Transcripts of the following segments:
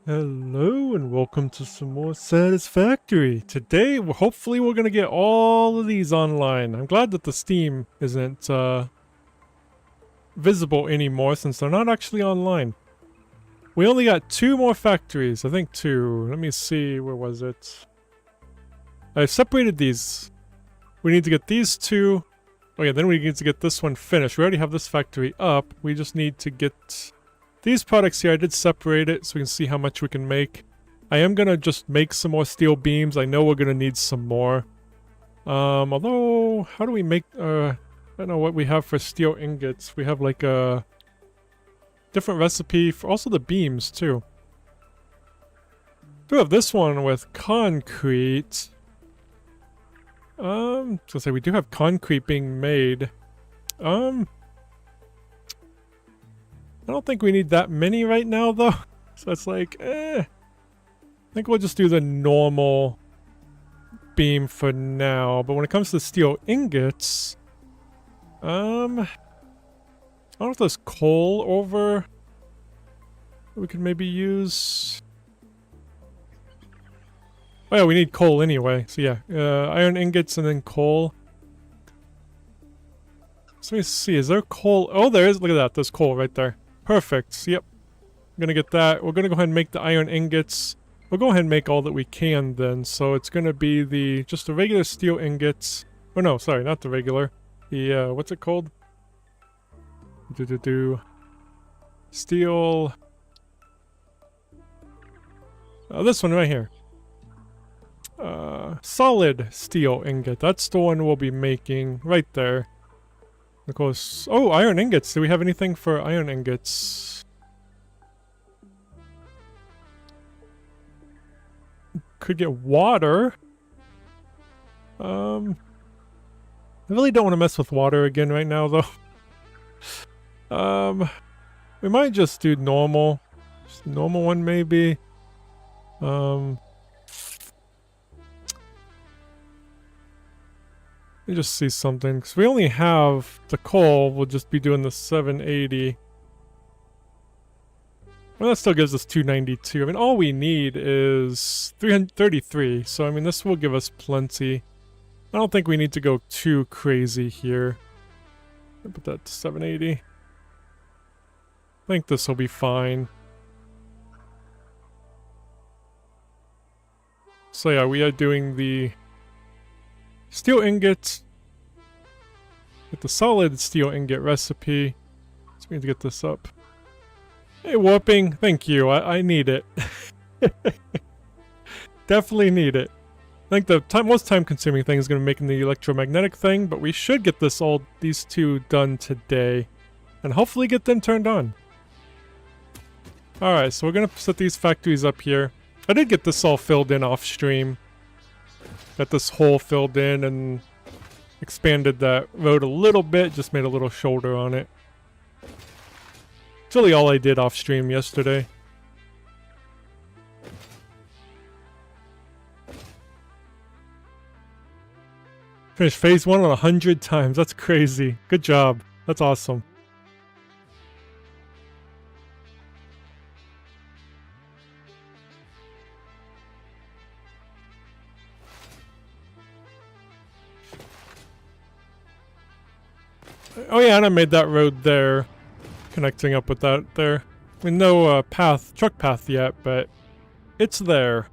Hello and welcome to some more Satisfactory. Today, hopefully we're going to get all of these online. I'm glad that the Steam isn't visible anymore since they're not actually online. We only got 2 more factories. I think 2. Let me see, where was it? I separated these. We need to get these 2. Oh yeah, then we need to get this one finished. We already have this factory up. We just need to get these products here. I did separate it so we can see how much we can make. I am gonna just make some more steel beams. I know we're gonna need some more. Although, how do we make, I don't know what we have for steel ingots. We have like a different recipe for also the beams too. We have this one with concrete. So say we do have concrete being made. I don't think we need that many right now, though. So it's like, I think we'll just do the normal beam for now. But when it comes to steel ingots, I don't know if there's coal over we could maybe use. Oh yeah, we need coal anyway. So yeah, iron ingots and then coal. So let me see, is there coal? Oh, there is. Look at that. There's coal right there. Perfect. Yep. I'm gonna get that. We're gonna go ahead and make the iron ingots. We'll go ahead and make all that we can then. So it's gonna be just the regular steel ingots. Oh no, sorry, not the regular. The, what's it called? Steel. This one right here. Solid steel ingot. That's the one we'll be making right there. Of course. Oh, iron ingots. Do we have anything for iron ingots? Could get water. I really don't want to mess with water again right now, though. We might just do normal. Just normal one, maybe. Let me just see something, because we only have the coal. We'll just be doing the 780. Well, that still gives us 292. I mean, all we need is 333. So, I mean, this will give us plenty. I don't think we need to go too crazy here. I'll put that to 780. I think this will be fine. So yeah, we are doing the steel ingot. Get the solid steel ingot recipe. So we need to get this up. Hey, warping. Thank you. I need it. Definitely need it. I think the most time-consuming thing is going to be making the electromagnetic thing, but we should get these 2 done today. And hopefully get them turned on. Alright, so we're going to set these factories up here. I did get this all filled in off stream. Got this hole filled in and expanded that road a little bit, just made a little shoulder on it. It's really all I did off stream yesterday. Finished phase 1 on 100 times. That's crazy. Good job. That's awesome. Oh yeah, and I made that road there, connecting up with that there. I mean, no truck path yet, but it's there.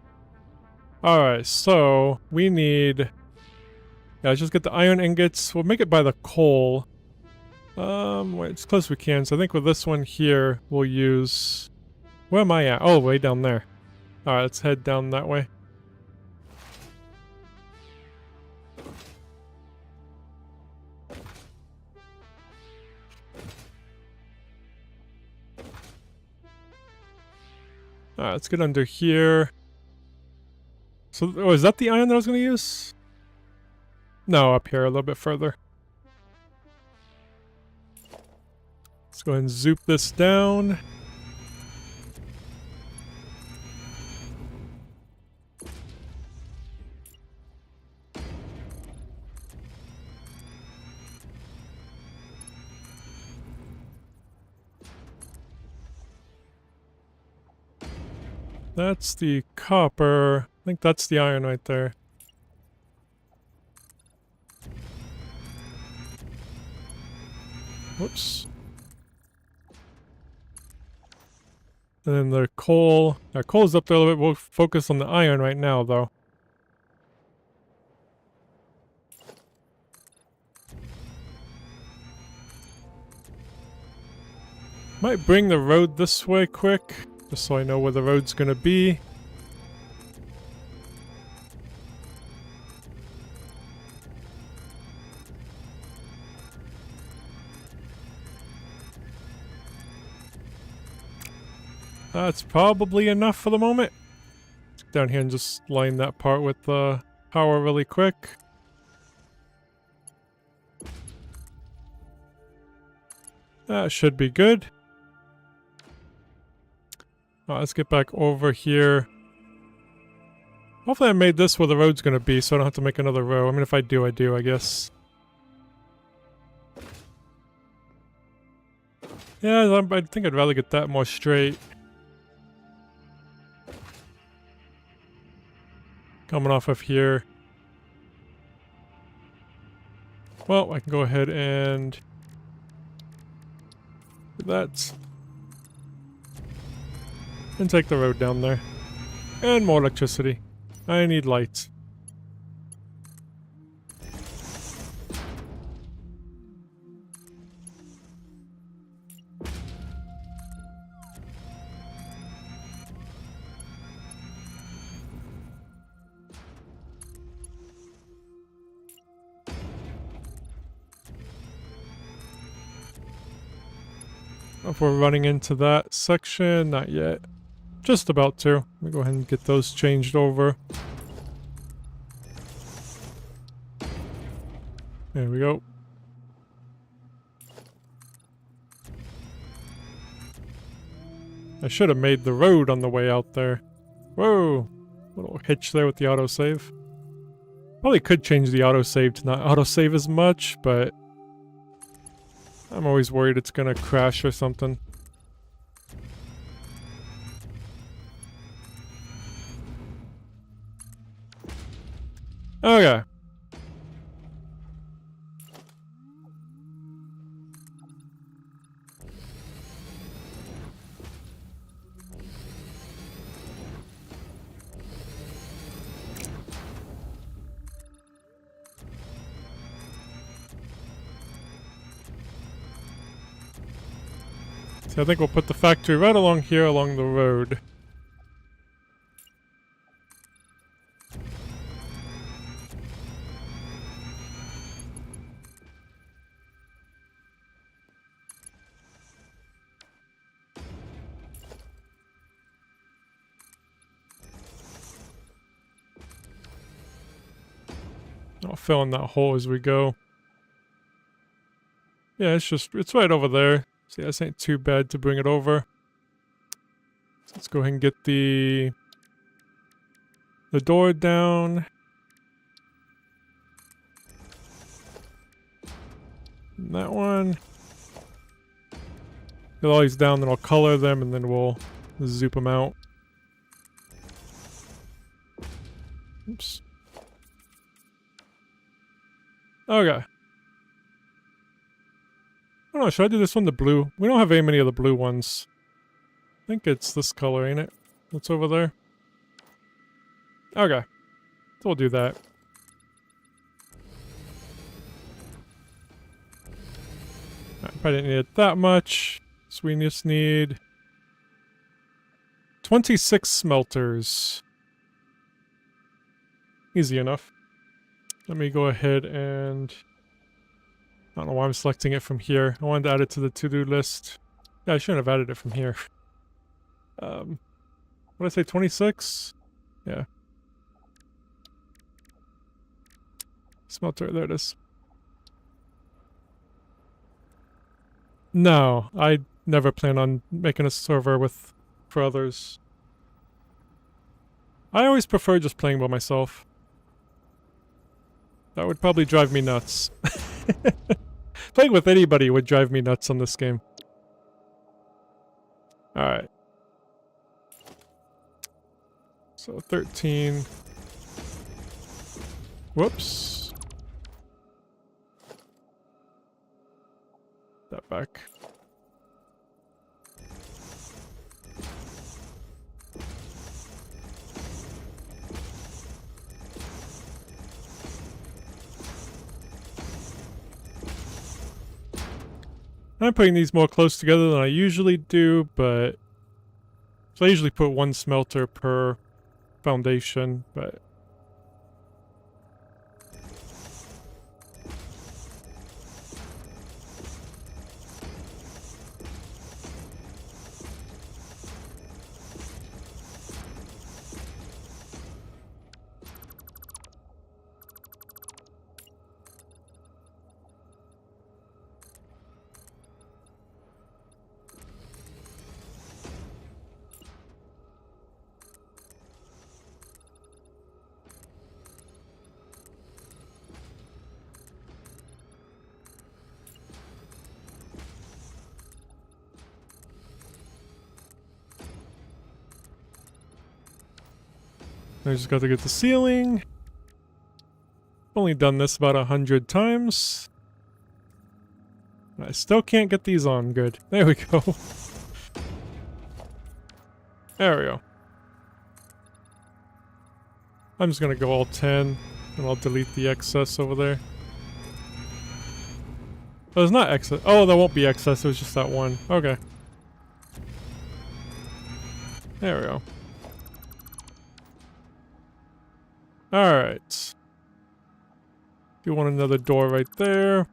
Alright, so we need... Yeah, let's just get the iron ingots. We'll make it by the coal. Wait, as close as we can. So I think with this one here, we'll use... Where am I at? Oh, way down there. Alright, let's head down that way. Alright, let's get under here. So, oh, is that the iron that I was going to use? No, up here, a little bit further. Let's go ahead and zoop this down. That's the copper. I think that's the iron right there. Whoops. And then the coal. Our coal's up there a little bit. We'll focus on the iron right now, though. Might bring the road this way quick, just so I know where the road's gonna be. That's probably enough for the moment. Down here and just line that part with the power really quick. That should be good. Let's get back over here. Hopefully I made this where the road's gonna be, so I don't have to make another row. I mean, if I do, I guess. Yeah, I think I'd rather get that more straight. Coming off of here. Well, I can go ahead and do that. And take the road down there. And more electricity. I need lights. If we're running into that section, not yet. Just about to. Let me go ahead and get those changed over. There we go. I should have made the road on the way out there. Whoa! Little hitch there with the autosave. Probably could change the autosave to not autosave as much, but I'm always worried it's gonna crash or something. Okay. So I think we'll put the factory right along here along the road. I'll fill in that hole as we go. Yeah, it's right over there. So yeah, this ain't too bad to bring it over. So let's go ahead and get the door down. And that one. Get all these down, then I'll color them, and then we'll zoop them out. Oops. Okay. I don't know, should I do this one the blue? We don't have very many of the blue ones. I think it's this color, ain't it? What's over there? Okay. So we'll do that. Probably didn't need it that much. So we just need 26 smelters. Easy enough. Let me go ahead and... I don't know why I'm selecting it from here. I wanted to add it to the to-do list. Yeah, I shouldn't have added it from here. What did I say, 26? Yeah. Smelter, there it is. No, I never plan on making a server for others. I always prefer just playing by myself. That would probably drive me nuts. Playing with anybody would drive me nuts on this game. Alright. So 13. Whoops. That back. I'm putting these more close together than I usually do, but so I usually put one smelter per foundation, but I just got to get the ceiling. Only done this about 100 times. I still can't get these on good. There we go. There we go. I'm just gonna go all 10, and I'll delete the excess over there. Oh, there's not excess. Oh, there won't be excess. It was just that one. Okay. There we go. Alright. You want another door right there.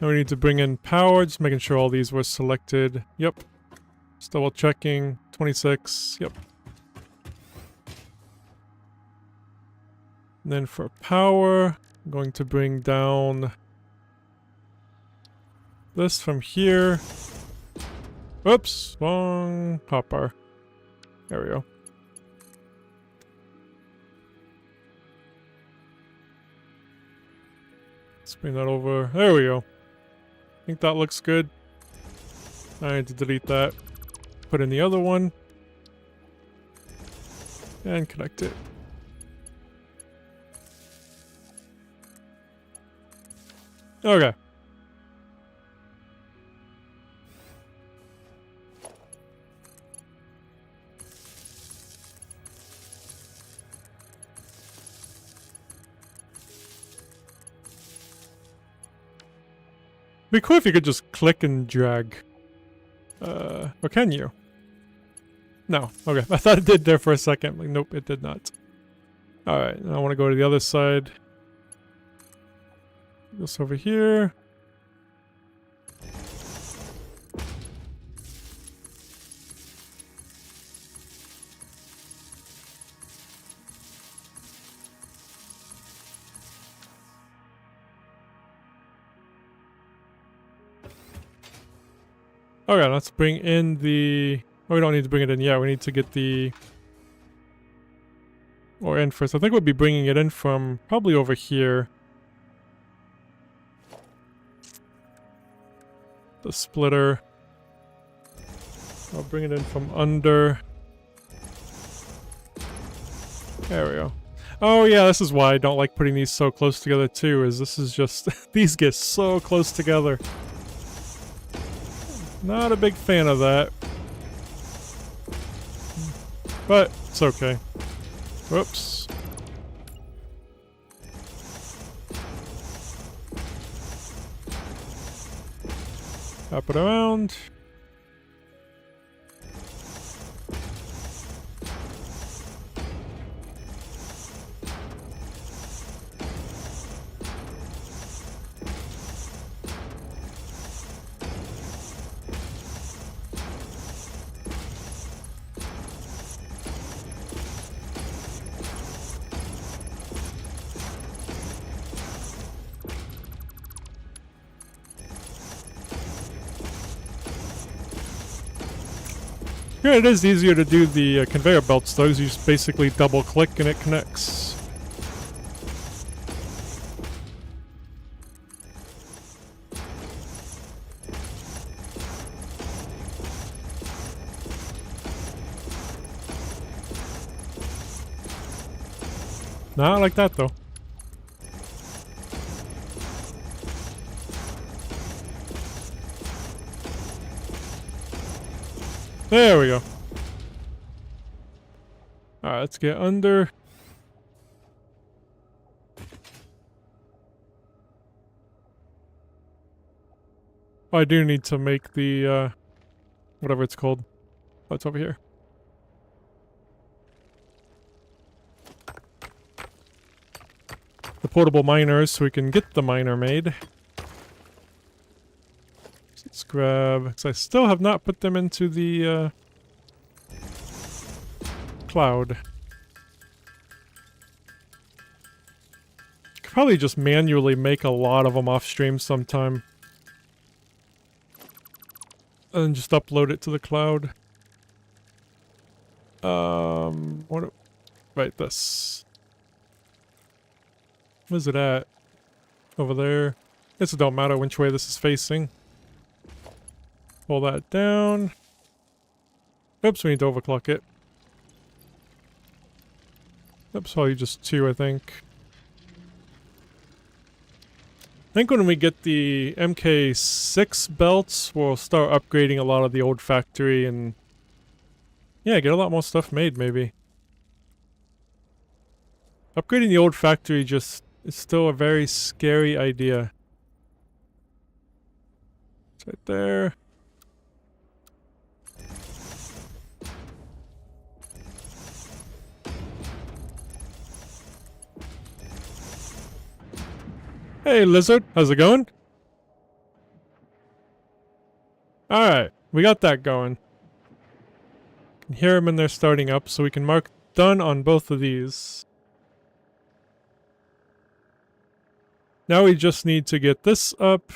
Now we need to bring in power, just making sure all these were selected. Yep. Just double checking. 26. Yep. And then for power, I'm going to bring down this from here. Oops, wrong hopper. There we go. Let's bring that over. There we go. I think that looks good. I need to delete that. Put in the other one. And connect it. Okay. It'd be cool if you could just click and drag. Or can you? No. Okay. I thought it did there for a second. Like, nope, it did not. Alright, now I want to go to the other side. This over here. Okay, let's bring in the... Oh, we don't need to bring it in yet. We need to get the... Or in first. I think we'll be bringing it in from probably over here. The splitter. I'll bring it in from under. There we go. Oh yeah, this is why I don't like putting these so close together too, is this is just... these get so close together. Not a big fan of that. But it's okay. Whoops. Wrap it around. Yeah, it is easier to do the conveyor belts, though. You just basically double click and it connects. Not like that, though. There we go. Alright, let's get under. Oh, I do need to make the, whatever it's called. Oh, it's over here. The portable miners, so we can get the miner made. Let's grab, because I still have not put them into the cloud. Could probably just manually make a lot of them off stream sometime. And just upload it to the cloud. Right, this. Where's it at? Over there. Guess it don't matter which way this is facing. Pull that down. Oops, we need to overclock it. That's probably just 2, I think. I think when we get the MK6 belts, we'll start upgrading a lot of the old factory and... yeah, get a lot more stuff made, maybe. Upgrading the old factory just is still a very scary idea. It's right there. Hey, lizard. How's it going? Alright, we got that going. Can hear them and they're starting up, so we can mark done on both of these. Now we just need to get this up,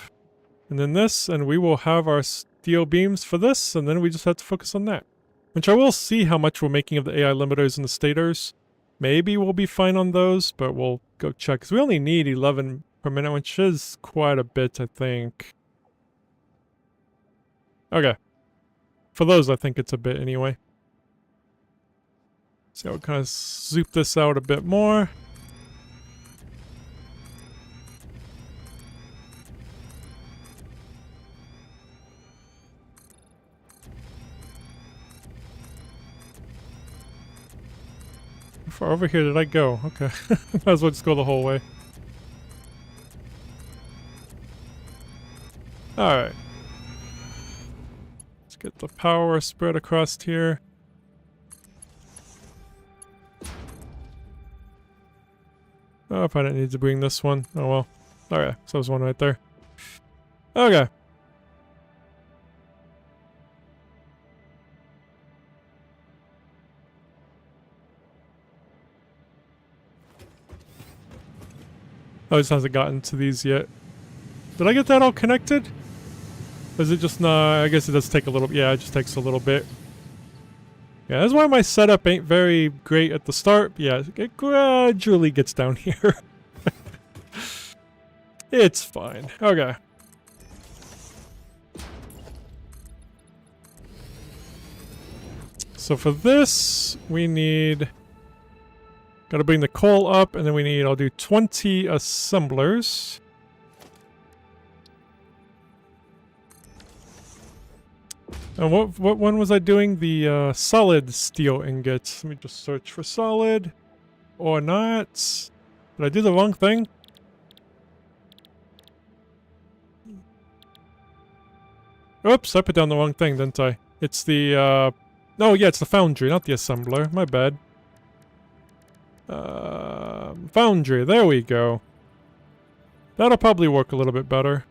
and then this, and we will have our steel beams for this, and then we just have to focus on that. Which I will see how much we're making of the AI limiters and the stators. Maybe we'll be fine on those, but we'll go check, because we only need 11 per minute, which is quite a bit, I think. Okay. For those, I think it's a bit anyway. So I'll kind of zoop this out a bit more. How far over here did I go? Okay. Might as well just go the whole way. Alright. Let's get the power spread across here. Oh, if I didn't need to bring this one. Oh well. Alright, so there's one right there. Okay. Oh, it just hasn't gotten to these yet. Did I get that all connected? Or is it just not? I guess it does take a little. Yeah, it just takes a little bit. Yeah, that's why my setup ain't very great at the start. Yeah, it gradually gets down here. It's fine. Okay. So for this, we need... gotta bring the coal up, and then we need... I'll do 20 assemblers. And what one was I doing? The solid steel ingots. Let me just search for solid. Or not. Did I do the wrong thing? Oops, I put down the wrong thing, didn't I? It's the, oh yeah, it's the foundry, not the assembler. My bad. Foundry, there we go. That'll probably work a little bit better.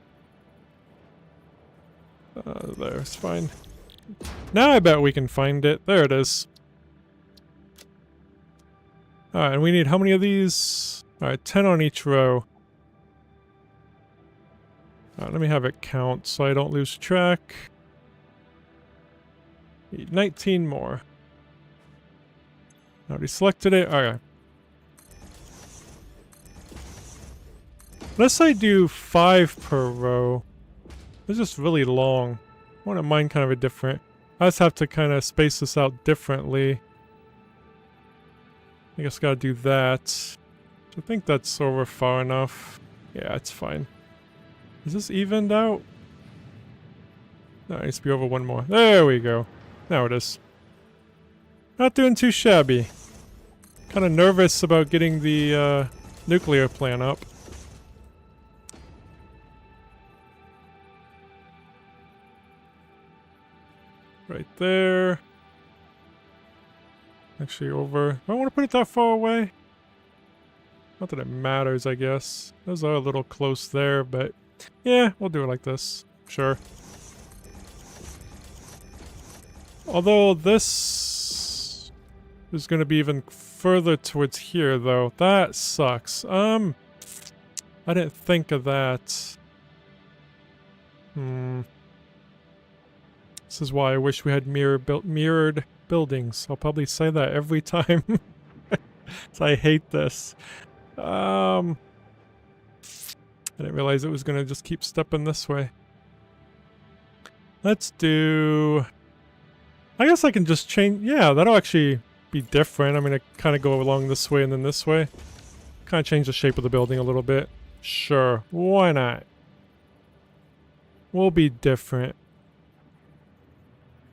There, it's fine. Now I bet we can find it. There it is. Alright, and we need how many of these? Alright, 10 on each row. Alright, let me have it count so I don't lose track. Need 19 more. Already selected it. Okay. Let's say do 5 per row. It's just really long. I want mine kind of a different. I just have to kind of space this out differently. I guess gotta do that. I think that's over far enough. Yeah, it's fine. Is this evened out? No, it needs to be over one more. There we go. Now it is. Not doing too shabby. Kind of nervous about getting the nuclear plant up. Right there. Actually over. I don't want to put it that far away. Not that it matters, I guess. Those are a little close there, but yeah, we'll do it like this. Sure. Although this is going to be even further towards here, though. That sucks. I didn't think of that. This is why I wish we had mirrored buildings. I'll probably say that every time. So I hate this. I didn't realize it was going to just keep stepping this way. Let's do... I guess I can just change... Yeah, that'll actually be different. I'm going to kind of go along this way and then this way. Kind of change the shape of the building a little bit. Sure, why not? We'll be different.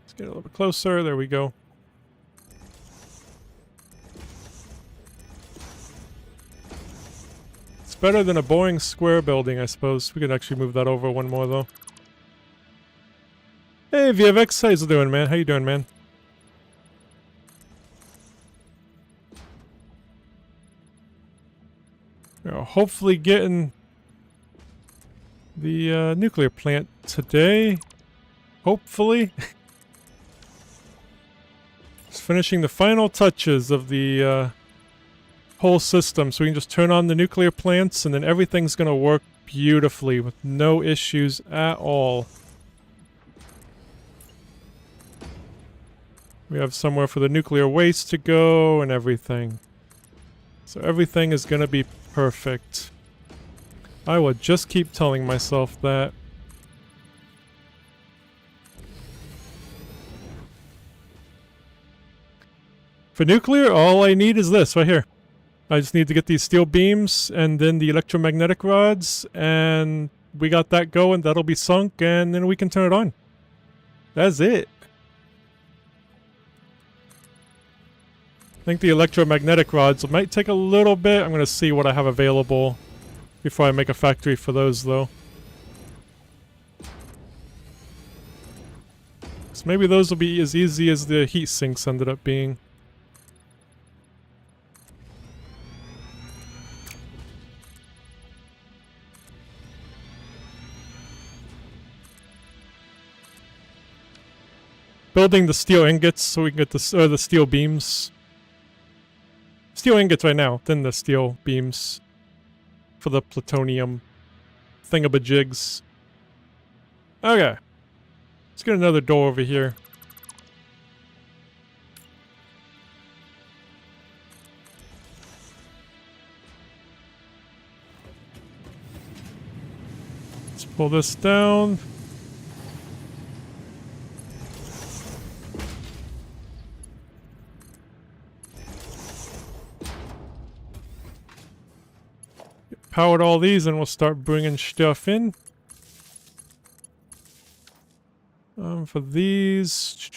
Let's get a little bit closer. There we go. It's better than a boring square building, I suppose. We could actually move that over one more, though. Hey, VFX, how's it doing, man? How you doing, man? We're hopefully getting the nuclear plant today. Hopefully. Just finishing the final touches of the whole system, so we can just turn on the nuclear plants and then everything's gonna work beautifully with no issues at all. We have somewhere for the nuclear waste to go and everything. So everything is gonna be perfect. I will just keep telling myself that. For nuclear, all I need is this right here. I just need to get these steel beams and then the electromagnetic rods, and we got that going. That'll be sunk, and then we can turn it on. That's it. I think the electromagnetic rods might take a little bit. I'm going to see what I have available before I make a factory for those, though. So maybe those will be as easy as the heat sinks ended up being. Building the steel ingots so we can get the steel beams. Steel ingots right now, then the steel beams for the plutonium thingamajigs. Okay. Let's get another door over here. Let's pull this down. Powered all these and we'll start bringing stuff in. For these...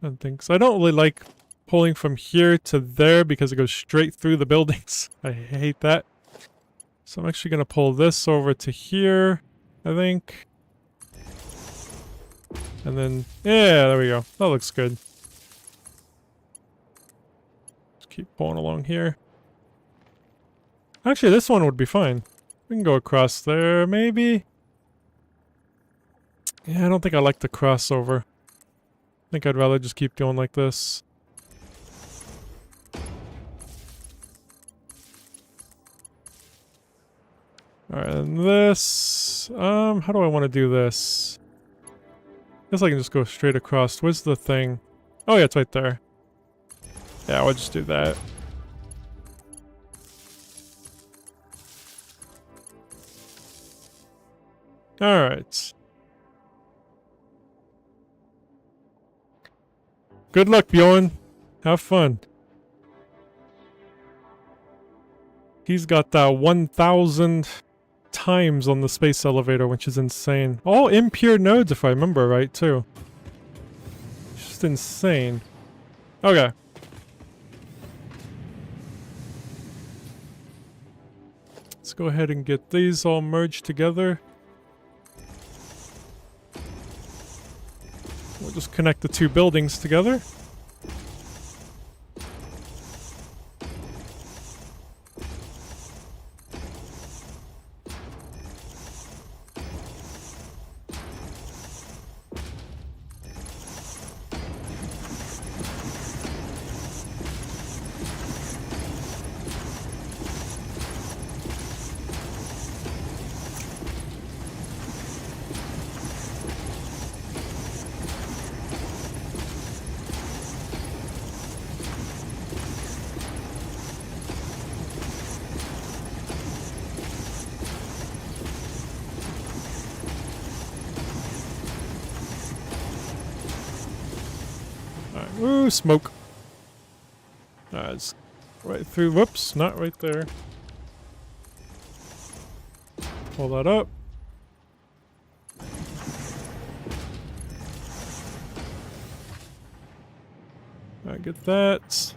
I think so. I don't really like pulling from here to there because it goes straight through the buildings. I hate that. So I'm actually going to pull this over to here, I think. And then, yeah, there we go. That looks good. Just keep pulling along here. Actually, this one would be fine. We can go across there, maybe. Yeah, I don't think I like the crossover. I think I'd rather just keep going like this. Alright, and this... how do I want to do this? Guess I can just go straight across. Where's the thing? Oh yeah, it's right there. Yeah, we'll just do that. Alright. Good luck, Bjorn. Have fun. He's got that 1,000 times on the space elevator, which is insane. All impure nodes, if I remember right, too. Just insane. Okay. Let's go ahead and get these all merged together. We'll just connect the two buildings together. Ooh, smoke. It's right through. Whoops, not right there. Pull that up. I get that.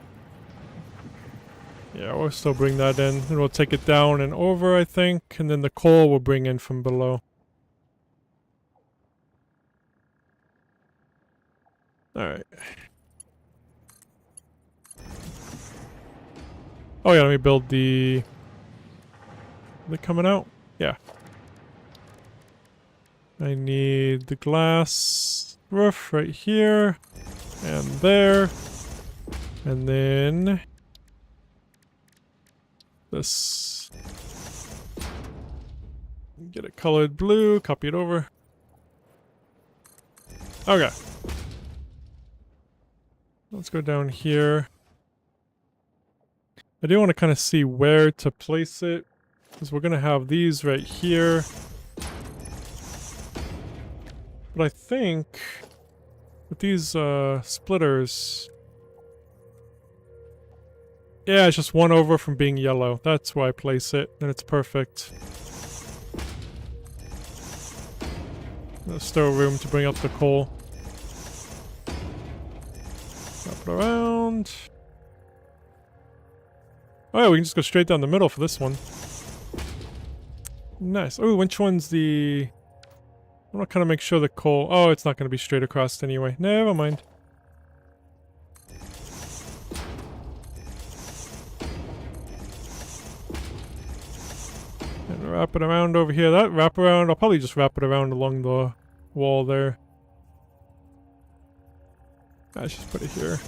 Yeah, we'll still bring that in. And we'll take it down and over, I think. And then the coal we'll bring in from below. Alright. Oh yeah, let me build the... Are they coming out? Yeah. I need the glass roof right here. And there. And then... this. Get it colored blue, copy it over. Okay. Let's go down here. I do want to kind of see where to place it, because we're going to have these right here. But I think with these splitters... yeah, it's just one over from being yellow. That's why I place it, and it's perfect. There's still room to bring up the coal. Wrap it around. Oh yeah, we can just go straight down the middle for this one. Nice. Oh, which one's the... I want to kind of make sure the coal... oh, it's not going to be straight across anyway. Never mind. And wrap it around over here. That wrap around, I'll probably just wrap it around along the wall there. Let's just put it here.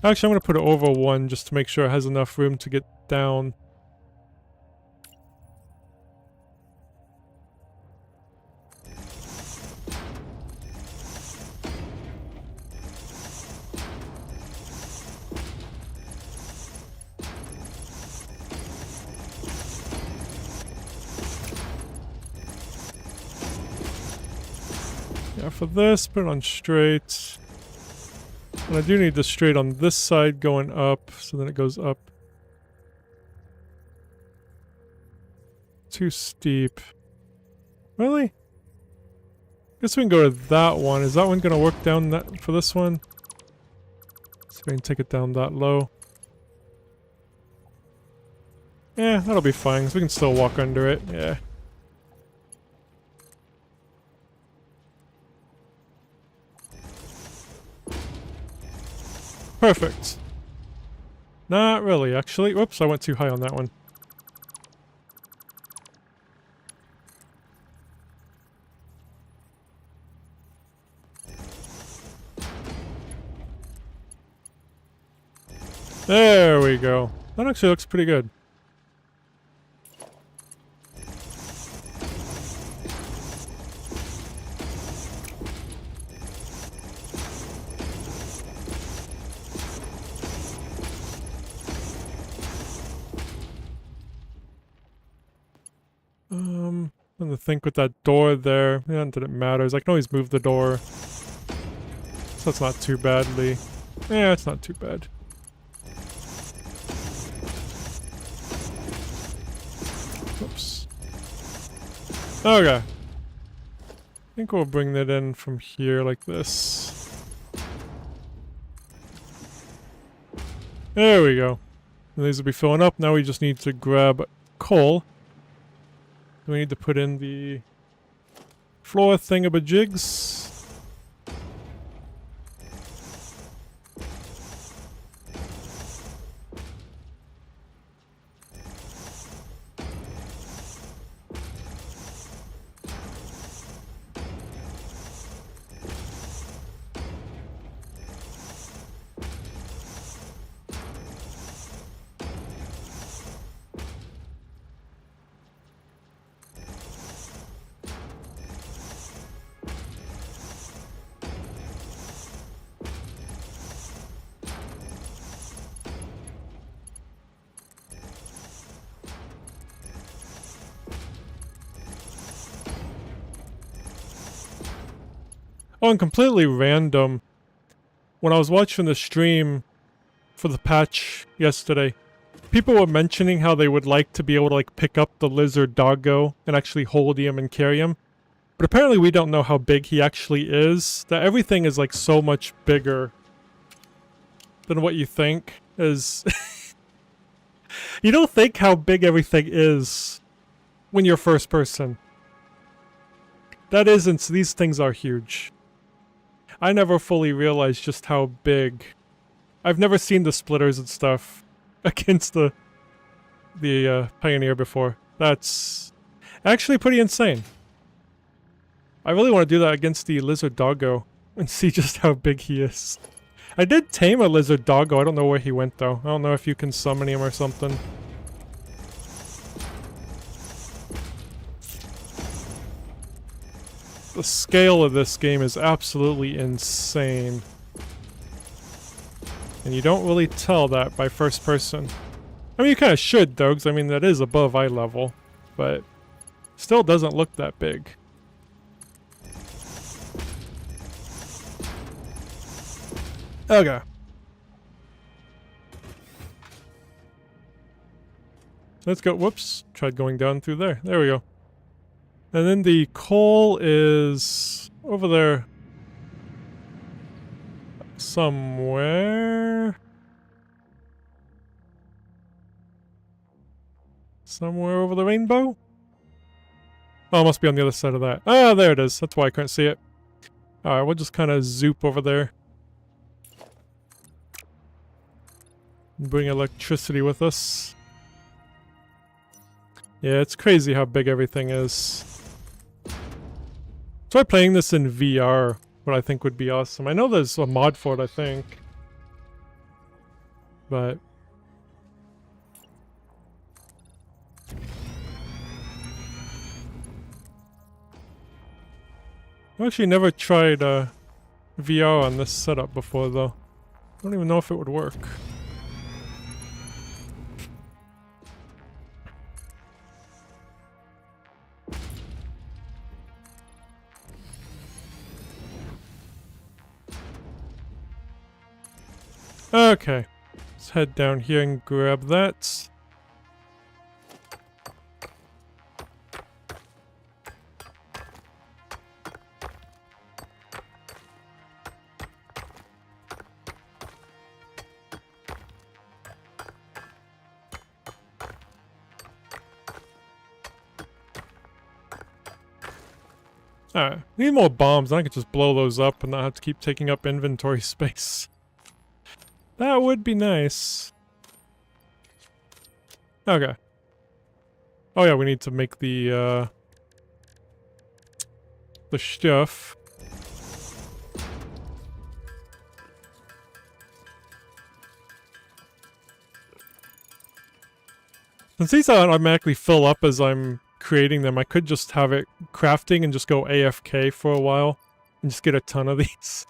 Actually, I'm going to put it over one just to make sure it has enough room to get down. Yeah, for this, put it on straight. And I do need the straight on this side going up, so then it goes up. Too steep. Really? Guess we can go to that one. Is that one gonna work down that for this one? So we can take it down that low. Yeah, that'll be fine, because we can still walk under it. Yeah. Perfect. Not really, actually. Whoops, I went too high on that one. There we go. That actually looks pretty good. I'm gonna think with that door there. Yeah, it didn't matter. I can always move the door. So it's not too badly. Yeah, it's not too bad. Oops. Okay. I think we'll bring that in from here like this. There we go. And these will be filling up. Now we just need to grab coal. We need to put in the floor thingamajigs. Oh, and completely random. When I was watching the stream for the patch yesterday, people were mentioning how they would like to be able to like pick up the lizard doggo and actually hold him and carry him. But apparently we don't know how big he actually is. That everything is like so much bigger than what you think is. You don't think how big everything is when you're first person. That isn't, these things are huge. I never fully realized just how big. I've never seen the splitters and stuff against the Pioneer before. That's actually pretty insane. I really want to do that against the lizard doggo and see just how big he is. I did tame a lizard doggo. I don't know where he went though. I don't know if you can summon him or something. The scale of this game is absolutely insane. And you don't really tell that by first person. I mean, you kind of should though, because I mean, that is above eye level. But still doesn't look that big. Okay. Let's go. Whoops. Tried going down through there. There we go. And then the coal is over there somewhere. Somewhere over the rainbow? Oh, it must be on the other side of that. Ah, there it is. That's why I couldn't see it. Alright, we'll just kind of zoop over there. Bring electricity with us. Yeah, it's crazy how big everything is. Try playing this in VR, what I think would be awesome. I know there's a mod for it, I think. But... I've actually never tried VR on this setup before, though. I don't even know if it would work. Okay, let's head down here and grab that. Alright, need more bombs, and I could just blow those up and not have to keep taking up inventory space. That would be nice. Okay. Oh yeah, we need to make the stuff. Since these automatically fill up as I'm creating them, I could just have it crafting and just go AFK for a while and just get a ton of these.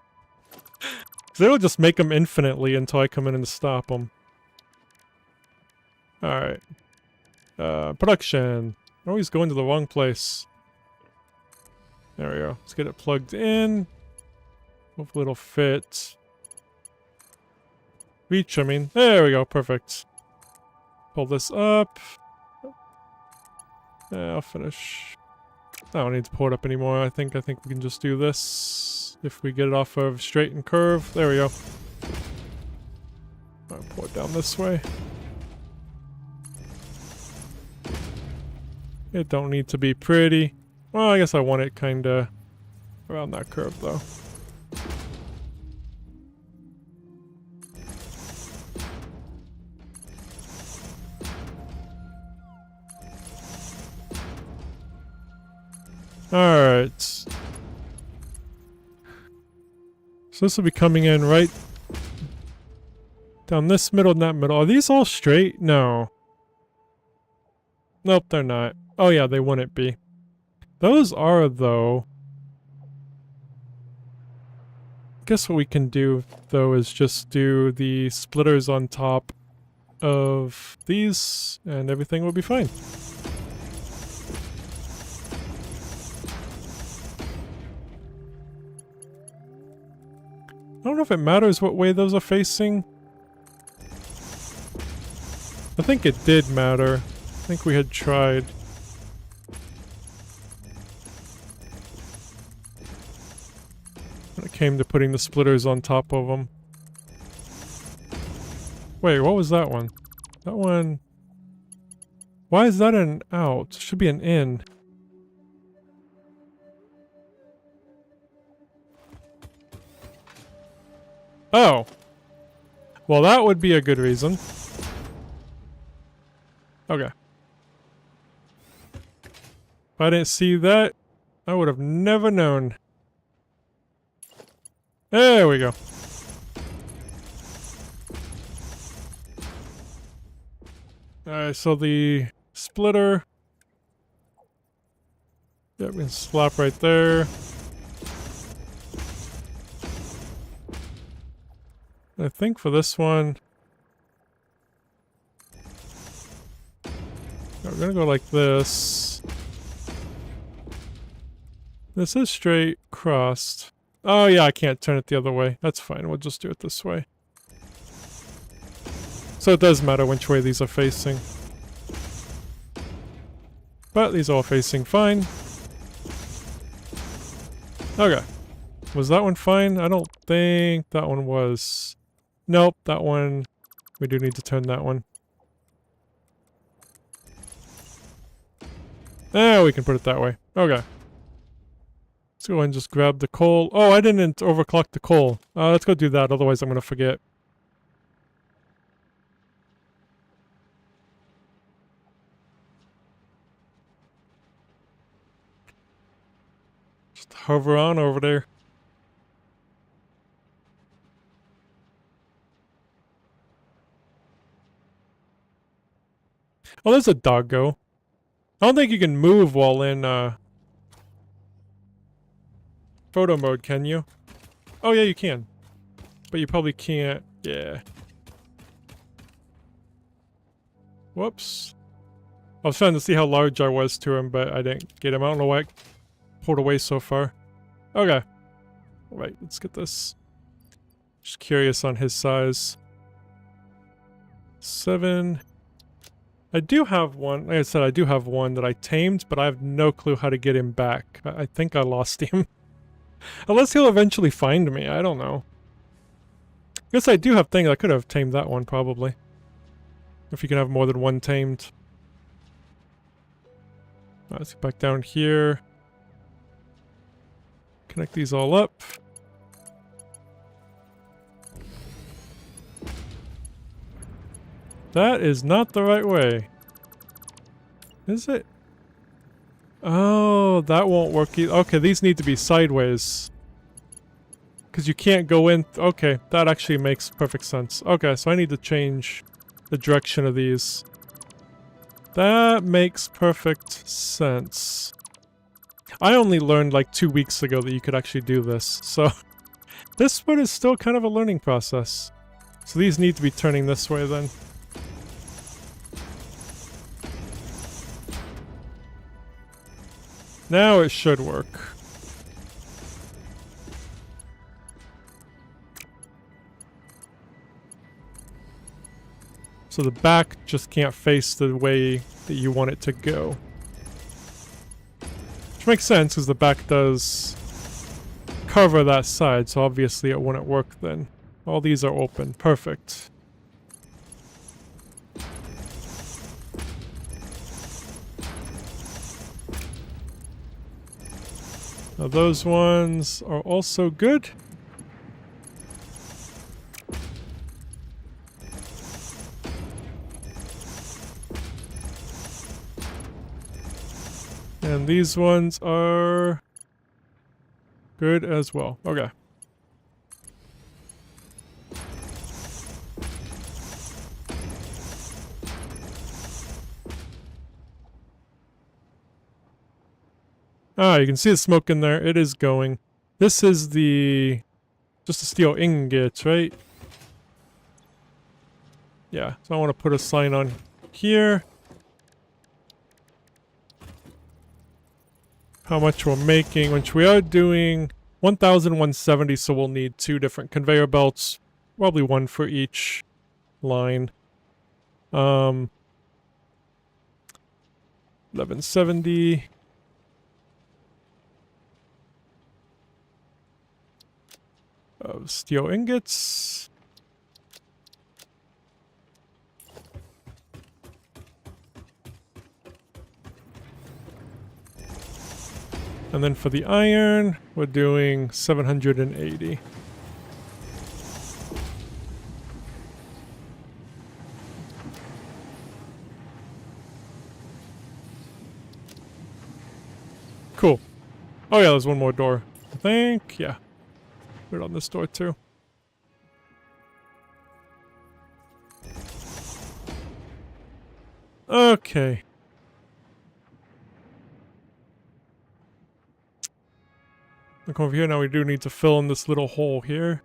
Because it'll just make them infinitely until I come in and stop them. Alright. Production. Always going to the wrong place. There we go. Let's get it plugged in. Hopefully it'll fit. Reach, I mean. There we go. Perfect. Pull this up. I'll finish. I don't need to pour it up anymore. I think we can just do this. If we get it off of straight and curve. There we go. I'll pour it down this way. It don't need to be pretty. Well, I guess I want it kinda around that curve though. Alright. So this will be coming in right down this middle and that middle. Are these all straight? No. Nope, they're not. Oh yeah, they wouldn't be. Those are, though. Guess what we can do, though, is just do the splitters on top of these, and everything will be fine. I don't know if it matters what way those are facing. I think it did matter. I think we had tried. When it came to putting the splitters on top of them. Wait, what was that one? That one... Why is that an out? It should be an in. Oh. Well, that would be a good reason. Okay. If I didn't see that, I would have never known. There we go. Alright, so the splitter. Yeah, we can slap right there. I think for this one... we're gonna go like this. This is straight crossed. Oh yeah, I can't turn it the other way. That's fine, we'll just do it this way. So it does matter which way these are facing. But these are all facing fine. Okay. Was that one fine? I don't think that one was. Nope, that one... we do need to turn that one. There, we can put it that way. Okay. Let's go ahead and just grab the coal. Oh, I didn't overclock the coal. Let's go do that, otherwise I'm gonna forget. Just hover on over there. Oh, there's a doggo. I don't think you can move while in, photo mode, can you? Oh yeah, you can. But you probably can't, yeah. Whoops. I was trying to see how large I was to him, but I didn't get him. I don't know why I pulled away so far. Okay. Alright, let's get this. Just curious on his size. 7. I do have one, like I said, I do have one that I tamed, but I have no clue how to get him back. I think I lost him. Unless he'll eventually find me, I don't know. I guess I do have things, I could have tamed that one probably. If you can have more than one tamed. Let's get back down here. Connect these all up. That is not the right way. Is it? Oh, that won't work either. Okay, these need to be sideways. Because you can't go in. Okay, that actually makes perfect sense. Okay, so I need to change the direction of these. That makes perfect sense. I only learned like 2 weeks ago that you could actually do this, so this one is still kind of a learning process. So these need to be turning this way then. Now it should work. So the back just can't face the way that you want it to go. Which makes sense because the back does cover that side, so obviously it wouldn't work then. All these are open. Perfect. Now those ones are also good. And these ones are good as well. Okay. Ah, you can see the smoke in there. It is going. This is just the steel ingots, right? Yeah, so I want to put a sign on here. How much we're making, which we are doing 1,170, so we'll need 2 different conveyor belts. Probably 1 for each line. 1170. Of steel ingots. And then for the iron, we're doing 780. Cool. Oh yeah, there's one more door. I think, yeah. Put it on this door too. Okay. Look over here, now we do need to fill in this little hole here.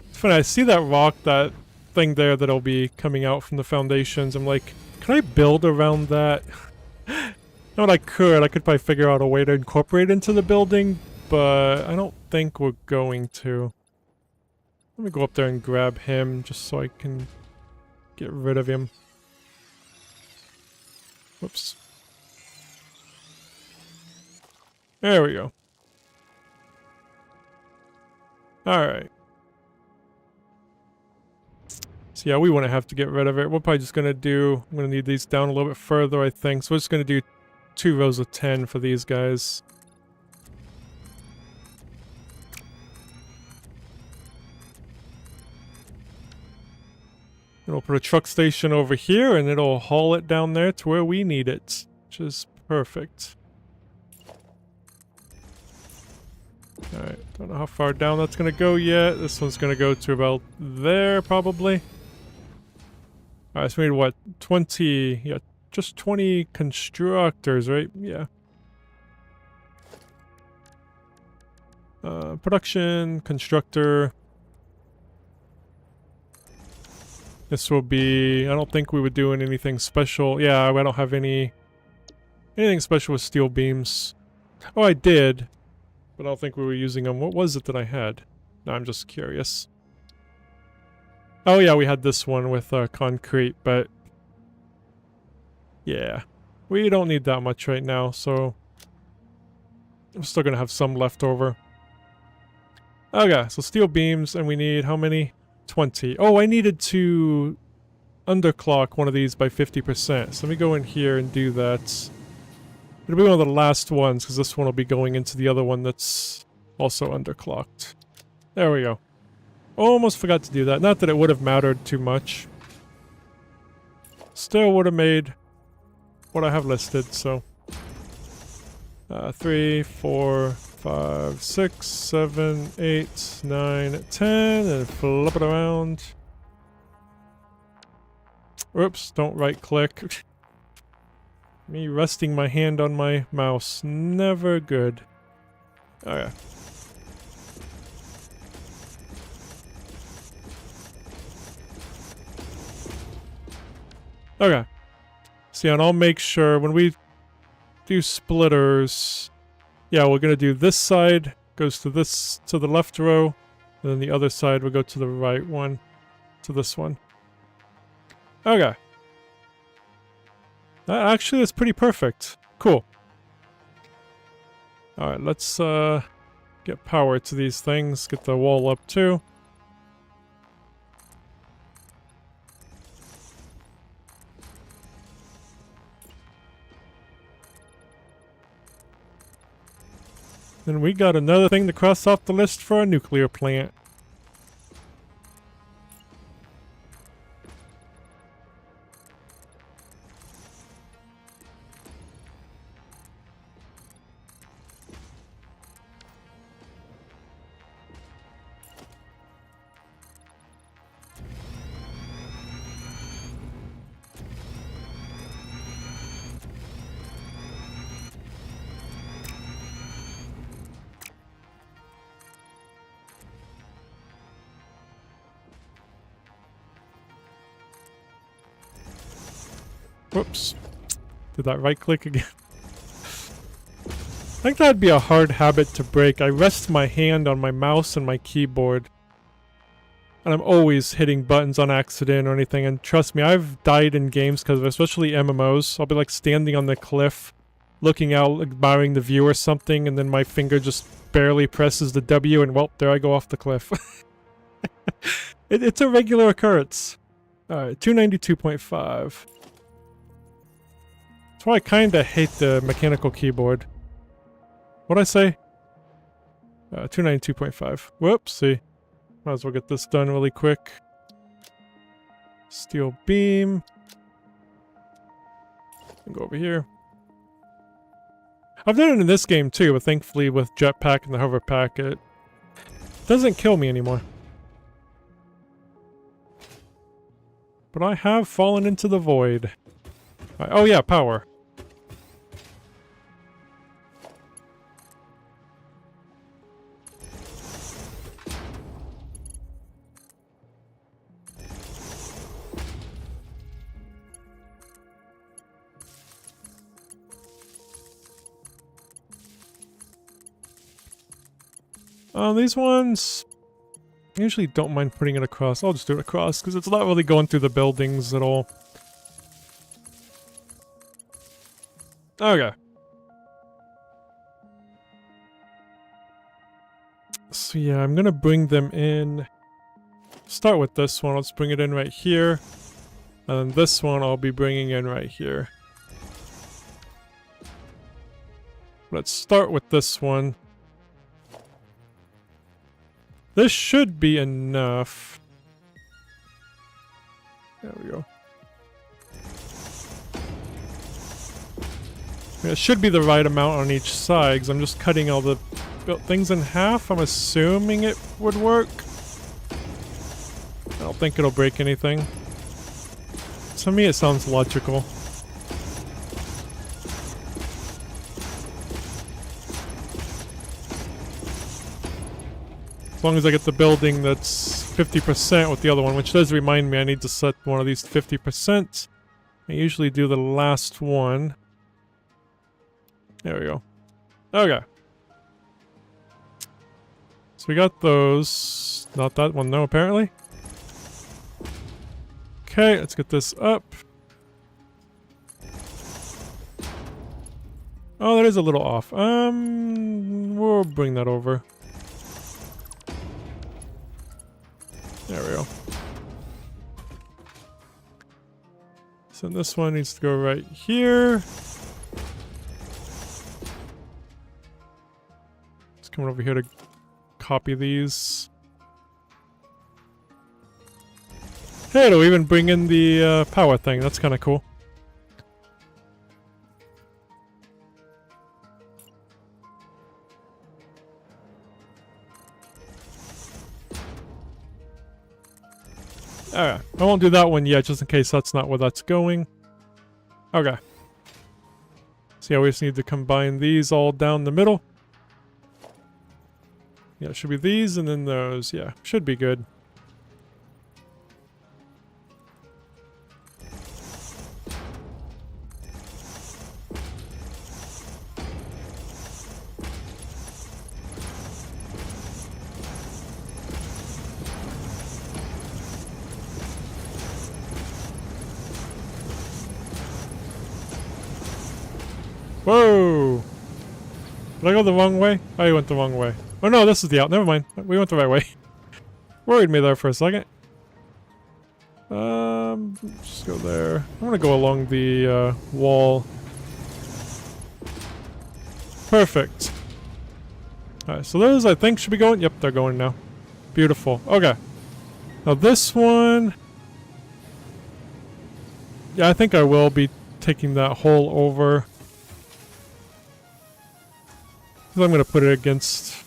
It's funny, I see that rock, that thing there that'll be coming out from the foundations. I'm like, can I build around that? Not I could probably figure out a way to incorporate it into the building, but I don't think we're going to. Let me go up there and grab him just so I can get rid of him. Whoops. There we go. Alright. So yeah, we wouldn't have to get rid of it. We're probably just going to do... I'm going to need these down a little bit further, I think. So we're just going to do 2 rows of 10 for these guys. And we'll put a truck station over here, and it'll haul it down there to where we need it. Which is perfect. Alright, don't know how far down that's going to go yet. This one's going to go to about there, probably. Alright, so we need, what, 20... Yeah, just 20 constructors, right? Yeah. Production, constructor. This will be... I don't think we were doing anything special. Yeah, I don't have anything special with steel beams. Oh, I did. But I don't think we were using them. What was it that I had? No, I'm just curious. Oh yeah, we had this one with concrete, but... Yeah. We don't need that much right now, so... I'm still gonna have some left over. Okay, so steel beams, and we need how many? 20. Oh, I needed to underclock one of these by 50%. So let me go in here and do that. It'll be one of the last ones, because this one will be going into the other one that's also underclocked. There we go. Almost forgot to do that. Not that it would have mattered too much. Still would have made what I have listed, so... 3, 4, 5, 6, 7, 8, 9, 10, and flip it around. Oops, don't right click. Me resting my hand on my mouse. Never good. Okay. Okay. See, and I'll make sure when we do splitters... Yeah, we're gonna do this side, goes to this, to the left row, and then the other side will go to the right one, to this one. Okay. Actually, that's pretty perfect. Cool. cool. Alright, let's get power to these things. Get the wall up too. Then we got another thing to cross off the list for a nuclear plant. Whoops. Did that right click again? I think that'd be a hard habit to break. I rest my hand on my mouse and my keyboard. And I'm always hitting buttons on accident or anything. And trust me, I've died in games because of it, especially MMOs. I'll be like standing on the cliff, looking out, admiring the view or something, and then my finger just barely presses the W and well, there I go off the cliff. It's a regular occurrence. Alright, 292.5. That's why I kinda hate the mechanical keyboard. What'd I say? 292.5. Whoopsie. Might as well get this done really quick. Steel beam. And go over here. I've done it in this game too, but thankfully with jetpack and the hover pack, it doesn't kill me anymore. But I have fallen into the void. Oh yeah, power. These ones, I usually don't mind putting it across. I'll just do it across because it's not really going through the buildings at all. Okay. So yeah, I'm gonna bring them in. Start with this one. Let's bring it in right here. And then this one I'll be bringing in right here. Let's start with this one. This should be enough. There we go. It should be the right amount on each side, because I'm just cutting all the things in half. I'm assuming it would work. I don't think it'll break anything. To me, it sounds logical. As long as I get the building that's 50% with the other one, which does remind me I need to set one of these 50%. I usually do the last one. There we go. Okay. So we got those. Not that one, no, apparently. Okay, let's get this up. Oh, that is a little off. We'll bring that over. There we go. So this one needs to go right here. Just coming over here to copy these. Hey, it'll even bring in the power thing. That's kind of cool. Alright, I won't do that one yet, just in case that's not where that's going. Okay. So yeah, we just need to combine these all down the middle. Yeah, it should be these and then those. Yeah, should be good. Whoa! Did I go the wrong way? I went the wrong way. Oh no, this is the out. Never mind. We went the right way. Worried me there for a second. Just go there. I'm gonna go along the wall. Perfect. Alright, so those I think should be going. Yep, they're going now. Beautiful. Okay. Now this one... Yeah, I think I will be taking that hole over. I'm going to put it against...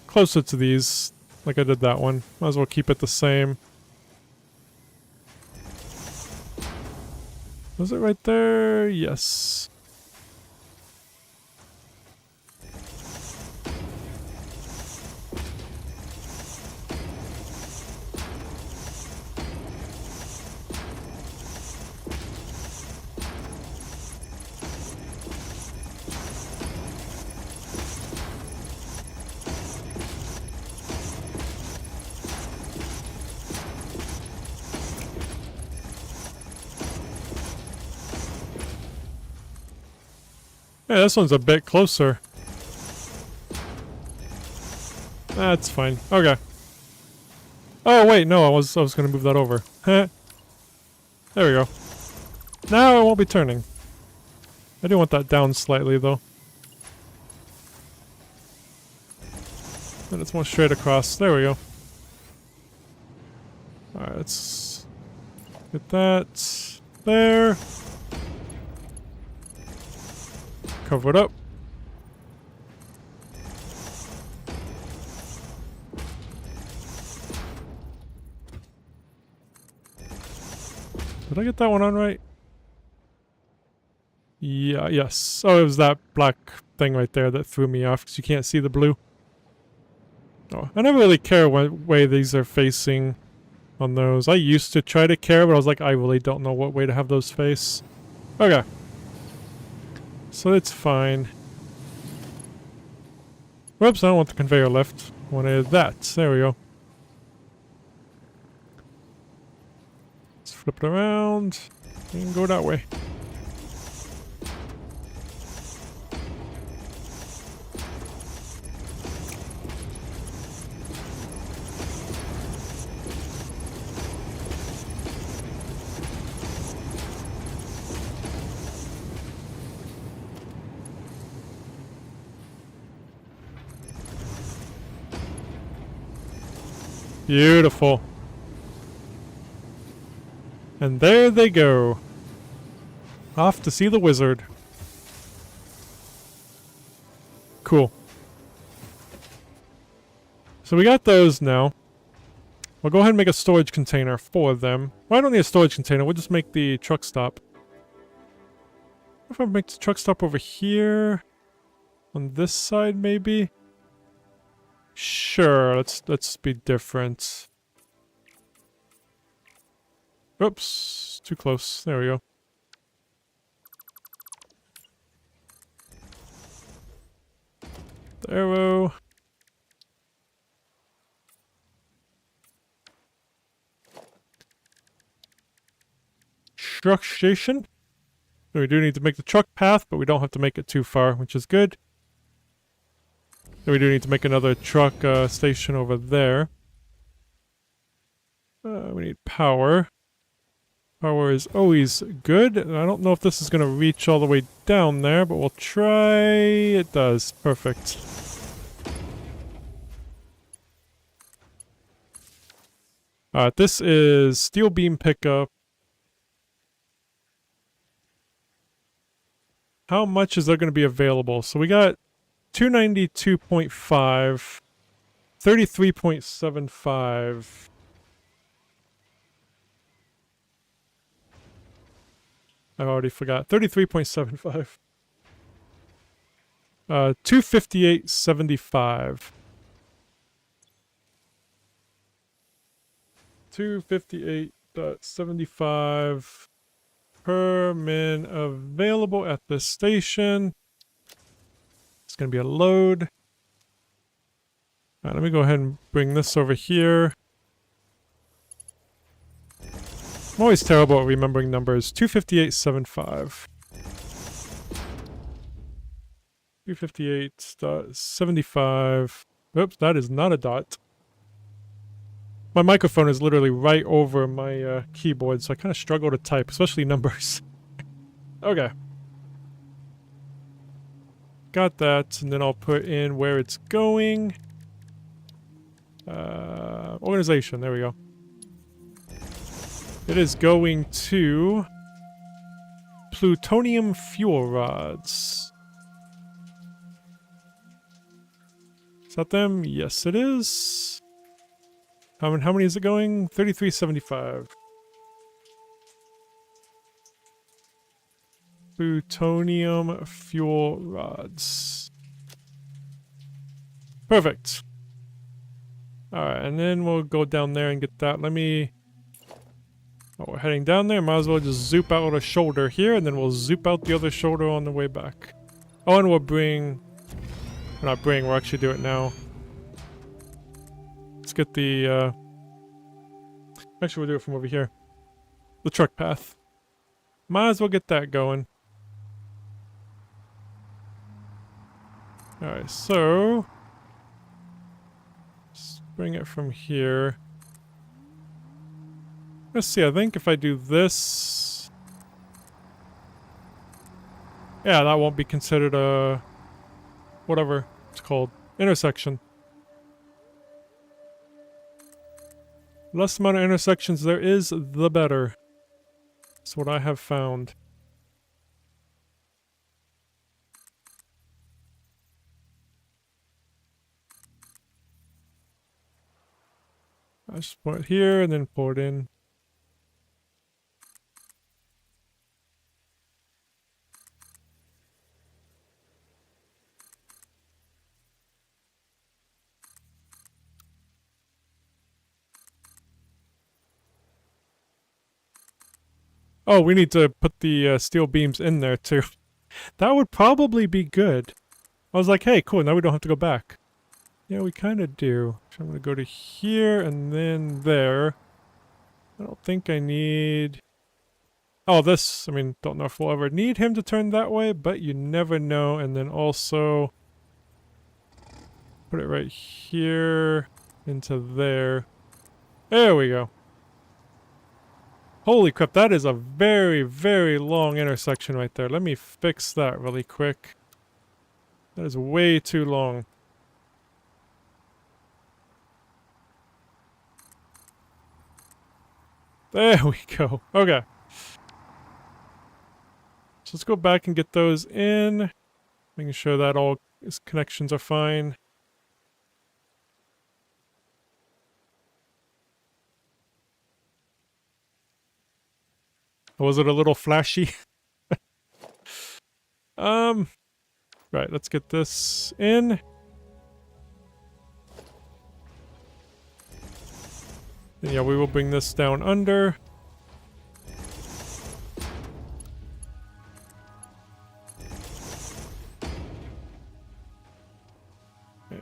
closer to these, like I did that one. Might as well keep it the same. Was it right there? Yes. Yeah, this one's a bit closer. That's fine. Okay. Oh wait, no, I was gonna move that over. There we go. Now I won't be turning. I do want that down slightly though. And it's more straight across. There we go. Alright, let's get that there. Cover it up. Did I get that one on right? Yeah, yes. Oh, it was that black thing right there that threw me off because you can't see the blue. Oh, I never really care what way these are facing on those. I used to try to care, but I was like, I really don't know what way to have those face. Okay. So it's fine. Whoops, I don't want the conveyor lift. I wanted that. There we go. Let's flip it around and go that way. Beautiful. And there they go. Off to see the wizard. Cool. So we got those now. We'll go ahead and make a storage container for them. Well, I don't need a storage container. We'll just make the truck stop. If I make the truck stop over here. On this side, maybe? Sure, let's be different. Oops, too close. There we go. The arrow. Truck station. So we do need to make the truck path, but we don't have to make it too far, which is good. Then we do need to make another truck station over there. We need power. Power is always good. I don't know if this is going to reach all the way down there, but we'll try. It does. Perfect. Alright, this is steel beam pickup. How much is there going to be available? So we got 292.5, 33.75. I already forgot. 33.75. 258.75. 258.75 per min available at this station. It's going to be a load. Alright, let me go ahead and bring this over here. I'm always terrible at remembering numbers. 258.75. 358.75. Oops, that is not a dot. My microphone is literally right over my keyboard, so I kind of struggle to type, especially numbers. Okay. Got that, and then I'll put in where it's going. Organization, there we go. It is going to plutonium fuel rods. Is that them? Yes, it is. How many is it going? 3375. Plutonium fuel rods. Perfect. Alright, and then we'll go down there and get that. Let me... Oh, we're heading down there. Might as well just zoop out a shoulder here, and then we'll zoop out the other shoulder on the way back. Oh, and we'll bring... Not bring, we'll actually do it now. Let's get the, Actually, we'll do it from over here. The truck path. Might as well get that going. Alright, so... Let's bring it from here. Let's see, I think if I do this... Yeah, that won't be considered a... whatever it's called. Intersection. Less amount of intersections there is, the better. That's what I have found. I just put it here and then pull it in. Oh, we need to put the steel beams in there too. That would probably be good. I was like, hey, cool, now we don't have to go back. Yeah, we kind of do. So I'm going to go to here and then there. I don't think I need... Oh, this, I mean, don't know if we'll ever need him to turn that way, but you never know. And then also... put it right here into there. There we go. Holy crap, that is a very, very long intersection right there. Let me fix that really quick. That is way too long. There we go. Okay. So let's go back and get those in. Making sure that all his connections are fine. Was it a little flashy? Right, let's get this in. And yeah, we will bring this down under.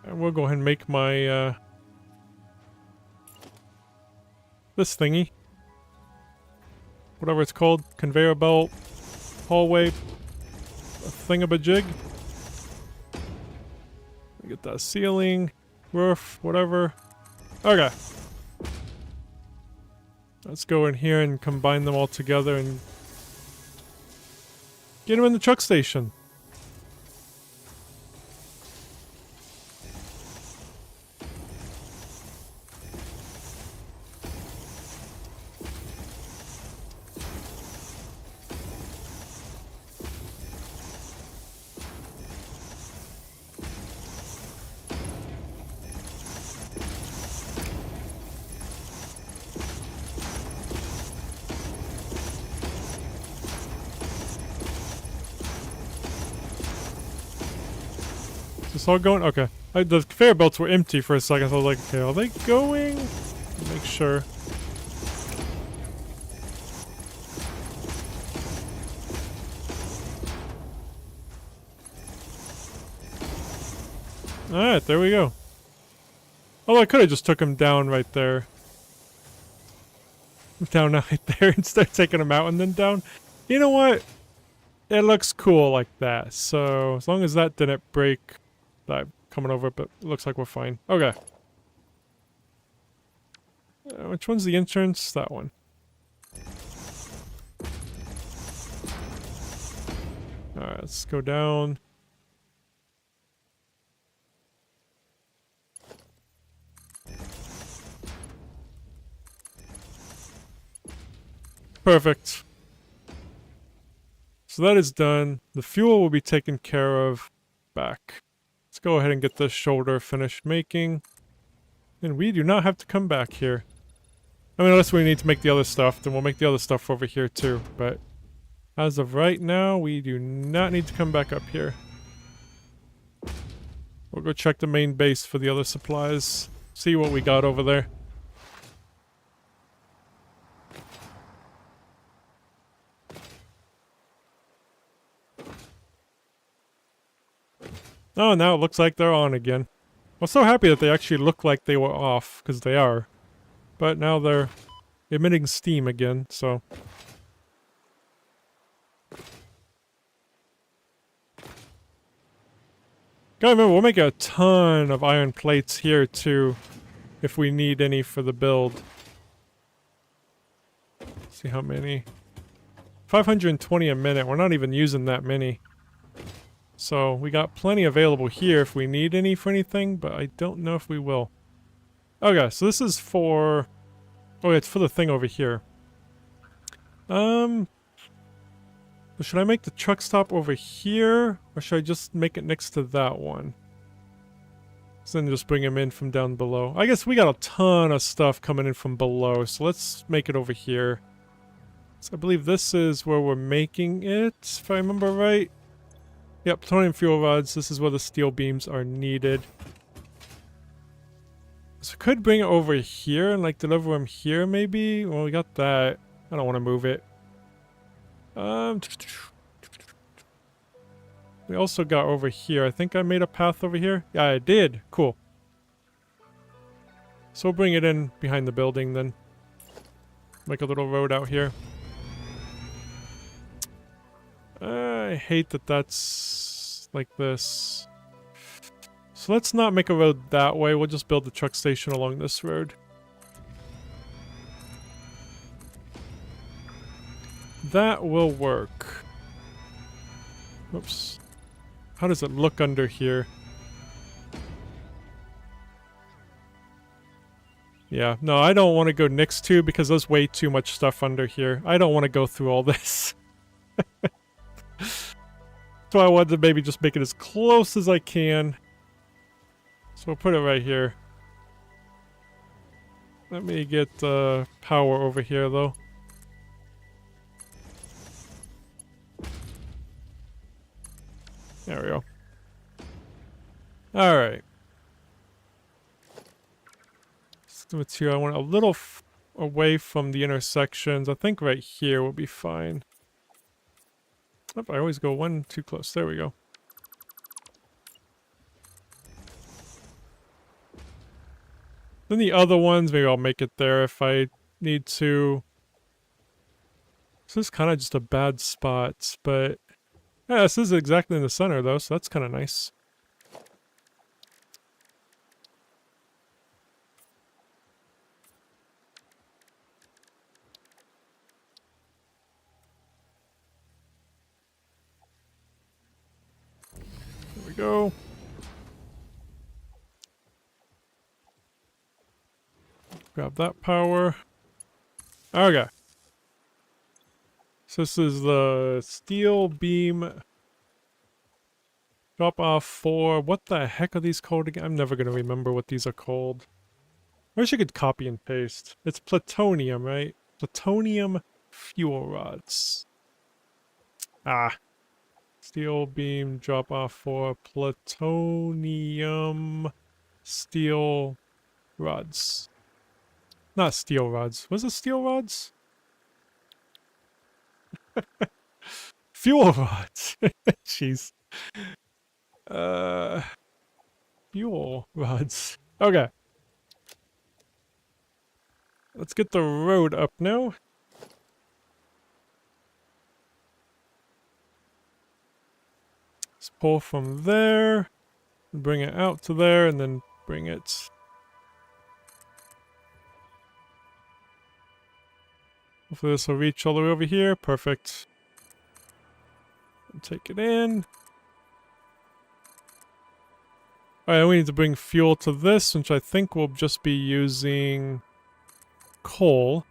And we'll go ahead and make my, this thingy. Whatever it's called, conveyor belt, hallway, thingamajig. Get that ceiling, roof, whatever. Okay. Let's go in here and combine them all together and get them in the truck station. Is all going? Okay. The conveyor belts were empty for a second, so I was like, okay, are they going? Make sure. Alright, there we go. Oh, I could have just took him down right there. Down right there and start taking him out and then down. You know what? it looks cool like that. So as long as that didn't break, that coming over, but it looks like we're fine. Okay. Which one's the entrance? That one. Alright, let's go down. Perfect. So that is done. The fuel will be taken care of back. Let's go ahead and get this shoulder finished making. And we do not have to come back here. I mean, unless we need to make the other stuff, then we'll make the other stuff over here too. But as of right now, we do not need to come back up here. We'll go check the main base for the other supplies. See what we got over there. Oh, now it looks like they're on again. I'm so happy that they actually look like they were off, because they are. But now they're emitting steam again, so... Gotta remember, we'll make a ton of iron plates here, too, if we need any for the build. Let's see how many. 520 a minute, we're not even using that many. So, we got plenty available here if we need any for anything, but I don't know if we will. Okay, so this is for... Oh, yeah, it's for the thing over here. Should I make the truck stop over here? Or should I just make it next to that one? So then just bring him in from down below. I guess we got a ton of stuff coming in from below, so let's make it over here. So I believe this is where we're making it, if I remember right. Yep, plutonium fuel rods. This is where the steel beams are needed. So we could bring it over here and like deliver them here maybe. Well, we got that. I don't want to move it. We also got over here. I think I made a path over here. Yeah, I did. Cool. So we'll bring it in behind the building then. Make a little road out here. I hate that that's like this. So let's not make a road that way. We'll just build the truck station along this road. That will work. Oops. How does it look under here? Yeah, no, I don't want to go next to because there's way too much stuff under here. I don't want to go through all this. So I wanted to maybe just make it as close as I can. So we'll put it right here. Let me get power over here though. There we go. Alright. Material, I want a little away from the intersections. I think right here will be fine. Oh, I always go one too close. There we go. Then the other ones, maybe I'll make it there if I need to. This is kind of just a bad spot, but... Yeah, this is exactly in the center though, so that's kind of nice. There we go. Grab that power. Okay. So this is the steel beam drop off for... What the heck are these called again? I'm never going to remember what these are called. I wish I could copy and paste. It's plutonium, right? Plutonium fuel rods. Ah. Steel beam drop off for plutonium steel rods. Not steel rods. Was it steel rods? Fuel rods. Jeez. Fuel rods. Okay. Let's get the road up now. Let's pull from there, bring it out to there, and then bring it. Hopefully this will reach all the way over here. Perfect. And take it in. Alright, we need to bring fuel to this, which I think we'll just be using coal.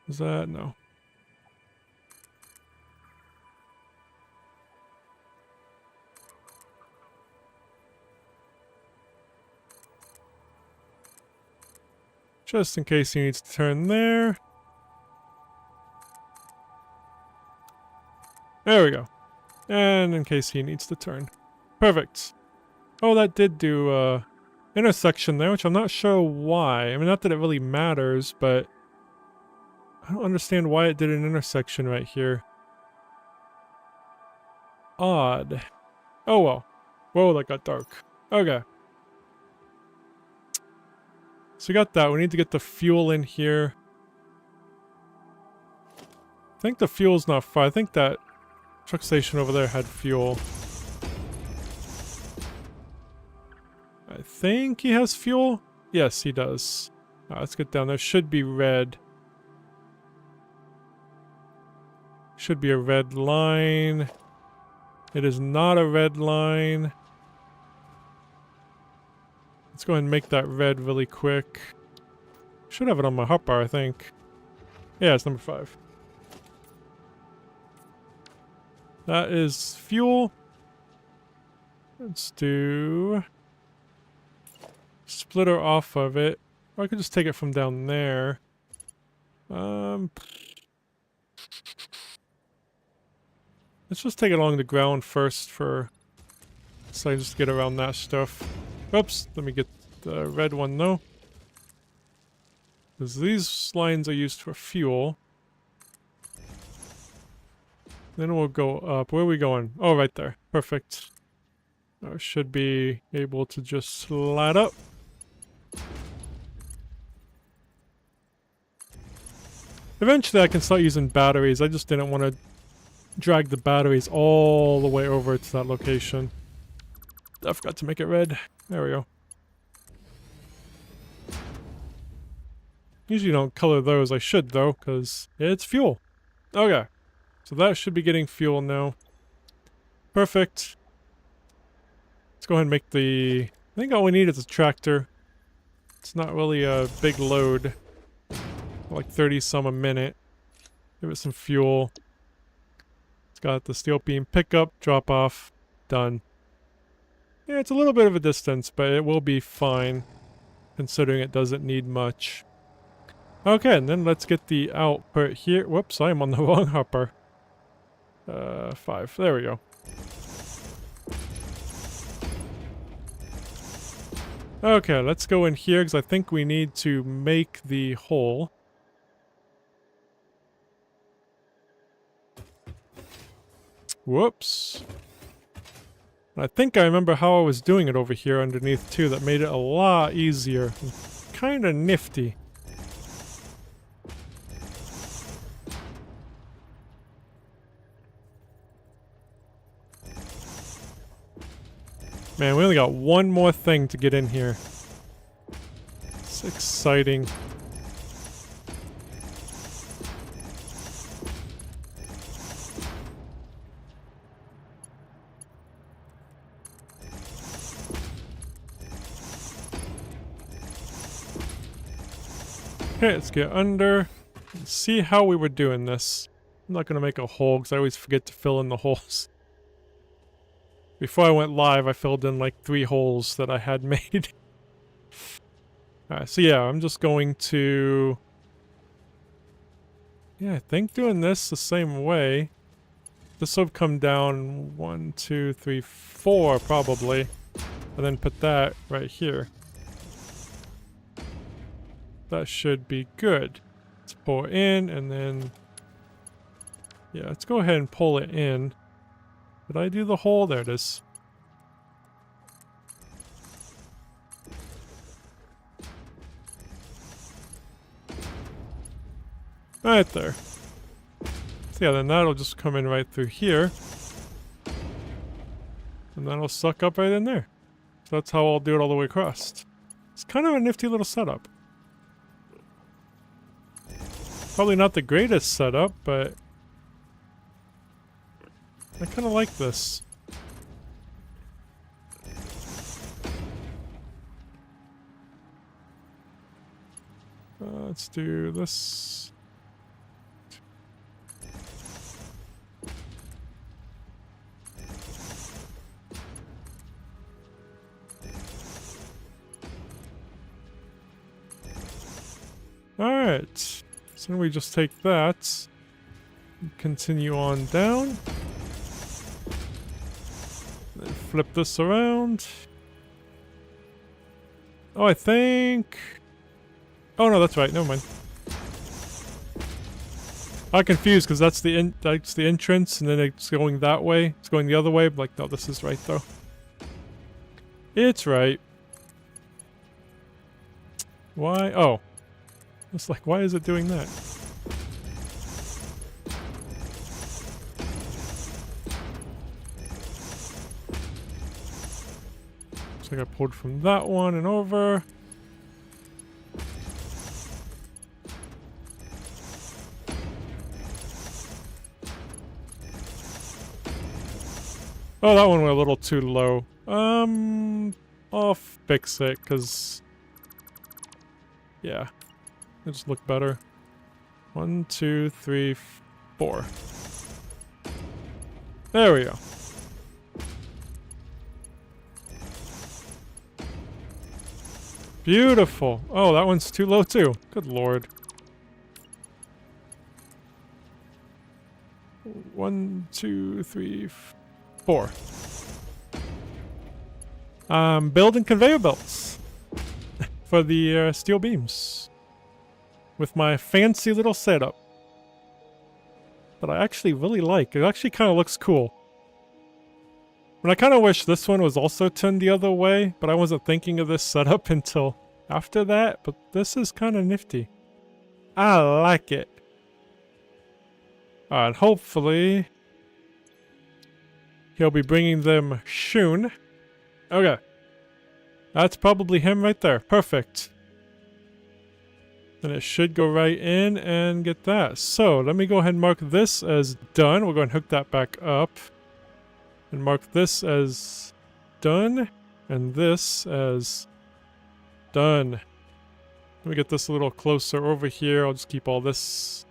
Is that? No. Just in case he needs to turn there. There we go. And in case he needs to turn. Perfect. Oh, that did do intersection there, which I'm not sure why. I mean, not that it really matters, but I don't understand why it did an intersection right here. Odd. Oh well. Whoa, that got dark. Okay. So we got that. We need to get the fuel in here. I think the fuel's not far. I think that truck station over there had fuel. I think he has fuel? Yes, he does. Let's get down there. Should be red. Should be a red line. It is not a red line. Let's go ahead and make that red really quick. Should have it on my hotbar, I think. Yeah, it's number 5. That is fuel. Let's do splitter off of it. Or I could just take it from down there. Let's just take it along the ground first for so I just get around that stuff. Oops, let me get the red one though. Because these lines are used for fuel. Then we'll go up. Where are we going? Oh, right there. Perfect. I should be able to just slide up. Eventually I can start using batteries. I just didn't want to drag the batteries all the way over to that location. I forgot to make it red. There we go. Usually don't color those. I should though, because it's fuel. Okay. So that should be getting fuel now. Perfect. Let's go ahead and make the... I think all we need is a tractor. It's not really a big load. Like 30 some a minute. Give it some fuel. It's got the steel beam pickup, drop off, done. Yeah, it's a little bit of a distance, but it will be fine, considering it doesn't need much. Okay, and then let's get the output here. Whoops, I am on the wrong hopper. 5. There we go. Okay, let's go in here, because I think we need to make the hole. Whoops. I think I remember how I was doing it over here underneath too. That made it a lot easier. Kind of nifty. Man, we only got one more thing to get in here. It's exciting. Okay, let's get under and see how we were doing this. I'm not going to make a hole because I always forget to fill in the holes. Before I went live, I filled in like 3 holes that I had made. Alright, so yeah, I'm just going to... Yeah, I think doing this the same way. This will come down 1, 2, 3, 4 probably. And then put that right here. That should be good. Let's pull it in and then... Yeah, let's go ahead and pull it in. Did I do the hole? There it is. Right there. So yeah, then that'll just come in right through here. And then it'll suck up right in there. So that's how I'll do it all the way across. It's kind of a nifty little setup. Probably not the greatest setup, but I kind of like this. Let's do this. Alright. So we just take that. Continue on down. Then flip this around. Oh, I think... Oh no, that's right. Never mind. I'm confused because that's the entrance, and then it's going that way. It's going the other way. I'm like, no, this is right though. It's right. Why? Oh, it's like, why is it doing that? Looks like I pulled from that one and over. Oh, that one went a little too low. I'll fix it, because... Yeah. It'll just look better. 1, 2, 3, 4. There we go. Beautiful. Oh, that one's too low too. Good lord. 1, 2, 3, 4. Building conveyor belts for the steel beams with my fancy little setup that I actually really like. It actually kind of looks cool. And I kind of wish this one was also turned the other way, but I wasn't thinking of this setup until after that. But this is kind of nifty. I like it. Alright, hopefully he'll be bringing them soon. Okay. That's probably him right there. Perfect. Then it should go right in and get that. So, let me go ahead and mark this as done. We'll go ahead and hook that back up. And mark this as done. And this as done. Let me get this a little closer over here. I'll just keep all this.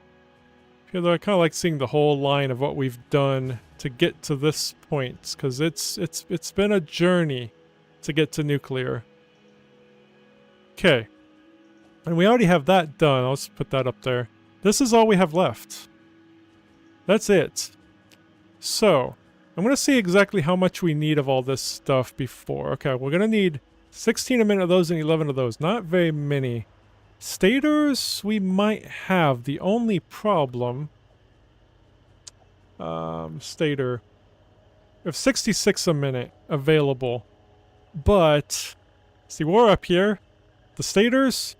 Although I kind of like seeing the whole line of what we've done to get to this point, because it's been a journey to get to nuclear. Okay. And we already have that done. I'll just put that up there. This is all we have left. That's it. So, I'm going to see exactly how much we need of all this stuff before. Okay, we're going to need 16 a minute of those and 11 of those. Not very many. Stators we might have. The only problem... stator. We have 66 a minute available. But... See, we're up here. The stators...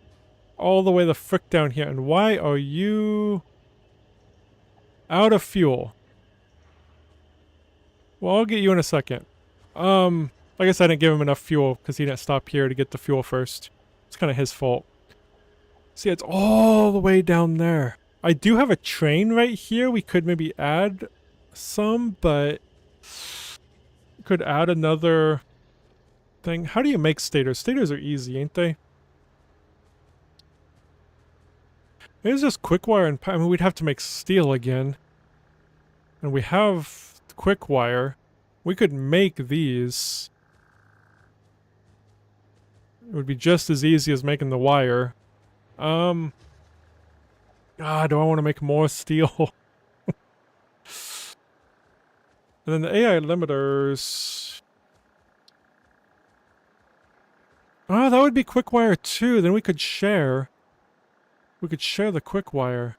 all the way the frick down here. And why are you... out of fuel? Well, I'll get you in a second. I guess I didn't give him enough fuel because he didn't stop here to get the fuel first. It's kind of his fault. See, it's all the way down there. I do have a train right here. We could maybe add some, but... could add another thing. How do you make stators? Stators are easy, ain't they? Maybe it's just quick wire and... I mean, we'd have to make steel again. And we have quick wire. We could make these. It would be just as easy as making the wire. Do I want to make more steel? And then the AI limiters... Oh, that would be quick wire too. Then we could share. We could share the quick wire.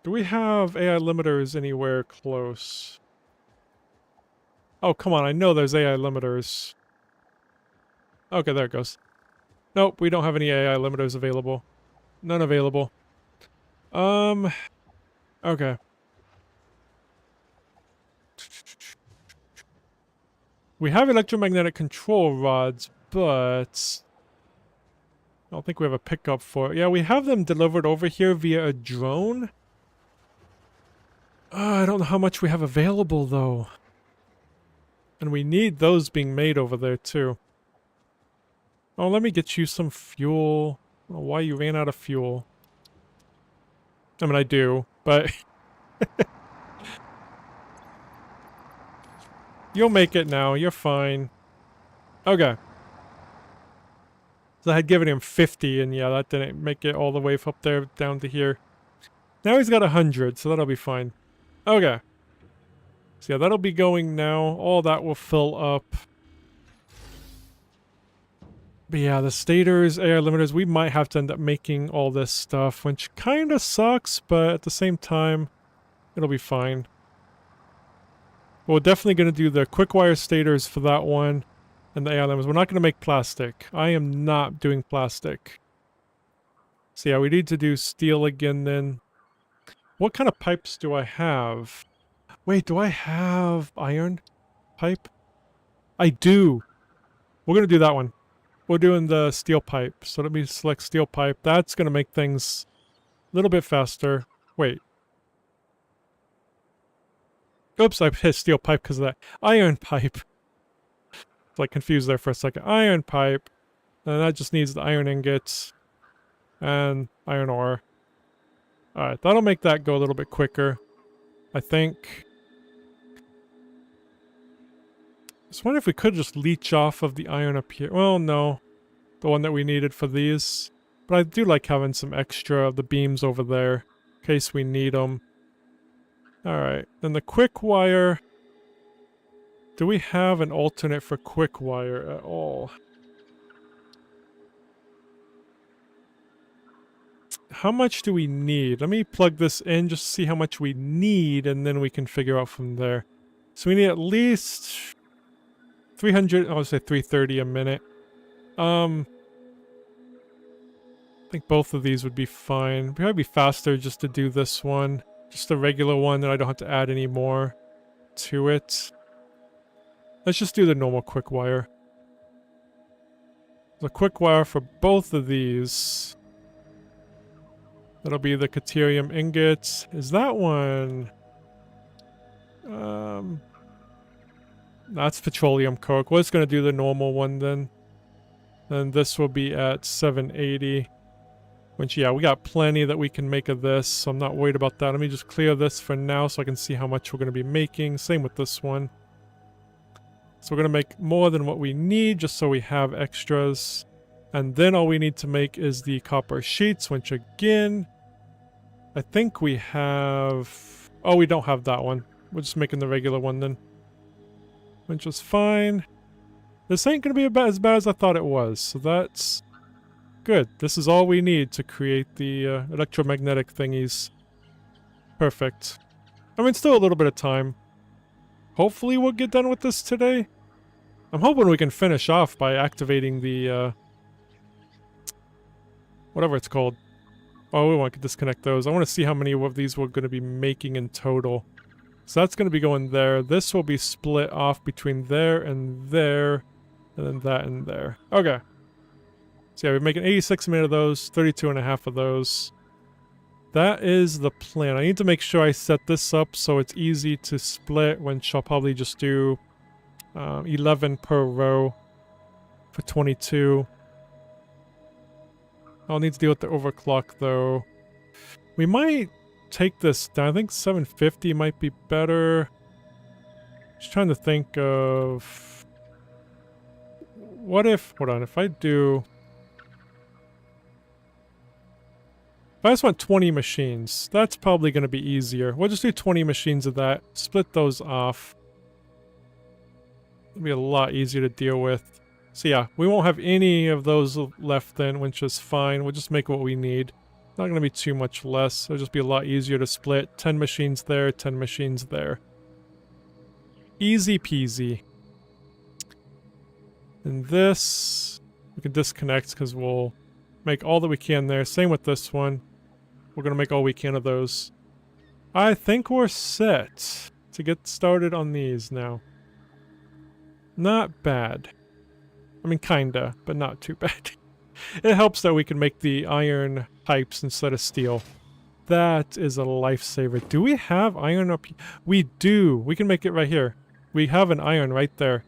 Do we have AI limiters anywhere close? Oh, come on. I know there's AI limiters. Okay, there it goes. Nope, we don't have any AI limiters available. None available. Okay. We have electromagnetic control rods, but I don't think we have a pickup for it. Yeah, we have them delivered over here via a drone. I don't know how much we have available, though. And we need those being made over there, too. Oh, let me get you some fuel. I don't know why you ran out of fuel. I mean, I do, but... You'll make it now. You're fine. Okay. So I had given him 50, and yeah, that didn't make it all the way up there down to here. Now he's got 100, so that'll be fine. Okay. So yeah, that'll be going now. All that will fill up. But yeah, the stators, air limiters, we might have to end up making all this stuff, which kind of sucks, but at the same time, it'll be fine. We're definitely going to do the quick wire stators for that one, and the air limiters. We're not going to make plastic. I am not doing plastic. So yeah, we need to do steel again then. What kind of pipes do I have? Wait, do I have iron pipe? I do. We're going to do that one. We're doing the steel pipe. So let me select steel pipe. That's going to make things a little bit faster. Wait. Oops, I hit steel pipe because of that. Iron pipe. It's like confused there for a second. Iron pipe. And that just needs the iron ingots. And iron ore. Alright, that'll make that go a little bit quicker. I think. I just wonder if we could just leech off of the iron up here. Well, no. The one that we needed for these. But I do like having some extra of the beams over there. In case we need them. Alright, then the quick wire. Do we have an alternate for quick wire at all? How much do we need? Let me plug this in just to see how much we need, and then we can figure out from there. So we need at least 300, I would say 330 a minute. I think both of these would be fine. It'd probably be faster just to do this one. Just a regular one that I don't have to add any more to it. Let's just do the normal quick wire. The quick wire for both of these. That'll be the Caterium ingots. Is that one? That's petroleum coke. We're just gonna do the normal one then. And this will be at 780. Which, yeah, we got plenty that we can make of this, so I'm not worried about that. Let me just clear this for now so I can see how much we're going to be making. Same with this one. So we're going to make more than what we need, just so we have extras. And then all we need to make is the copper sheets, which again, I think we have... Oh, we don't have that one. We're just making the regular one then. Which is fine. This ain't going to be as bad as I thought it was, so that's... good. This is all we need to create the electromagnetic thingies. Perfect. I mean, still a little bit of time. Hopefully we'll get done with this today. I'm hoping we can finish off by activating the, whatever it's called. Oh, we want to disconnect those. I want to see how many of these we're going to be making in total. So that's going to be going there. This will be split off between there, and then that and there. Okay. So yeah, we're making 86 minutes of those, 32 and a half of those. That is the plan. I need to make sure I set this up so it's easy to split, which I'll probably just do 11 per row for 22. I'll need to deal with the overclock though. We might take this down. I think 750 might be better. Just trying to think of... What if... Hold on, if I do... I just want 20 machines. That's probably going to be easier. We'll just do 20 machines of that. Split those off. It'll be a lot easier to deal with. So yeah, we won't have any of those left then, which is fine. We'll just make what we need. Not going to be too much less. It'll just be a lot easier to split. 10 machines there, 10 machines there. Easy peasy. And this, we can disconnect because we'll make all that we can there. Same with this one. We're going to make all we can of those. I think we're set to get started on these now. Not bad. I mean, kinda, but not too bad. It helps that we can make the iron pipes instead of steel. That is a lifesaver. Do we have iron up here? We do. We can make it right here. We have an iron right there.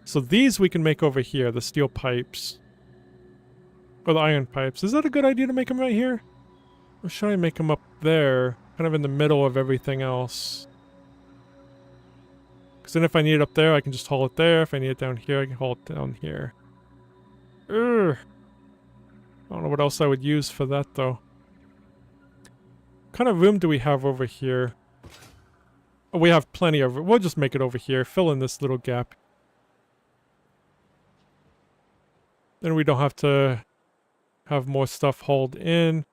So these we can make over here, the steel pipes. Or the iron pipes. Is that a good idea to make them right here? Or should I make them up there? Kind of in the middle of everything else. Because then if I need it up there, I can just haul it there. If I need it down here, I can haul it down here. Urgh. I don't know what else I would use for that, though. What kind of room do we have over here? Oh, we have plenty of it. We'll just make it over here. Fill in this little gap. Then we don't have to have more stuff hauled in.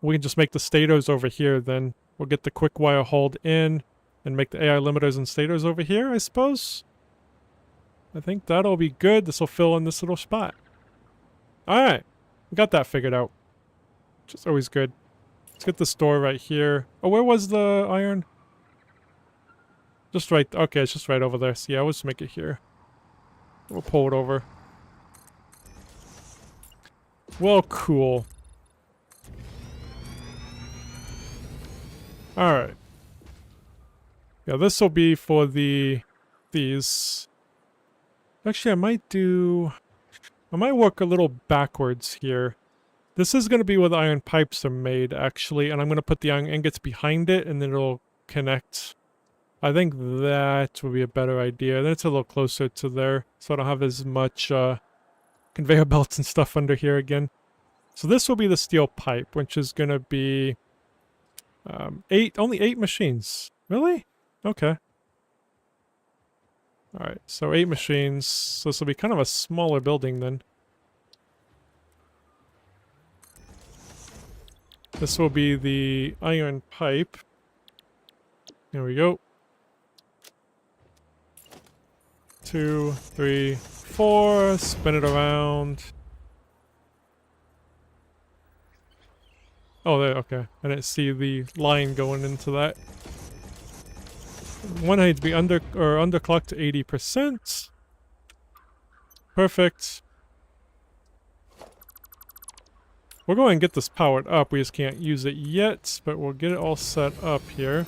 We can just make the stators over here, then. We'll get the quick wire hauled in and make the AI limiters and stators over here, I suppose. I think that'll be good. This will fill in this little spot. Alright. We got that figured out. Which is always good. Let's get this door right here. Oh, where was the iron? Just right... Okay, it's just right over there. So yeah, let's make it here. We'll pull it over. Well, cool. Alright. Yeah, this will be for these. Actually, I might work a little backwards here. This is going to be where the iron pipes are made, actually, and I'm going to put the iron ingots behind it, and then it'll connect. I think that would be a better idea. Then it's a little closer to there, so I don't have as much conveyor belts and stuff under here again. So this will be the steel pipe, which is going to be only 8 machines. Really? Okay. Alright, so 8 machines. So this will be kind of a smaller building then. This will be the iron pipe. There we go. 2, 3, 4. Spin it around. Oh, there, okay. I didn't see the line going into that. One needs to be underclocked to 80%. Perfect. We're going to get this powered up. We just can't use it yet, but we'll get it all set up here.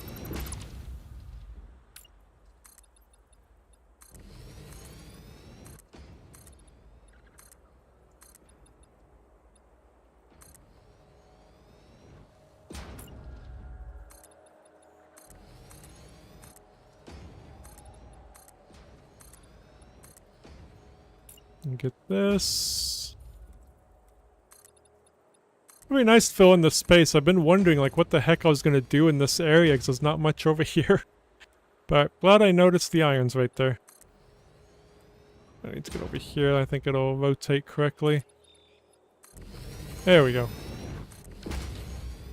And get this. It'd be nice to fill in the space. I've been wondering like what the heck I was going to do in this area because there's not much over here. But glad I noticed the irons right there. I need to get over here. I think it'll rotate correctly. There we go.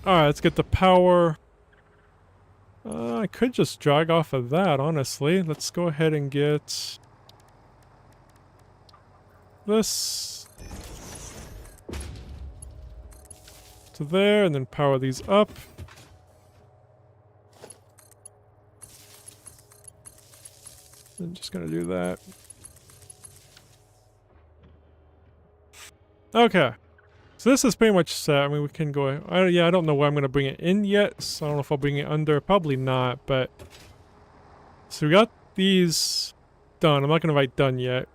Alright, let's get the power. I could just drag off of that, honestly. Let's go ahead and get this to there, and then power these up. I'm just gonna do that. Okay. So this is pretty much set. I mean, we can go... yeah, I don't know where I'm gonna bring it in yet, so I don't know if I'll bring it under. Probably not, but... So we got these done. I'm not gonna write done yet.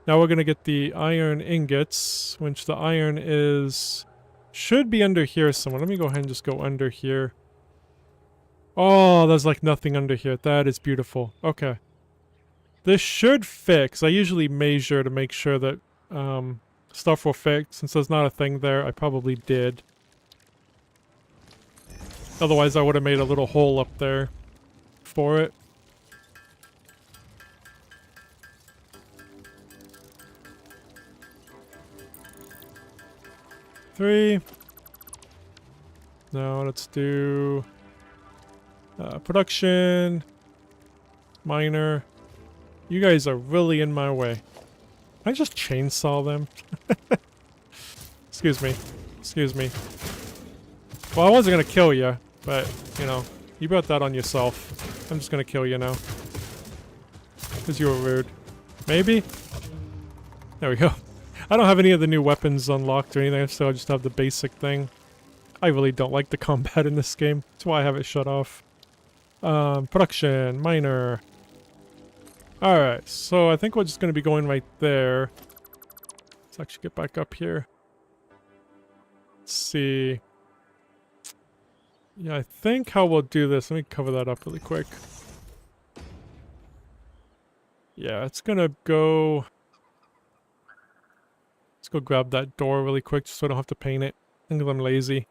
Now we're gonna get the iron ingots, which the iron is... should be under here somewhere. Let me go ahead and just go under here. Oh, there's like nothing under here. That is beautiful. Okay. This should fit, 'cause I usually measure to make sure that stuff will fit. Since there's not a thing there, I probably did. Otherwise, I would have made a little hole up there for it. Three. Now let's do production, miner. You guys are really in my way. Can I just chainsaw them? Excuse me. Excuse me. Well, I wasn't gonna kill you, but, you know, you brought that on yourself. I'm just gonna kill you now. Because you were rude. Maybe? There we go. I don't have any of the new weapons unlocked or anything, so I just have the basic thing. I really don't like the combat in this game. That's why I have it shut off. Production, miner. Alright, so I think we're just going to be going right there. Let's actually get back up here. Let's see. Yeah, I think how we'll do this, let me cover that up really quick. Yeah, it's going to go... Let's go grab that door really quick just so I don't have to paint it. I think I'm lazy.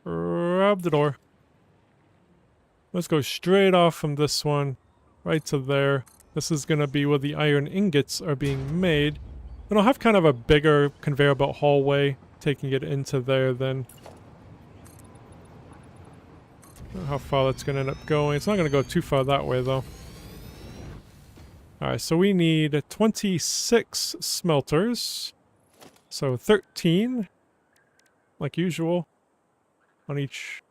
Grab the door. Let's go straight off from this one, right to there. This is going to be where the iron ingots are being made. And I'll have kind of a bigger conveyor belt hallway, taking it into there then. I don't know how far that's going to end up going. It's not going to go too far that way though. Alright, so we need 26 smelters. So 13, like usual, on each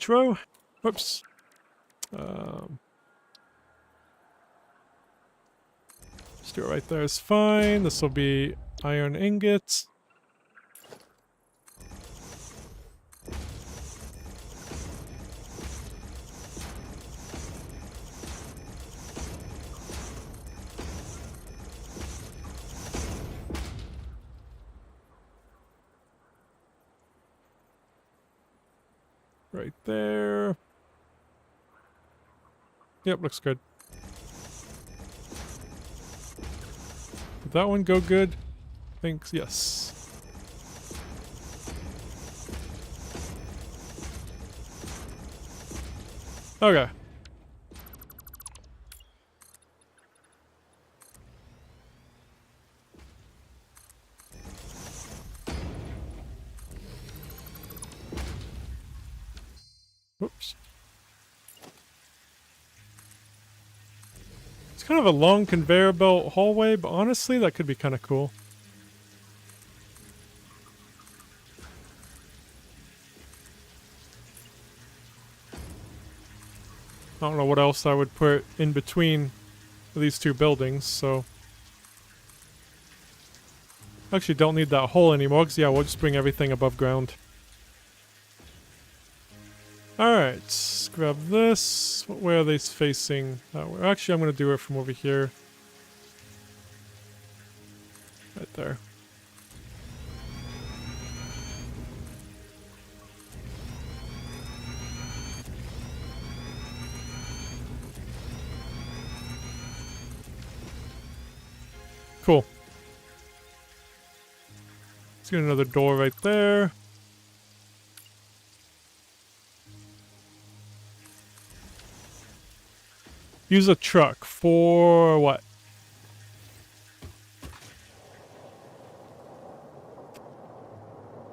row. Whoops. Just do it right there is fine. This will be iron ingots. Right there. Yep, looks good. Did that one go good? Thanks, yes. Okay. Whoops. It's kind of a long conveyor belt hallway, but honestly, that could be kind of cool. I don't know what else I would put in between these two buildings, so... Actually don't need that hole anymore, because yeah, we'll just bring everything above ground. Alright, let's grab this. Where are these facing? Actually, I'm going to do it from over here. Right there. Cool. Let's get another door right there. Use a truck for what?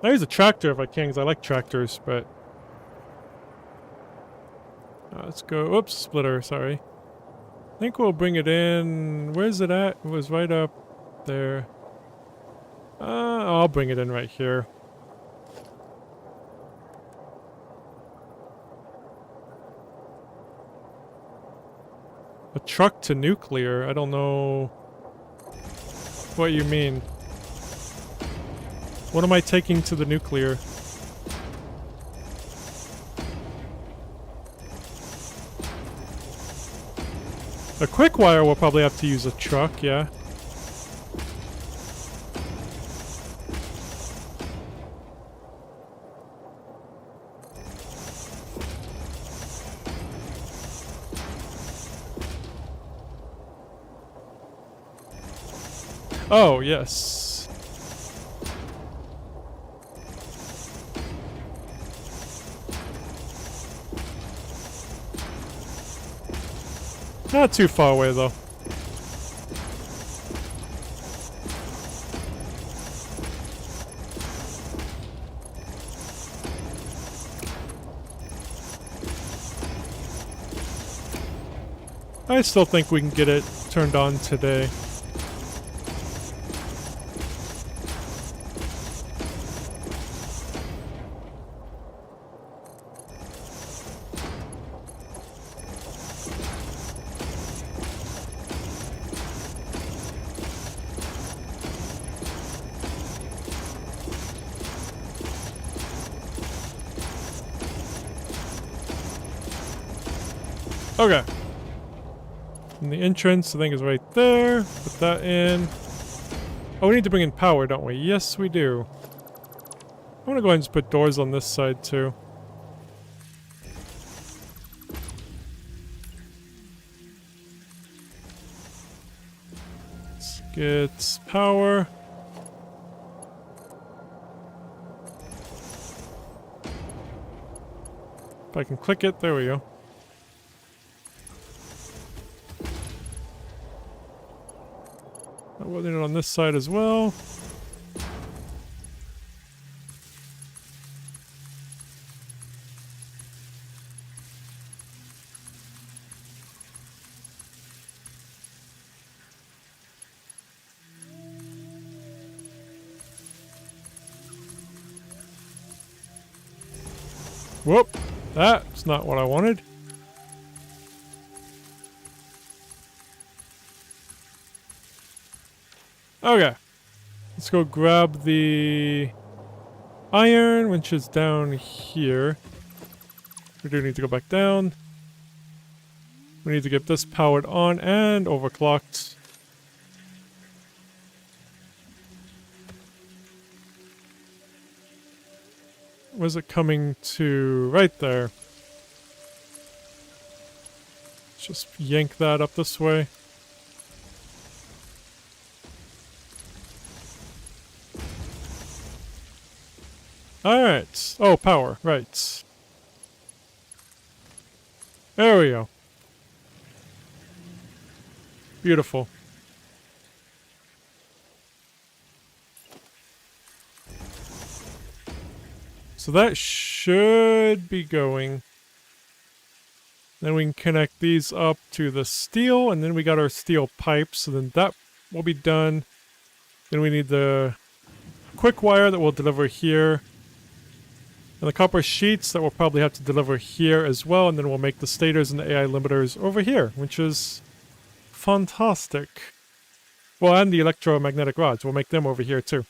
I use a tractor if I can, because I like tractors, but... let's go... Oops, splitter, sorry. I think we'll bring it in... Where's it at? It was right up there. I'll bring it in right here. A truck to nuclear? I don't know what you mean. What am I taking to the nuclear? A quick wire will probably have to use a truck, yeah. Oh, yes. Not too far away, though. I still think we can get it turned on today. Okay. And the entrance, I think, is right there. Put that in. Oh, we need to bring in power, don't we? Yes, we do. I'm gonna go ahead and just put doors on this side, too. Let's get power. If I can click it, there we go. I'll put it on this side as well. Whoop! That's not what I wanted. Okay. Let's go grab the iron, which is down here. We do need to go back down. We need to get this powered on and overclocked. Where's it coming to? Right there. Let's just yank that up this way. Alright. Oh, power. Right. There we go. Beautiful. So that should be going. Then we can connect these up to the steel, and then we got our steel pipes, so then that will be done. Then we need the quick wire that will deliver here. And the copper sheets that we'll probably have to deliver here as well, and then we'll make the stators and the AI limiters over here, which is fantastic. Well, and the electromagnetic rods, we'll make them over here too.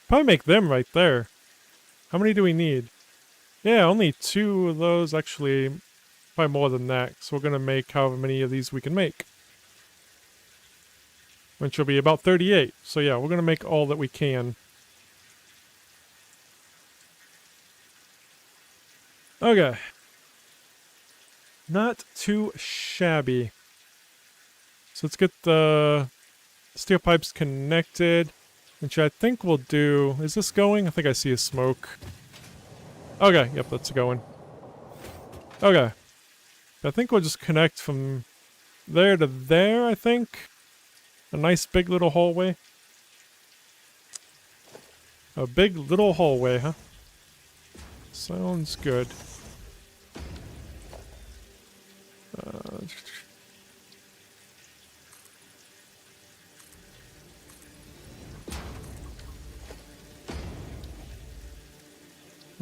Probably make them right there. How many do we need? Yeah, only 2 of those, actually, probably more than that, so we're going to make however many of these we can make. Which will be about 38, so yeah, we're going to make all that we can. Okay. Not too shabby. So let's get the steel pipes connected, which I think we'll do... Is this going? I think I see a smoke. Okay, yep, that's going. Okay. I think we'll just connect from there to there, I think. A nice big little hallway. A big little hallway, huh? Sounds good.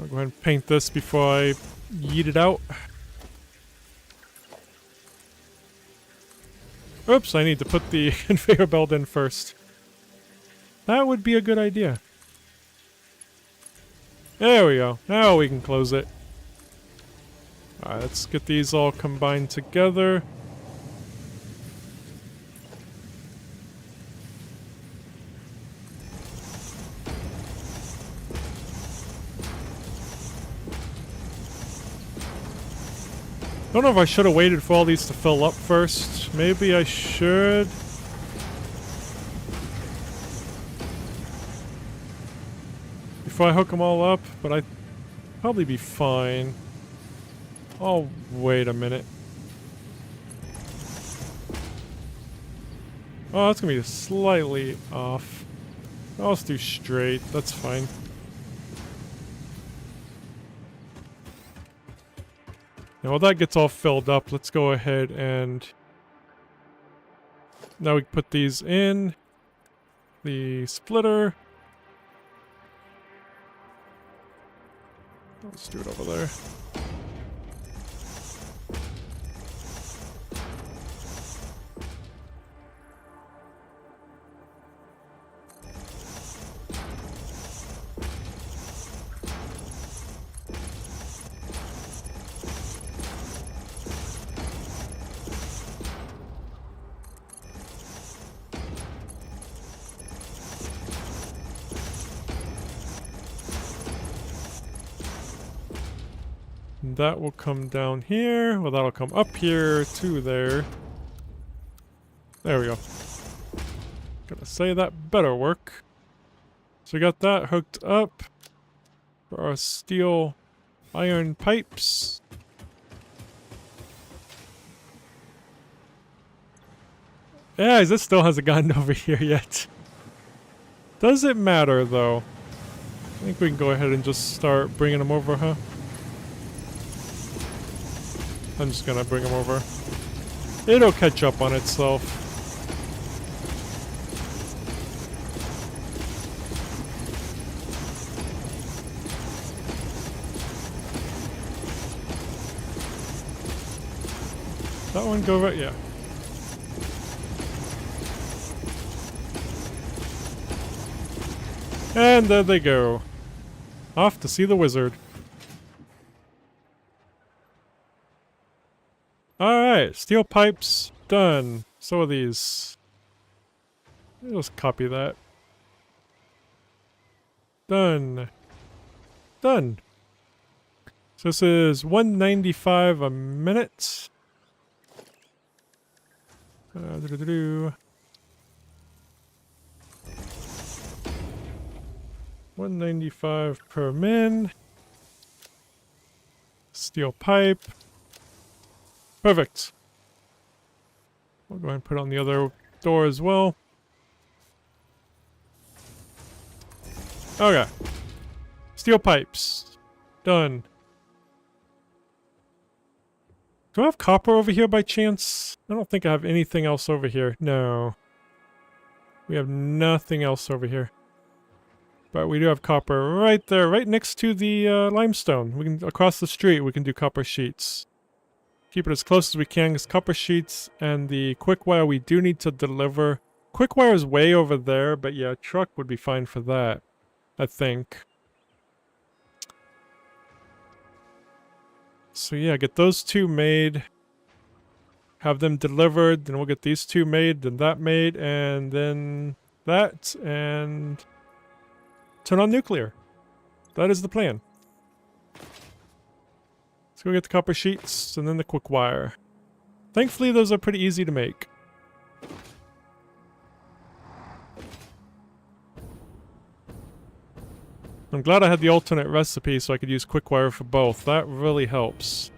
I'll go ahead and paint this before I yeet it out. Oops, I need to put the conveyor belt in first. That would be a good idea. There we go. Now we can close it. Alright, let's get these all combined together. Don't know if I should have waited for all these to fill up first. Maybe I should. Before I hook them all up, but I'd probably be fine. Oh, wait a minute. Oh, that's gonna be slightly off. I'll just do straight, that's fine. Now while that gets all filled up, let's go ahead and... Now we can put these in. The splitter. Let's do it over there. that will come down here. Well, that'll come up here to there. There we go. Gonna say that better work. So we got that hooked up for our steel iron pipes. Yeah, this still hasn't gotten over here yet. Does it matter though? I think we can go ahead and just start bringing them over, huh? I'm just gonna bring them over. It'll catch up on itself. That one go right? Yeah. And there they go. Off to see the wizard. Alright, steel pipes done. So are these. Let's copy that. Done. Done. So this is 195 a minute. 195 per min. Steel pipe. Perfect. We'll go ahead and put it on the other door as well. Okay. Steel pipes. Done. Do I have copper over here by chance? I don't think I have anything else over here. No. We have nothing else over here. But we do have copper right there, right next to the limestone. We can, across the street, we can do copper sheets. Keep it as close as we can, because copper sheets and the quick wire we do need to deliver. Quick wire is way over there, but yeah, a truck would be fine for that, I think. So yeah, get those two made. Have them delivered, then we'll get these two made, then that made, and then that, and turn on nuclear. That is the plan. Let's go get the copper sheets, and then the quick wire. Thankfully, those are pretty easy to make. I'm glad I had the alternate recipe so I could use quick wire for both. That really helps.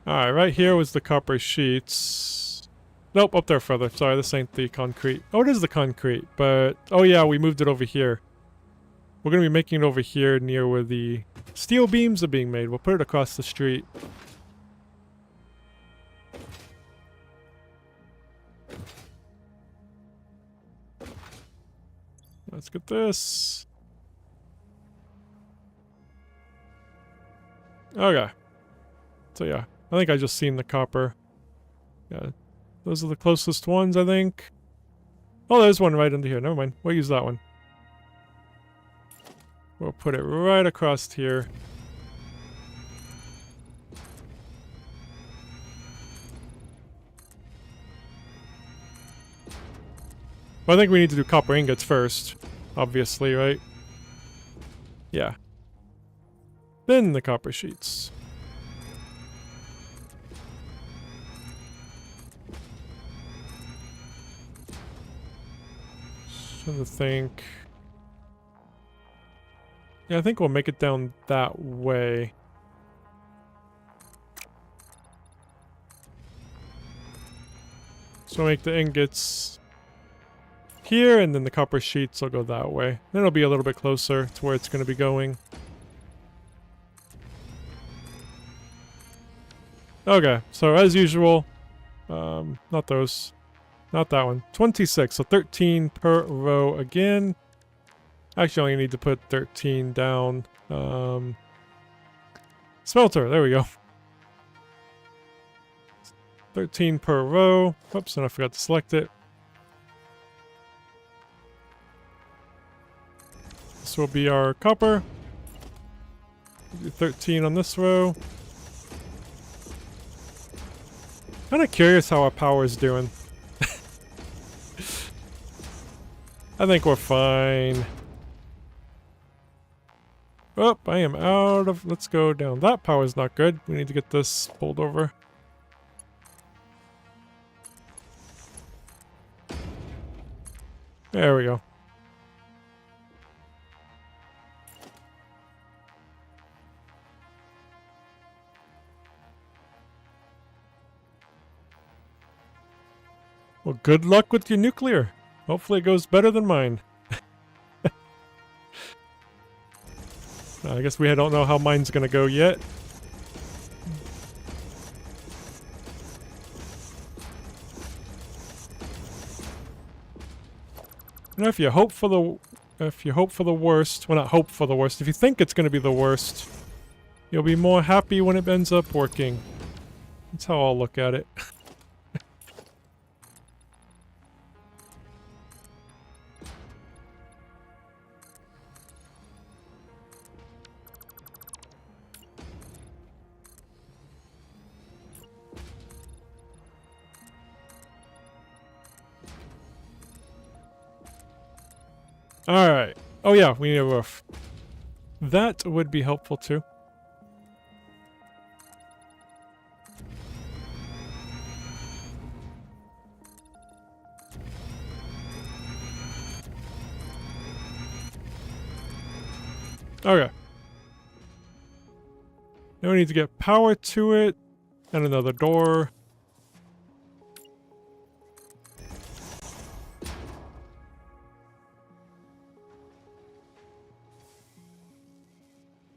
Alright, right here was the copper sheets. Nope, up there further. Sorry, this ain't the concrete. Oh, it is the concrete, but... Oh yeah, we moved it over here. We're going to be making it over here near where the steel beams are being made. We'll put it across the street. Let's get this. Okay. So yeah, I think I just seen the copper. Yeah, those are the closest ones, I think. Oh, there's one right under here. Never mind. We'll use that one. We'll put it right across here. Well, I think we need to do copper ingots first. Obviously, right? Yeah. Then the copper sheets. Trying to think. Yeah, I think we'll make it down that way. So make the ingots here, and then the copper sheets will go that way. Then it'll be a little bit closer to where it's going to be going. Okay, so as usual, not those. Not that one. 26, so 13 per row again. Actually, I only need to put 13 down. Smelter, there we go. 13 per row. Whoops, and I forgot to select it. This will be our copper. Do 13 on this row. Kinda curious how our power's doing. I think we're fine. Oh, I am out of... Let's go down. That power's not good. We need to get this pulled over. There we go. Well, good luck with your nuclear. Hopefully it goes better than mine. I guess we don't know how mine's gonna go yet. You know, if you hope for the worst, well, not hope for the worst, if you think it's gonna be the worst, you'll be more happy when it ends up working. That's how I'll look at it. Alright. Oh yeah, we need a roof. That would be helpful too. Okay. Now we need to get power to it. And another door.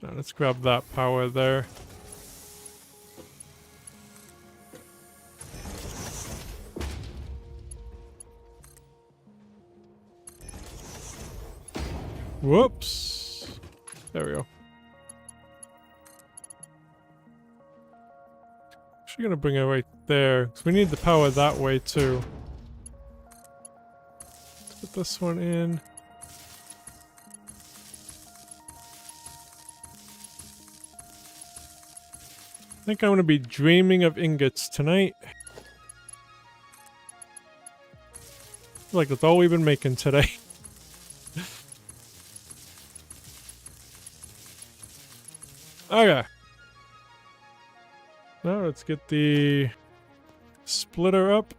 Now let's grab that power there. Whoops. There we go. Actually gonna bring it right there, because we need the power that way too. Let's put this one in. I think I'm gonna be dreaming of ingots tonight. Like that's all we've been making today. Okay. Now let's get the splitter up.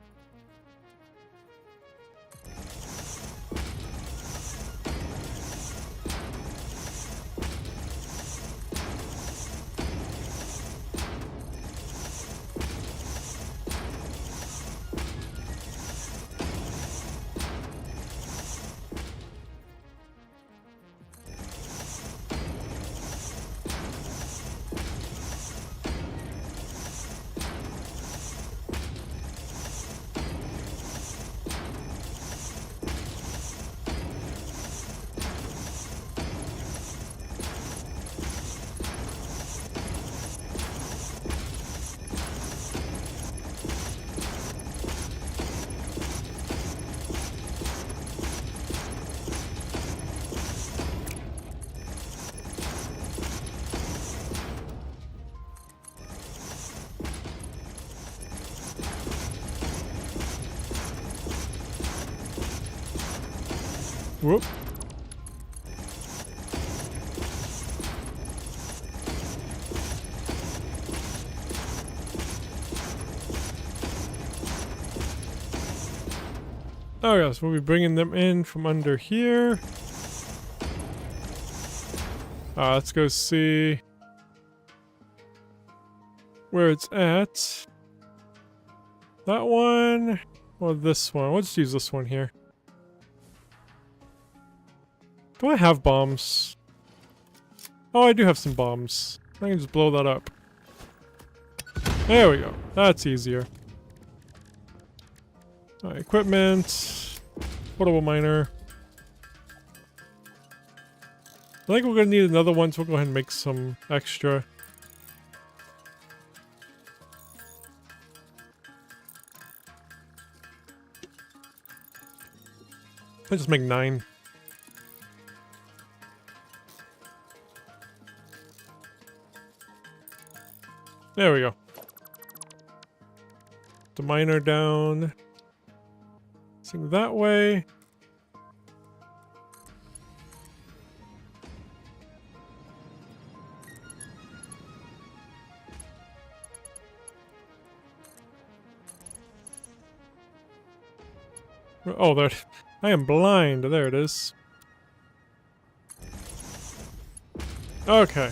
Whoop. Oh yes, we'll be bringing them in from under here. Let's go see where it's at. That one or this one? Let's use this one here. Do I have bombs? Oh, I do have some bombs. I can just blow that up. There we go. That's easier. Alright, equipment. Portable miner. I think we're gonna need another one, so we'll go ahead and make some extra. Let's just make 9. There we go. the miner down. Sing that way. Oh, there. I am blind. There it is. Okay.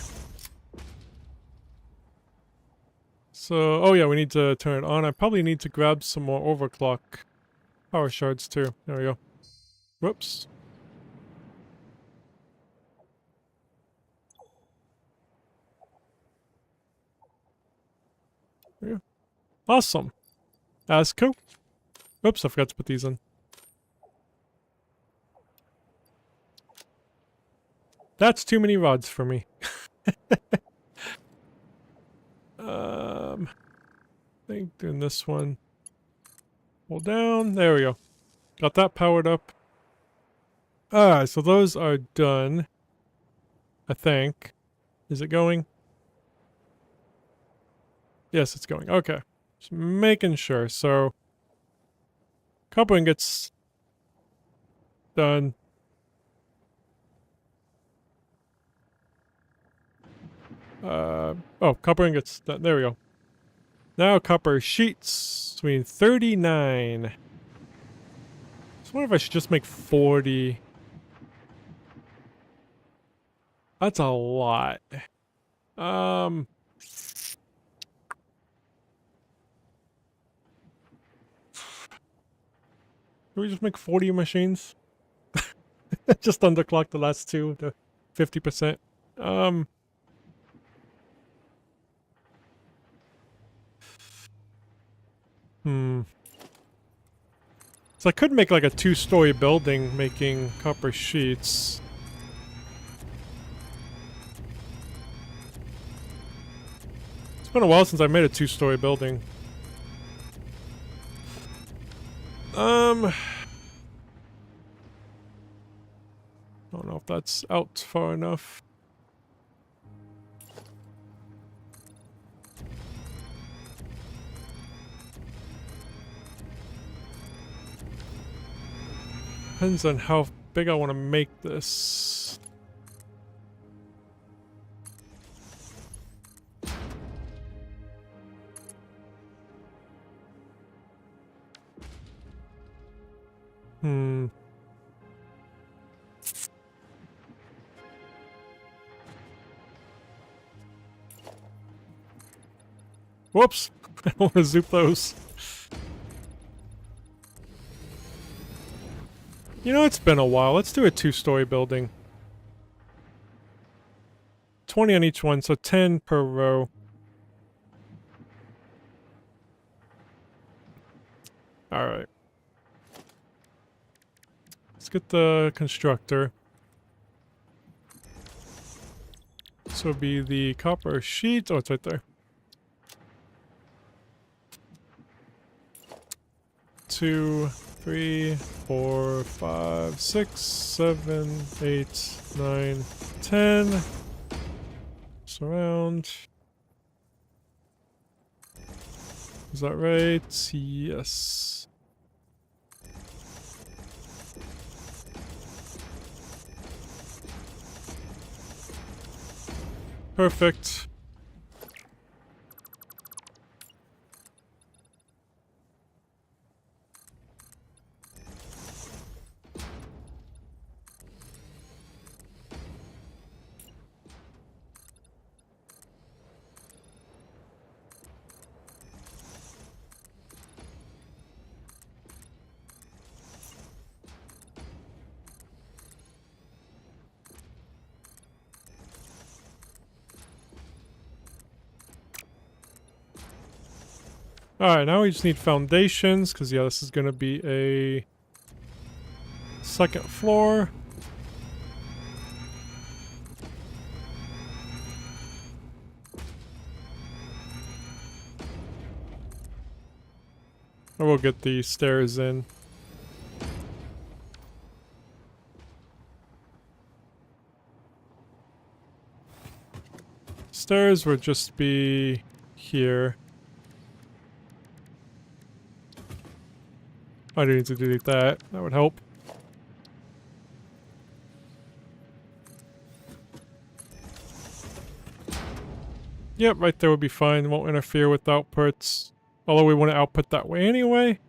So, oh yeah, we need to turn it on. I probably need to grab some more overclock power shards too. There we go. Whoops. There we go. Awesome. That's cool. Oops, I forgot to put these in. That's too many rods for me. I think doing this one. Hold down. There we go. Got that powered up. Alright, so those are done. I think. Is it going? Yes, it's going. Okay. Just making sure. So, copper ingots done. Oh, copper ingots done. There we go. Now copper sheets. So we need 39. So I wonder if I should just make 40. That's a lot. Can we just make 40 machines? Just underclock the last two to 50%. So I could make like a 2-story building making copper sheets. It's been a while since I made a 2-story building. I don't know if that's out far enough. Depends on how big I want to make this. Whoops! I don't want to zoop those. You know, it's been a while. Let's do a 2-story building. 20 on each one, so 10 per row. Alright. Let's get the constructor. This will be the copper sheet. Oh, it's right there. 2, 3, 4, 5, 6, 7, 8, 9, 10. Surround. Is that right? Yes. Perfect. Alright, now we just need foundations, because yeah, this is going to be a second floor. I will get the stairs in. Stairs would just be here. I do need to delete that. That would help. Yep, right there would be fine. Won't interfere with outputs. Although we want to output that way anyway.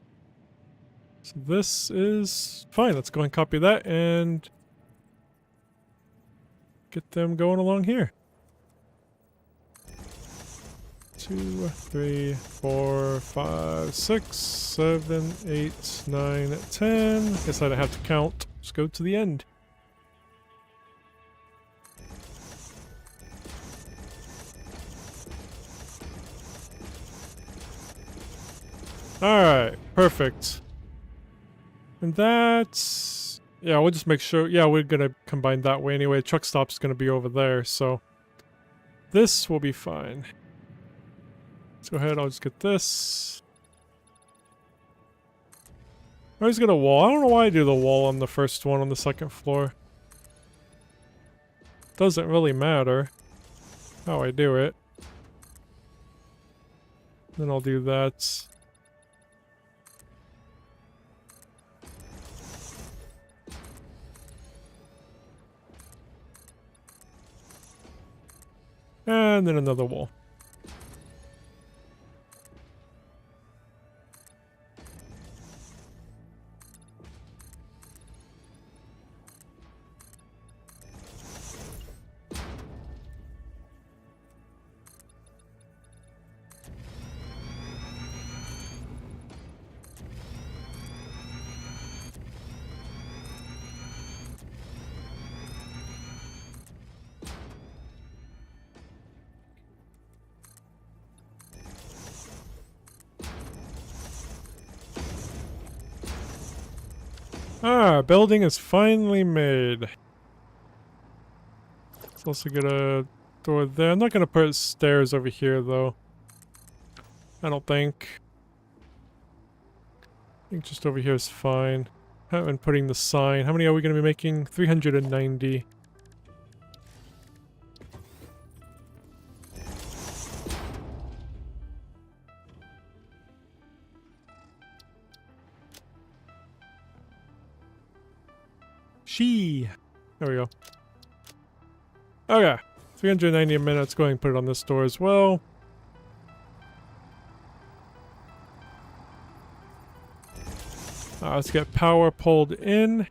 So this is fine. Let's go and copy that and get them going along here. 2, 3, 4, 5, 6, 7, 8, 9, 10. Guess I don't have to count. Just go to the end. Alright, perfect. And that's... yeah, we'll just make sure... yeah, we're gonna combine that way anyway. Truck stop's gonna be over there, so... this will be fine. Let's go ahead, I'll just get this. I always get a wall. I don't know why I do the wall on the first one on the second floor. Doesn't really matter how I do it. Then I'll do that. And then another wall. Ah, building is finally made. Let's also get a door there. I'm not gonna put stairs over here though. I don't think. I think just over here is fine. Haven't been putting the sign. How many are we gonna be making? 390. There we go. Okay. 390 a minute. Let's go ahead and put it on this door as well. Let's get power pulled in.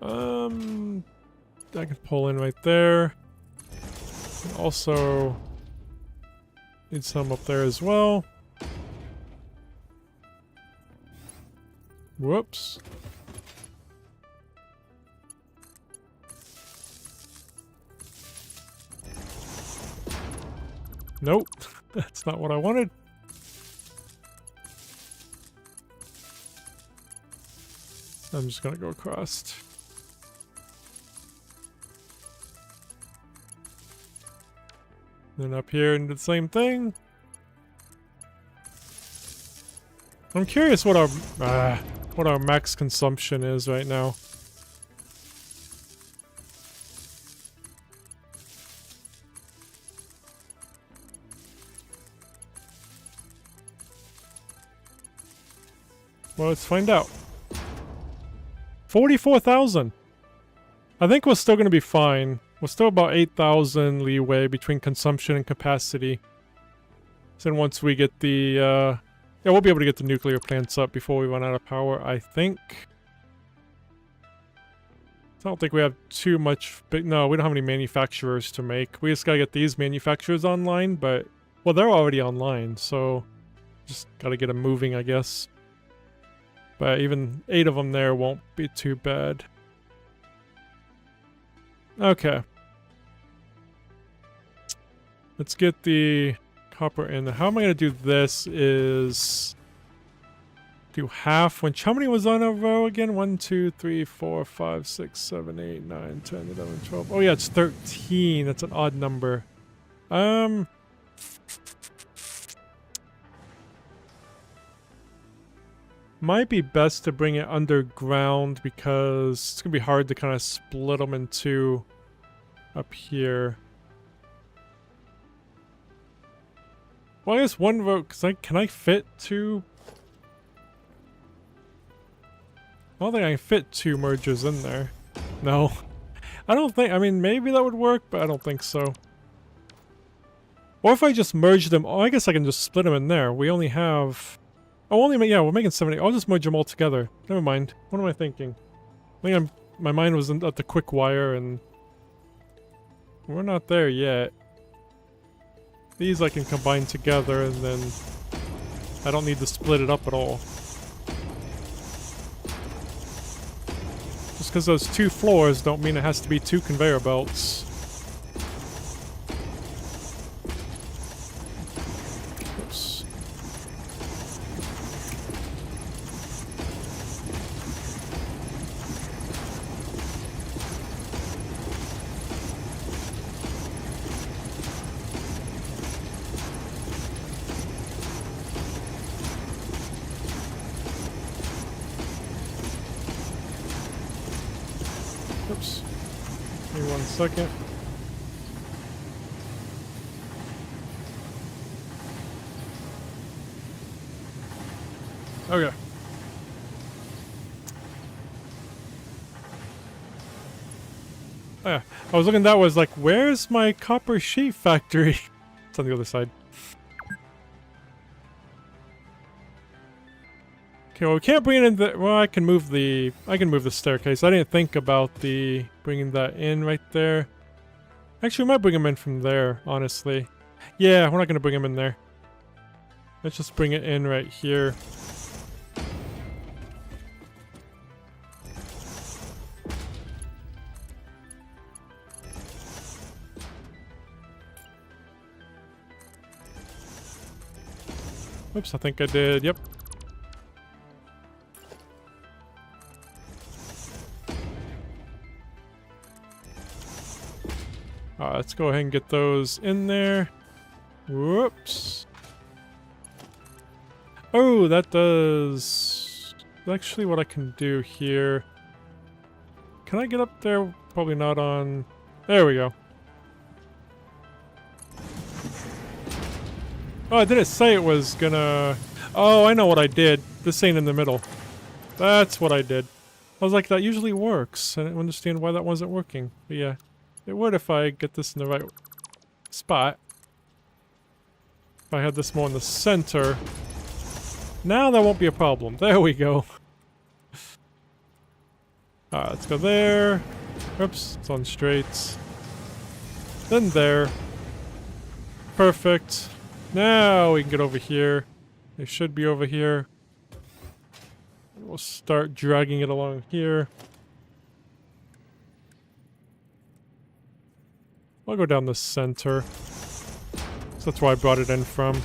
I can pull in right there. And also need some up there as well. Whoops. Nope, that's not what I wanted. I'm just gonna go across. Then up here and do the same thing. I'm curious what our max consumption is right now. Well, let's find out. 44,000. I think we're still going to be fine. We're still about 8,000 leeway between consumption and capacity. So then once we get the, yeah, we'll be able to get the nuclear plants up before we run out of power, I think. I don't think we have too much big... no, we don't have any manufacturers to make. We just gotta get these manufacturers online, but... well, they're already online, so... just gotta get them moving, I guess. But even 8 of them there won't be too bad. Okay. Let's get the copper in. How am I gonna do this is... do half when... how many was on a row again? 1, 2, 3, 4, 5, 6, 7, 8, 9, 10, 11, 12. Oh yeah, it's 13. That's an odd number. Might be best to bring it underground because it's gonna be hard to kind of split them in two up here. Well, I guess one vote, because can I fit two? I don't think I can fit two mergers in there. No. I don't think, I mean, maybe that would work, but I don't think so. Or if I just merge them, oh, I guess I can just split them in there. We only have... Oh, yeah, we're making 70. I'll just merge them all together. Never mind. What am I thinking? I think my mind was at the quick wire, and... We're not there yet. These I can combine together, and then... I don't need to split it up at all. Just because those two floors don't mean it has to be two conveyor belts. Oops. Oops. Give me 1 second. Okay. Oh yeah, I was looking, that was like, where's my copper sheet factory? It's on the other side. Okay, well we can't bring it in the, well I can move the staircase. I didn't think about the bringing that in right there. Actually, we might bring him in from there, honestly. Yeah, we're not gonna bring him in there. Let's just bring it in right here. Oops, I think I did, yep. Let's go ahead and get those in there. Whoops. Oh, that does... Actually, what I can do here... Can I get up there? Probably not on... There we go. Oh, I didn't say it was gonna... Oh, I know what I did. This ain't in the middle. That's what I did. I was like, that usually works. I didn't understand why that wasn't working. But yeah, it would if I get this in the right spot. If I had this more in the center. Now that won't be a problem. There we go. Alright, let's go there. Oops, it's on straight. Then there. Perfect. Now we can get over here. It should be over here. We'll start dragging it along here. I'll go down the center. So that's where I brought it in from.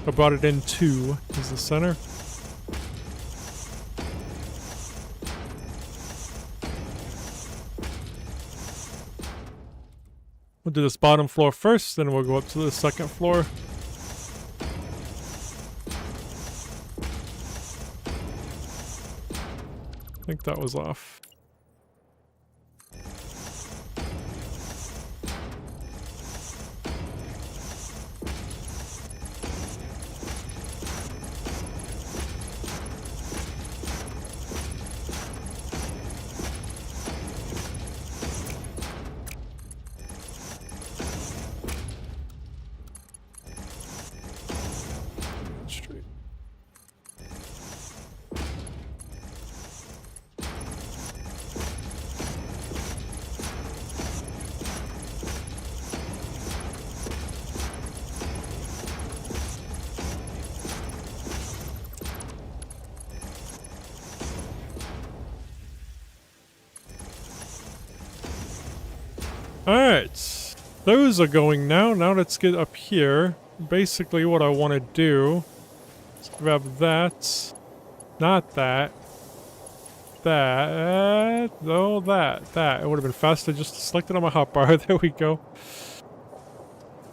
I brought it into is the center. We'll do this bottom floor first, then we'll go up to the second floor. I think that was off. Alright, those are going now. Now let's get up here. Basically what I want to do is grab that. Not that. That. No, that. That. It would have been faster just to select it on my hotbar. There we go.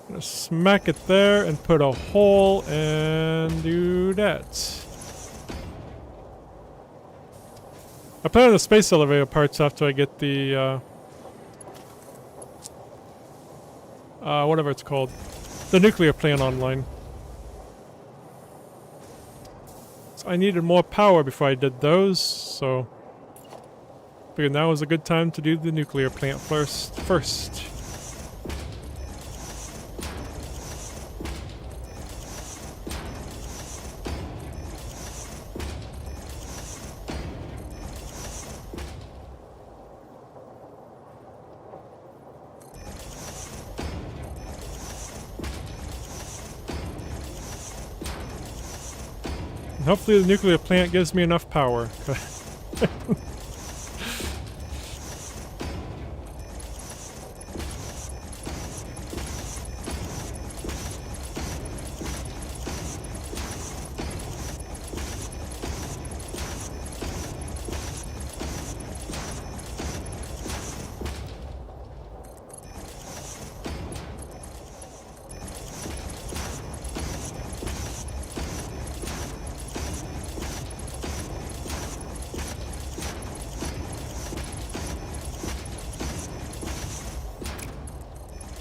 Gonna smack it there and put a hole and do that. I plan on the space elevator parts after I get the, whatever it's called. the nuclear plant online. So I needed more power before I did those, so figured now was a good time to do the nuclear plant first. And hopefully the nuclear plant gives me enough power.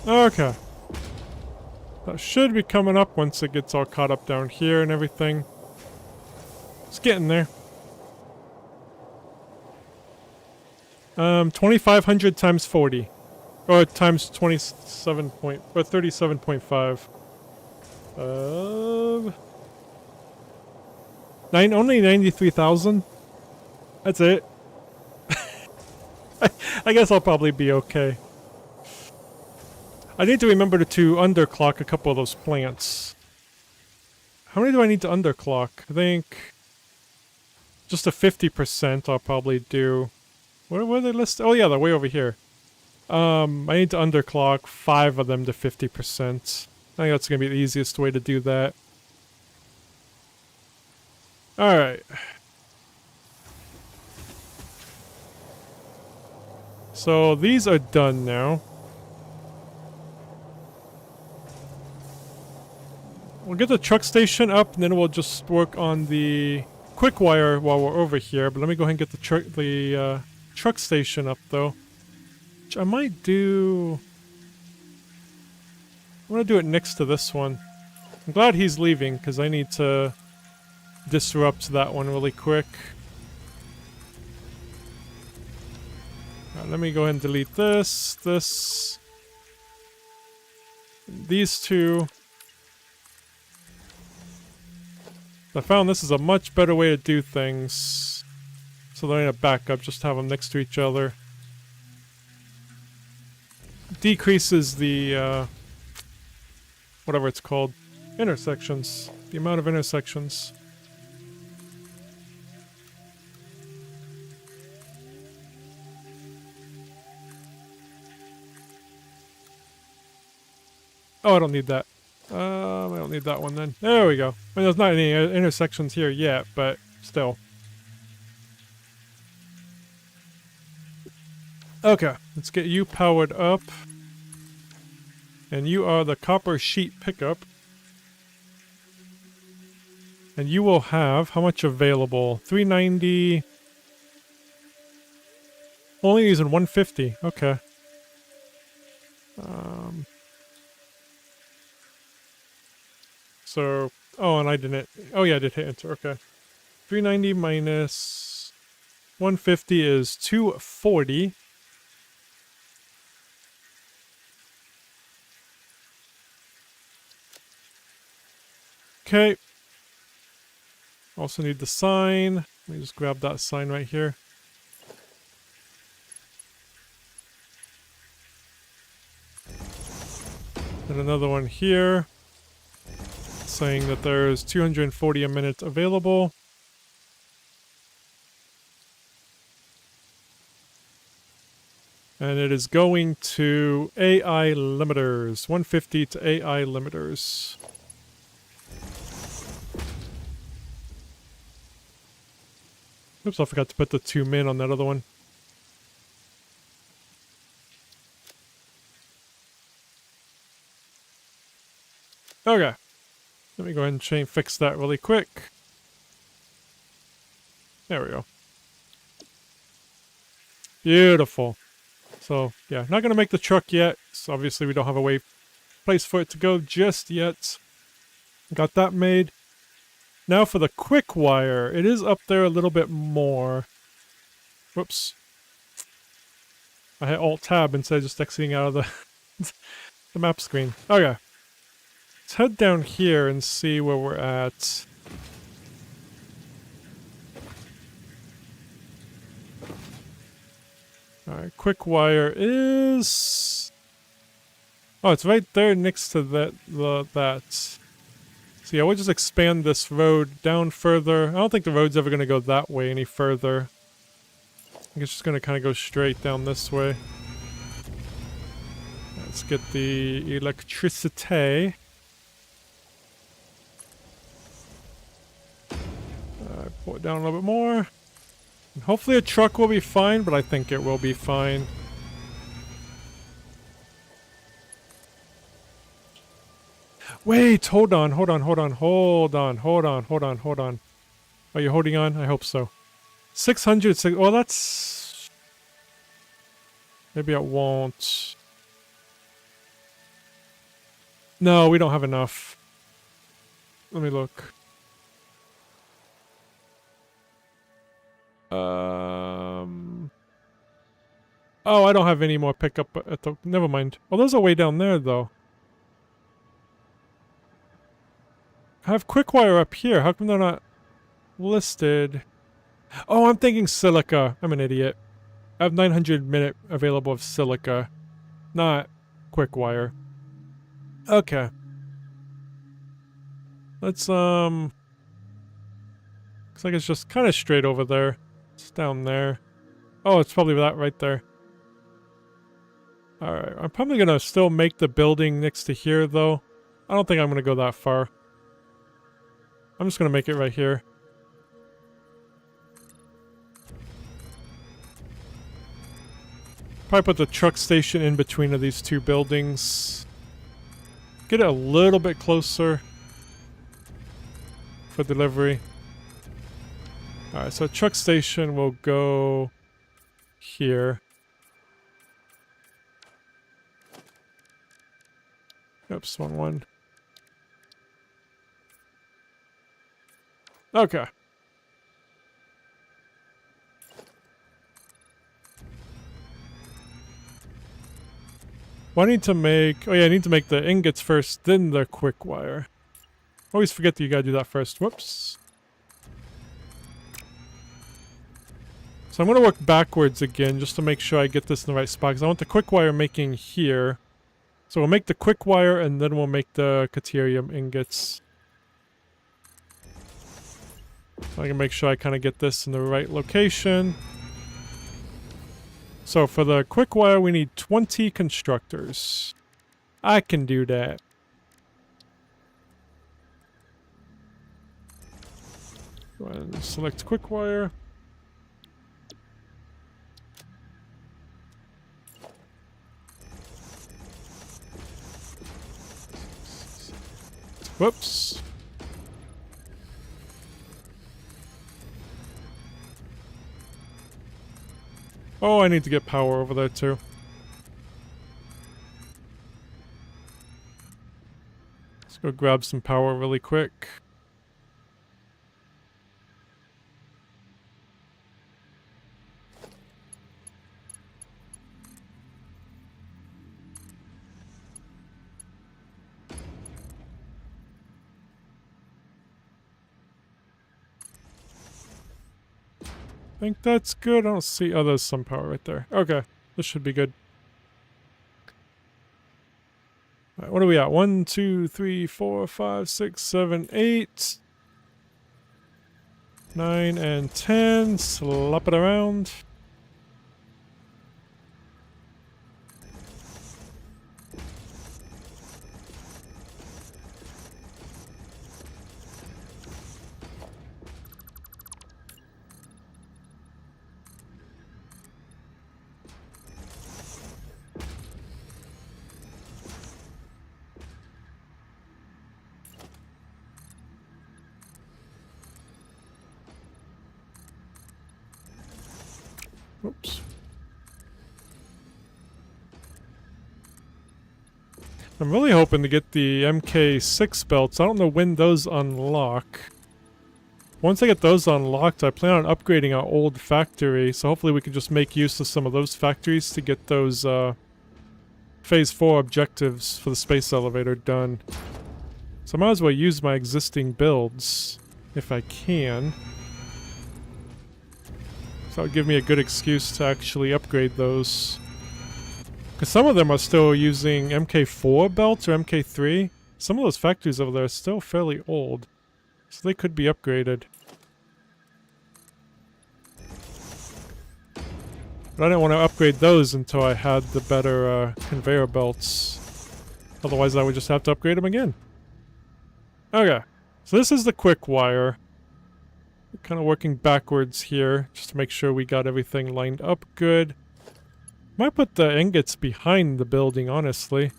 Okay. That should be coming up once it gets all caught up down here and everything. It's getting there. 2,500 times 40. Or times 27 point, or 37.5. Only 93,000? That's it. I guess I'll probably be okay. I need to remember to underclock a couple of those plants. How many do I need to underclock? I think just a 50% I'll probably do. Where are they listed? Oh yeah, they're way over here. I need to underclock 5 of them to 50%. I think that's going to be the easiest way to do that. Alright. So these are done now. We'll get the truck station up, and then we'll just work on the quick wire while we're over here. But let me go ahead and get the truck station up, though. Which I might do... I'm gonna do it next to this one. I'm glad he's leaving, because I need to disrupt that one really quick. Right, let me go ahead and delete this, these two. I found this is a much better way to do things. So they're in a backup, just have them next to each other. Decreases the, whatever it's called, intersections. The amount of intersections. Oh, I don't need that. I don't need that one then. There we go. I mean, there's not any intersections here yet, but still. Okay, let's get you powered up. And you are the copper sheet pickup. And you will have, how much available? 390. Only using 150. Okay. So, oh, and I didn't. Oh yeah, I did hit enter. Okay. 390 minus 150 is 240. Okay. Also need the sign. Let me just grab that sign right here. And another one here, saying that there's 240 a minute available. And it is going to AI limiters. 150 to AI limiters. Oops, I forgot to put the 2 min on that other one. Okay. Let me go ahead and fix that really quick. There we go. Beautiful. So, yeah, not going to make the truck yet. So obviously we don't have a way place for it to go just yet. Got that made. Now for the quick wire. It is up there a little bit more. Whoops. I hit Alt-Tab instead of just exiting out of the map screen. Okay. Let's head down here and see where we're at. Alright, quick wire is... Oh, it's right there next to that. So yeah, we'll just expand this road down further. I don't think the road's ever going to go that way any further. I think it's just going to kind of go straight down this way. Let's get the electricity. Pull it down a little bit more. And hopefully a truck will be fine, but I think it will be fine. Wait, hold on. Are you holding on? I hope so. 600, well that's... Maybe it won't. No, we don't have enough. Let me look. Oh, I don't have any more pickup at the... Never mind. Well, those are way down there, though. I have quick wire up here. How come they're not listed? Oh, I'm thinking silica. I'm an idiot. I have 900 minute available of silica. Not quick wire. Okay. Let's, looks like it's just kind of straight over there. It's down there. Oh, it's probably that right there. Alright, I'm probably gonna still make the building next to here, though. I don't think I'm gonna go that far. I'm just gonna make it right here. Probably put the truck station in between of these two buildings. Get it a little bit closer for delivery. Alright, so truck station will go here. Oops, wrong one. Okay. Well, I need to make... Oh yeah, I need to make the ingots first, then the quick wire. Always forget that you gotta do that first. Whoops. So I'm gonna work backwards again, just to make sure I get this in the right spot, because I want the quick wire making here. So we'll make the quick wire, and then we'll make the Caterium ingots. So I can make sure I kind of get this in the right location. So for the quick wire, we need 20 constructors. I can do that. Go ahead and select quick wire. Whoops. Oh, I need to get power over there too. Let's go grab some power really quick. I think that's good. I don't see... Oh, there's some power right there. Okay. This should be good. Alright, what are we at? 1, 2, 3, 4, 5, 6, 7, 8. 9 and 10. Slap it around. Oops. I'm really hoping to get the MK6 belts. I don't know when those unlock. Once I get those unlocked, I plan on upgrading our old factory, so hopefully we can just make use of some of those factories to get those Phase 4 objectives for the space elevator done. So I might as well use my existing builds, if I can. So that would give me a good excuse to actually upgrade those. Because some of them are still using MK4 belts or MK3. Some of those factories over there are still fairly old. So they could be upgraded. But I didn't want to upgrade those until I had the better conveyor belts. Otherwise I would just have to upgrade them again. Okay, so this is the quick wire. We're kind of working backwards here, just to make sure we got everything lined up good. Might put the ingots behind the building, honestly.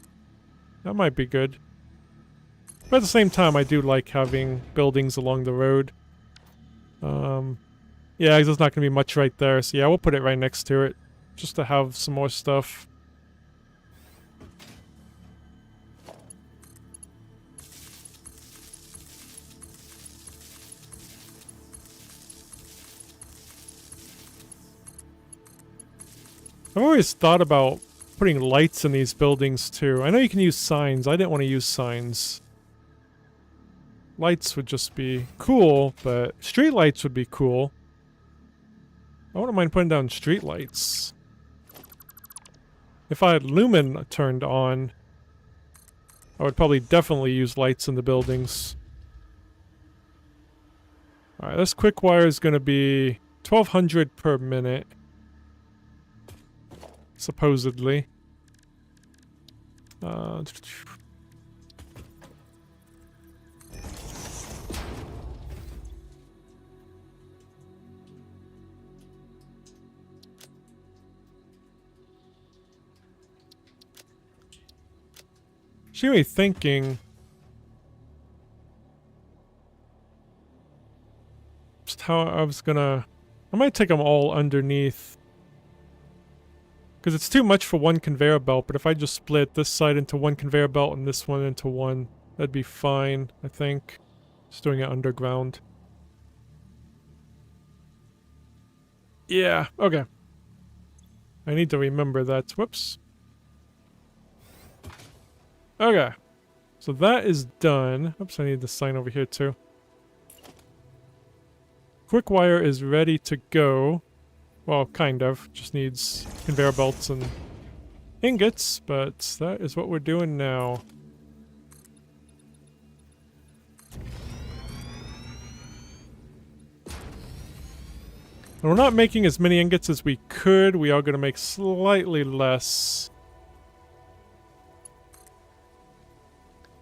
That might be good. But at the same time, I do like having buildings along the road. Yeah, there's not going to be much right there, so yeah, we'll put it right next to it. Just to have some more stuff. I've always thought about putting lights in these buildings too. I know you can use signs. I didn't want to use signs. Lights would just be cool, but street lights would be cool. I wouldn't mind putting down street lights. If I had lumen turned on, I would probably definitely use lights in the buildings. Alright, this quick wire is going to be 1200 per minute. Supposedly. She may be thinking just how I was gonna... I might take them all underneath. Because it's too much for one conveyor belt, but if I just split this side into one conveyor belt and this one into one, that'd be fine, I think. Just doing it underground. Yeah, okay. I need to remember that. Whoops. Okay. So that is done. Oops, I need the sign over here too. Quick wire is ready to go. Well, kind of. Just needs conveyor belts and ingots, but that is what we're doing now. And we're not making as many ingots as we could. We are going to make slightly less.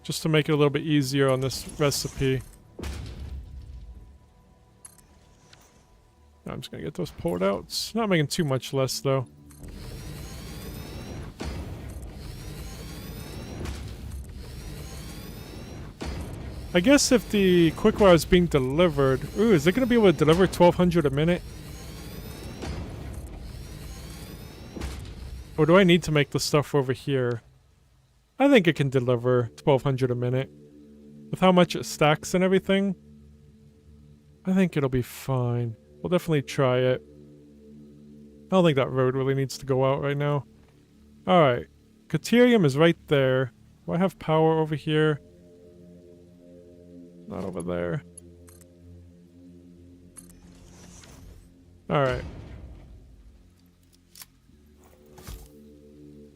Just to make it a little bit easier on this recipe. I'm just going to get those poured out. Not making too much less, though. I guess if the quickwire is being delivered... Ooh, is it going to be able to deliver 1200 a minute? Or do I need to make the stuff over here? I think it can deliver 1200 a minute. With how much it stacks and everything, I think it'll be fine. We'll definitely try it. I don't think that road really needs to go out right now. Alright. Caterium is right there. Do I have power over here? Not over there. Alright.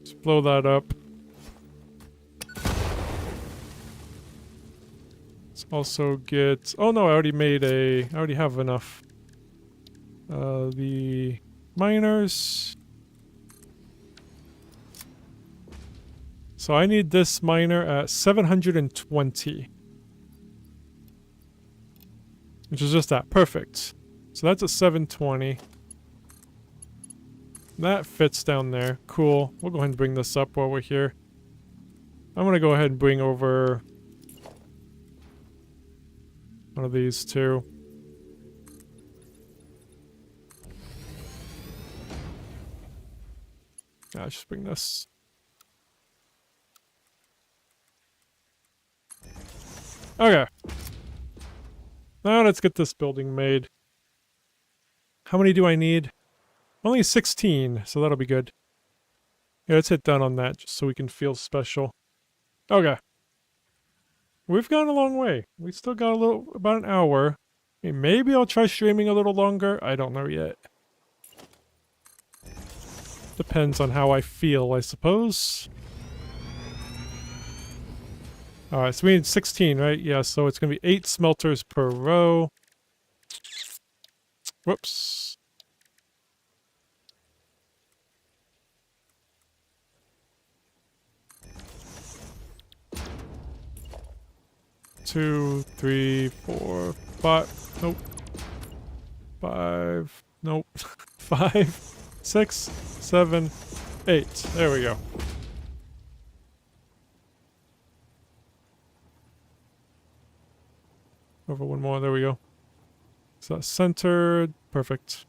Let's blow that up. Let's also get... Oh no, I already made a... I already have enough. The miners. So I need this miner at 720. Which is just that. Perfect. So that's at 720. That fits down there. Cool. We'll go ahead and bring this up while we're here. I'm going to go ahead and bring over one of these two. Let's just bring this. Okay. Now let's get this building made. How many do I need? Only 16, so that'll be good. Yeah, let's hit done on that just so we can feel special. Okay. We've gone a long way. We still got about an hour. I mean, maybe I'll try streaming a little longer. I don't know yet. Depends on how I feel, I suppose. Alright, so we need 16, right? Yeah, so it's going to be 8 smelters per row. Whoops. Two, three, four, five. Nope. 5. Nope. 5, 6, 7, 8. There we go. Over one more. There we go. So that's centered. Perfect.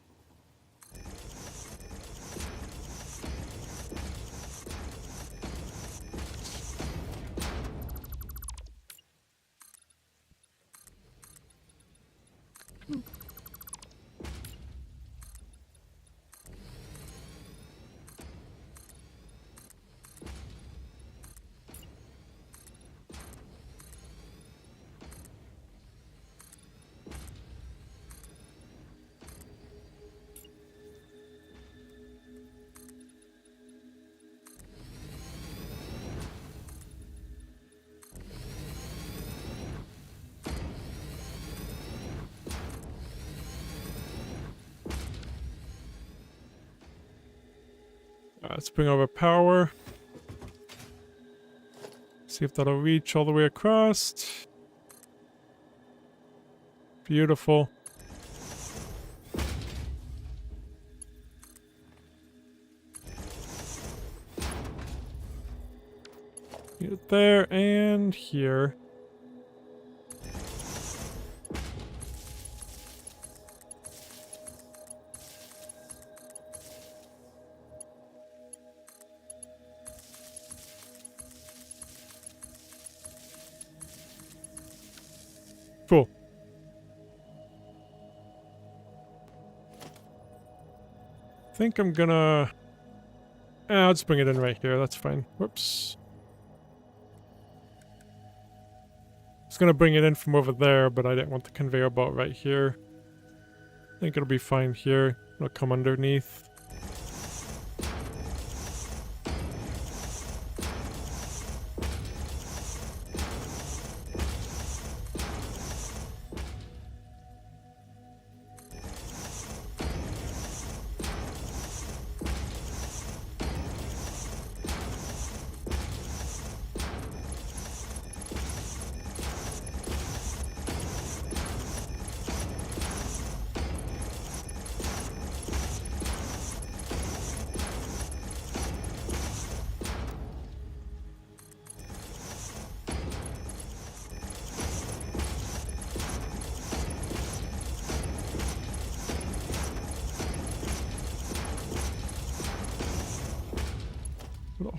Let's bring over power. See if that'll reach all the way across. Beautiful. Get it there and here. Cool. I think I'm gonna... I'll just bring it in right here, that's fine. Whoops. I was gonna bring it in from over there, but I didn't want the conveyor belt right here. I think it'll be fine here. It'll come underneath.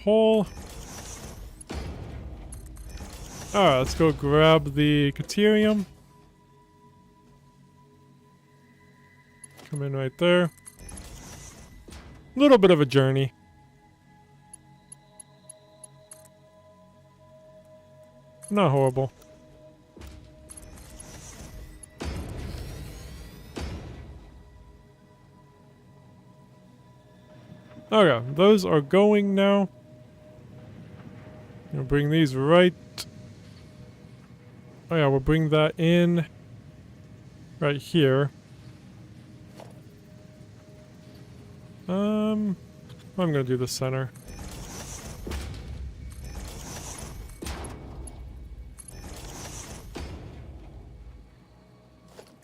Hole. Alright, let's go grab the Caterium. Come in right there. A little bit of a journey. Not horrible. Okay, those are going now. We'll bring these right... Oh yeah, we'll bring that in right here. I'm gonna do the center.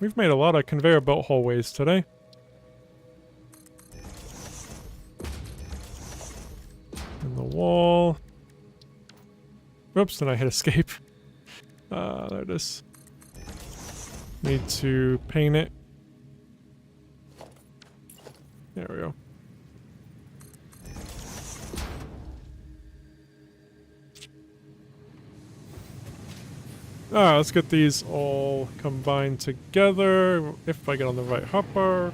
We've made a lot of conveyor belt hallways today. And the wall. Oops, then I hit escape. There it is. Need to paint it. There we go. Alright, let's get these all combined together. If I get on the right hopper.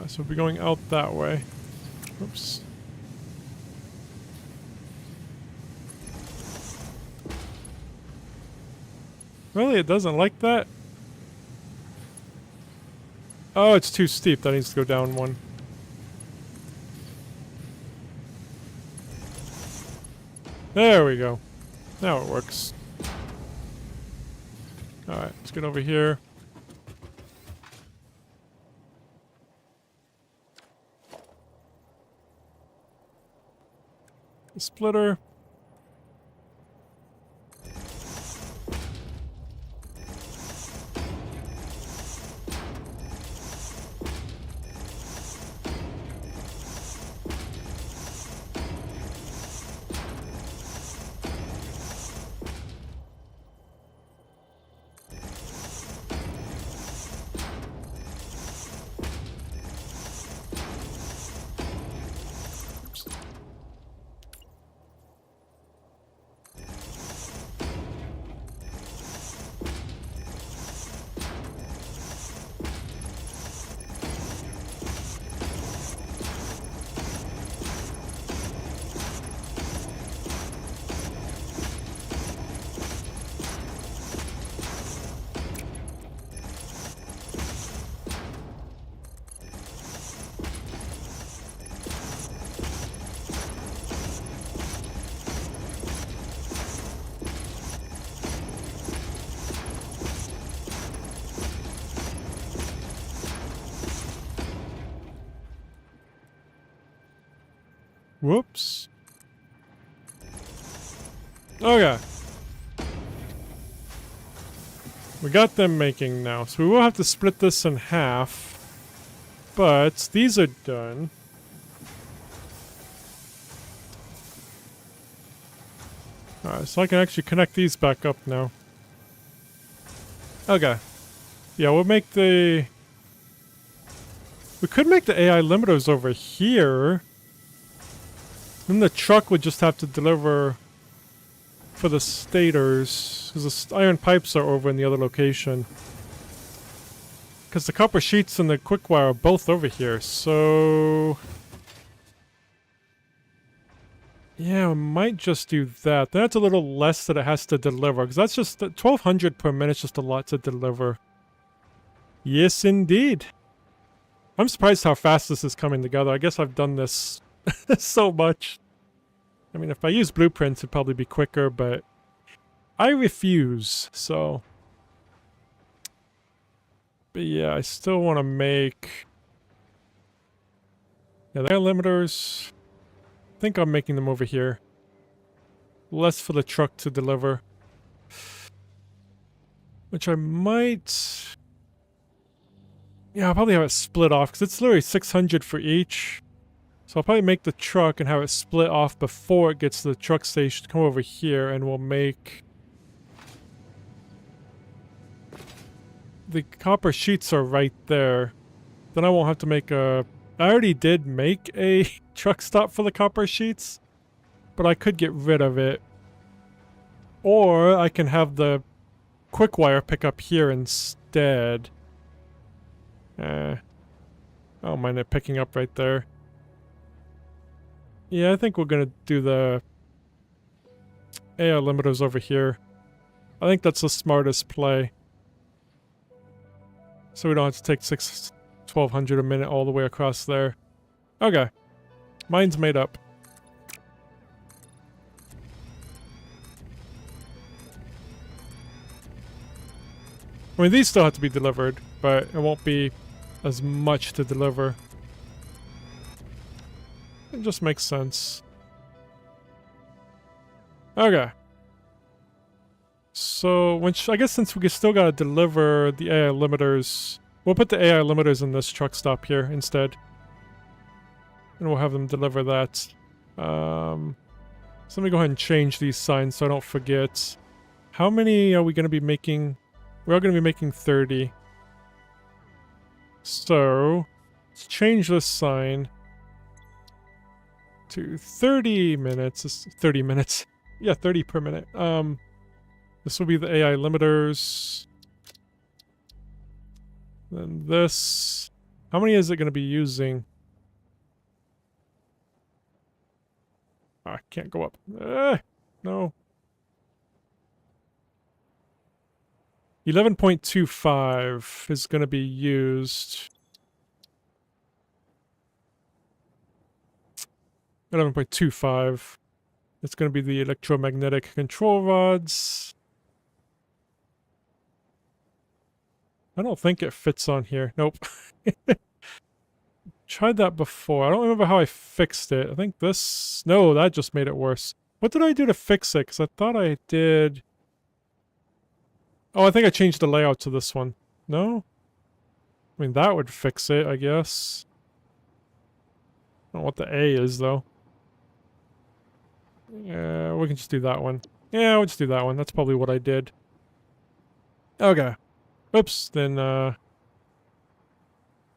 So we'll be going out that way. Oops. Really? It doesn't like that? Oh, it's too steep. That needs to go down one. There we go. Now it works. Alright, let's get over here. The splitter. Whoops. Okay. We got them making now, so we will have to split this in half. But these are done. Alright, so I can actually connect these back up now. Okay. Yeah, we'll make the... We could make the AI limiters over here. Then the truck would just have to deliver for the stators, because the iron pipes are over in the other location. Because the copper sheets and the quick wire are both over here, so... Yeah, I might just do that. That's a little less that it has to deliver, because that's just... 1,200 per minute is just a lot to deliver. Yes, indeed. I'm surprised how fast this is coming together. I guess I've done this so much. I mean, if I use blueprints, it'd probably be quicker, but I refuse, so... But yeah, I still want to make... Yeah, the air limiters... I think I'm making them over here. Less for the truck to deliver. Which I might... Yeah, I'll probably have it split off, because it's literally 600 for each. So I'll probably make the truck and have it split off before it gets to the truck station. Come over here and we'll make... The copper sheets are right there. Then I won't have to make a... I already did make a truck stop for the copper sheets. But I could get rid of it. Or I can have the quick wire pick up here instead. I don't mind it picking up right there. Yeah, I think we're gonna do the AI limiters over here. I think that's the smartest play. So we don't have to take 1,200 a minute all the way across there. Okay. Mine's made up. I mean, these still have to be delivered, but it won't be as much to deliver. It just makes sense. Okay. So, I guess since we still gotta deliver the AI limiters, we'll put the AI limiters in this truck stop here instead. And we'll have them deliver that. So let me go ahead and change these signs so I don't forget. How many are we going to be making? We're going to be making 30. So, let's change this sign to 30 minutes. 30 minutes. Yeah, 30 per minute. This will be the AI limiters. Then this. How many is it going to be using? I can't go up. No. 11.25 is going to be used. 11.25. It's going to be the electromagnetic control rods. I don't think it fits on here. Nope. Tried that before. I don't remember how I fixed it. I think this... No, that just made it worse. What did I do to fix it? Because I thought I did... Oh, I think I changed the layout to this one. No? I mean, that would fix it, I guess. I don't know what the A is, though. Yeah, we can just do that one. Yeah, we'll just do that one. That's probably what I did. Okay. Oops, then,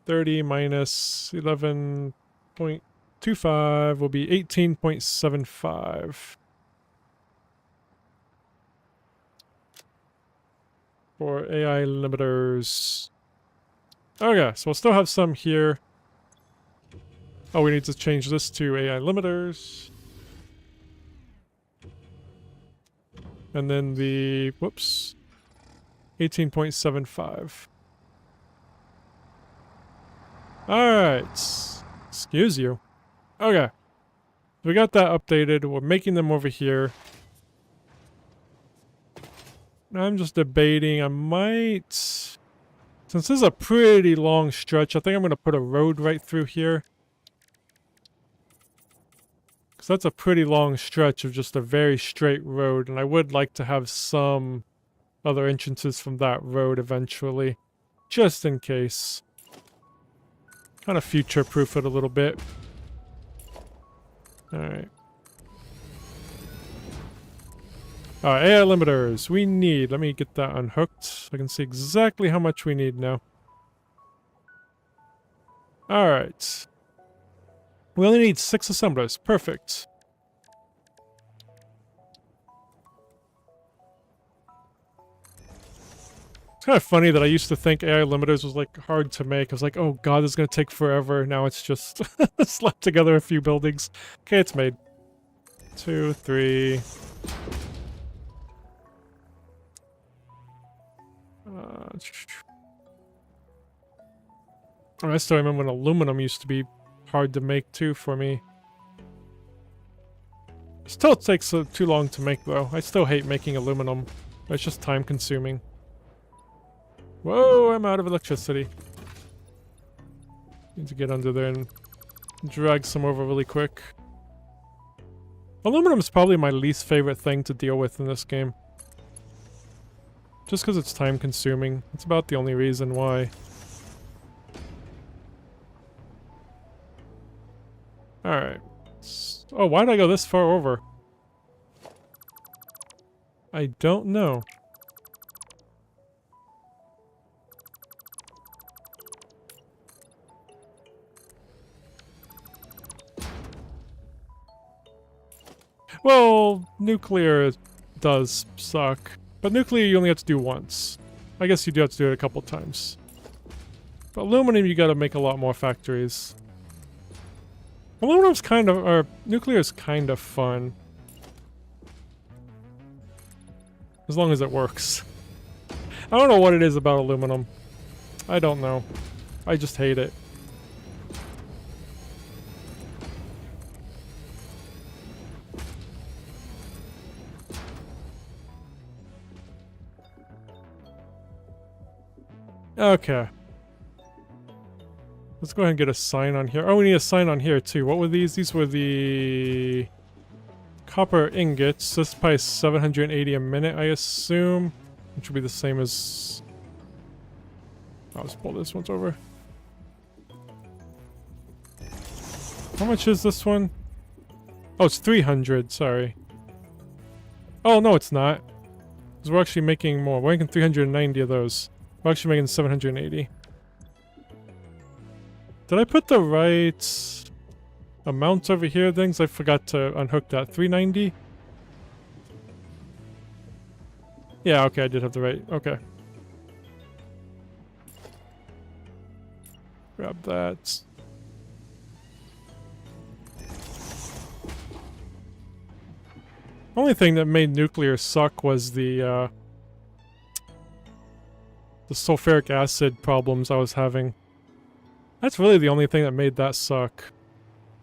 30 minus 11.25 will be 18.75. For AI limiters. Okay, so we'll still have some here. Oh, we need to change this to AI limiters. And then the, whoops, 18.75. Alright. Excuse you. Okay. We got that updated. We're making them over here. I'm just debating. I might... Since this is a pretty long stretch, I think I'm going to put a road right through here. Because that's a pretty long stretch of just a very straight road. And I would like to have some other entrances from that road eventually. Just in case. Kind of future-proof it a little bit. Alright. Alright, AI limiters. We need... Let me get that unhooked so I can see exactly how much we need now. Alright. We only need 6 assemblers. Perfect. It's kind of funny that I used to think AI limiters was like hard to make. I was like, oh god, this is going to take forever. Now it's just slapped together a few buildings. Okay, it's made. 2, 3... I still remember when aluminum used to be hard to make too for me. Still takes too long to make though. I still hate making aluminum. It's just time consuming. Whoa, I'm out of electricity. Need to get under there and drag some over really quick. Aluminum is probably my least favorite thing to deal with in this game. Just because it's time consuming. It's about the only reason why. Alright. Oh, why did I go this far over? I don't know. Well, nuclear does suck. But nuclear you only have to do once. I guess you do have to do it a couple times. But aluminum you gotta make a lot more factories. Aluminum's kind of, or nuclear is kind of fun. As long as it works. I don't know what it is about aluminum. I don't know. I just hate it. Okay. Let's go ahead and get a sign on here. Oh, we need a sign on here too. What were these? These were the copper ingots. This price 780 a minute, I assume. Which would be the same as... I'll just pull this one's over. How much is this one? Oh, it's 300, sorry. Oh, no, it's not. Because we're actually making more. We're making 390 of those. We're actually making 780. Did I put the right amount over here, things? I forgot to unhook that. 390? Yeah, okay, I did have the right. Okay. Grab that. Only thing that made nuclear suck was the sulfuric acid problems I was having. That's really the only thing that made that suck.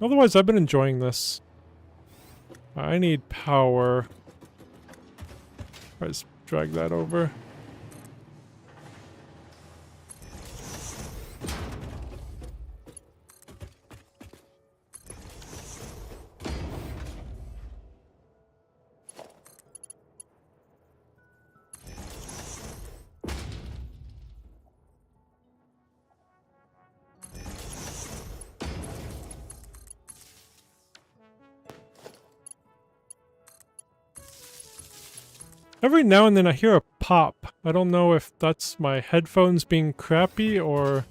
Otherwise, I've been enjoying this. I need power. Let's drag that over. Every now and then I hear a pop. I don't know if that's my headphones being crappy or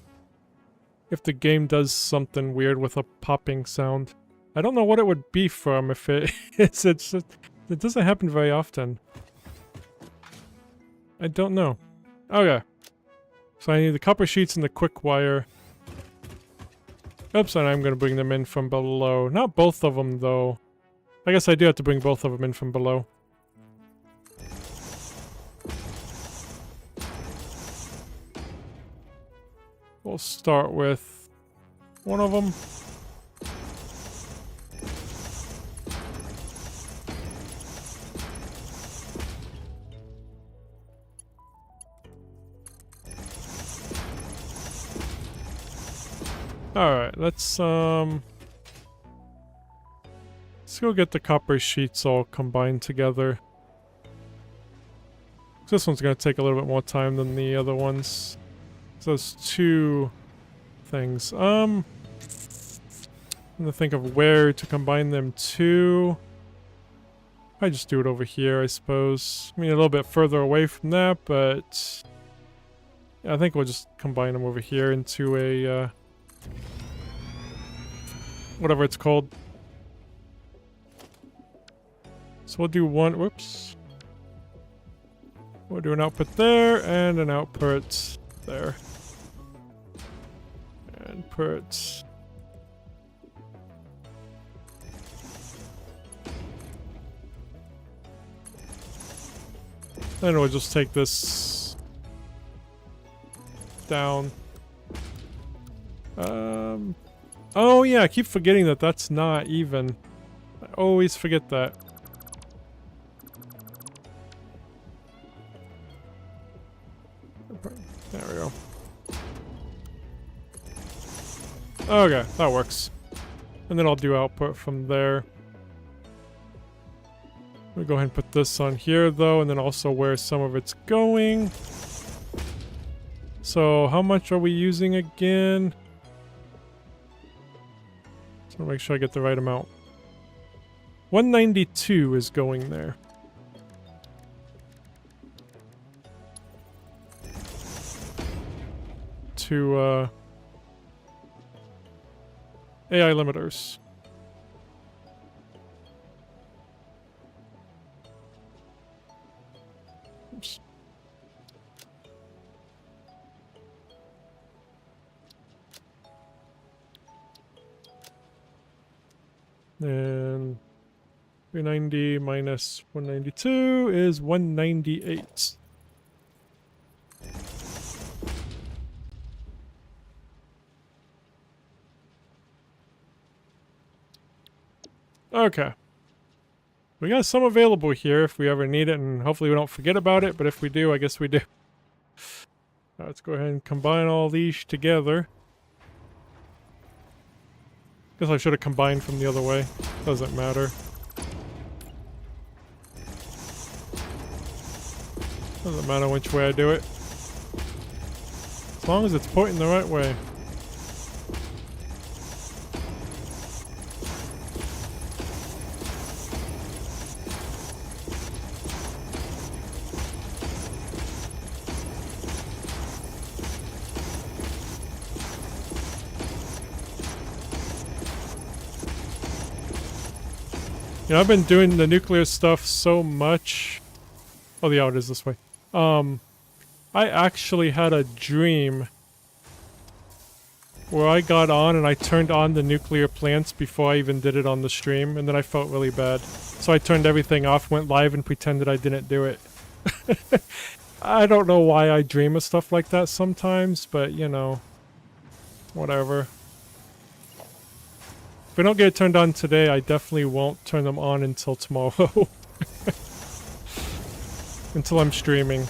if the game does something weird with a popping sound. I don't know what it would be from if it it doesn't happen very often. I don't know. Okay. So I need the copper sheets and the quick wire. Oops, and I'm going to bring them in from below. Not both of them though. I guess I do have to bring both of them in from below. We'll start with one of them. Alright, let's go get the copper sheets all combined together. This one's gonna take a little bit more time than the other ones. So those two things. I'm gonna think of where to combine them to. I just do it over here, I suppose. I mean, a little bit further away from that, but yeah, I think we'll just combine them over here into a whatever it's called. So we'll do one. Whoops. We'll do an output there and an output there. And put then we'll just take this down. Oh yeah, I keep forgetting that that's not even. I always forget that. There we go. Okay, that works. And then I'll do output from there. We'll go ahead and put this on here though, and then also where some of it's going. So how much are we using again? Just want to make sure I get the right amount. 192 is going there. To AI limiters. Oops. And 390 minus 192 is 198. Okay. We got some available here if we ever need it, and hopefully we don't forget about it, but if we do, I guess we do. Let's go ahead and combine all these together. Guess I should have combined from the other way. Doesn't matter. Doesn't matter which way I do it. As long as it's pointing the right way. You know, I've been doing the nuclear stuff so much. Oh, yeah, it is this way. I actually had a dream where I got on and I turned on the nuclear plants before I even did it on the stream, and then I felt really bad. So I turned everything off, went live, and pretended I didn't do it. I don't know why I dream of stuff like that sometimes, but, you know, whatever. If we don't get it turned on today, I definitely won't turn them on until tomorrow. Until I'm streaming.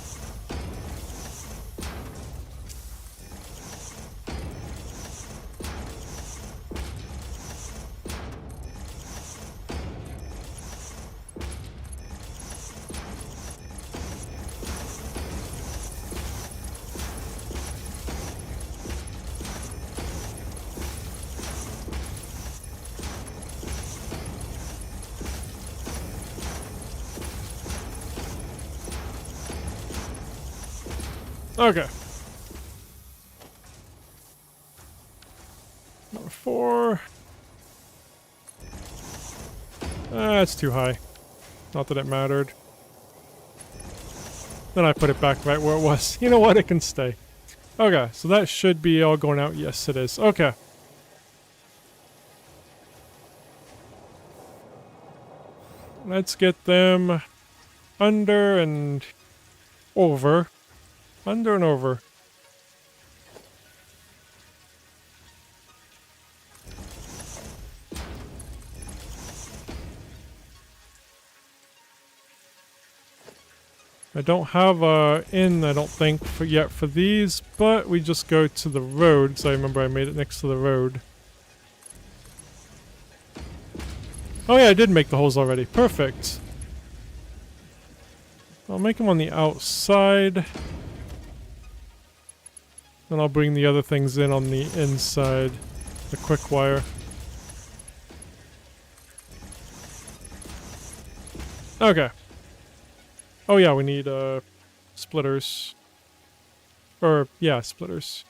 Okay. Number 4. That's too high. Not that it mattered. Then I put it back right where it was. You know what? It can stay. Okay, so that should be all going out. Yes, it is. Okay. Let's get them under and over. Under and over. I don't have a inn, I don't think, yet for these, but we just go to the road, so I remember I made it next to the road. Oh yeah, I did make the holes already. Perfect. I'll make them on the outside. Then I'll bring the other things in on the inside. The quick wire. Okay. Oh yeah, we need splitters. Or, yeah, splitters.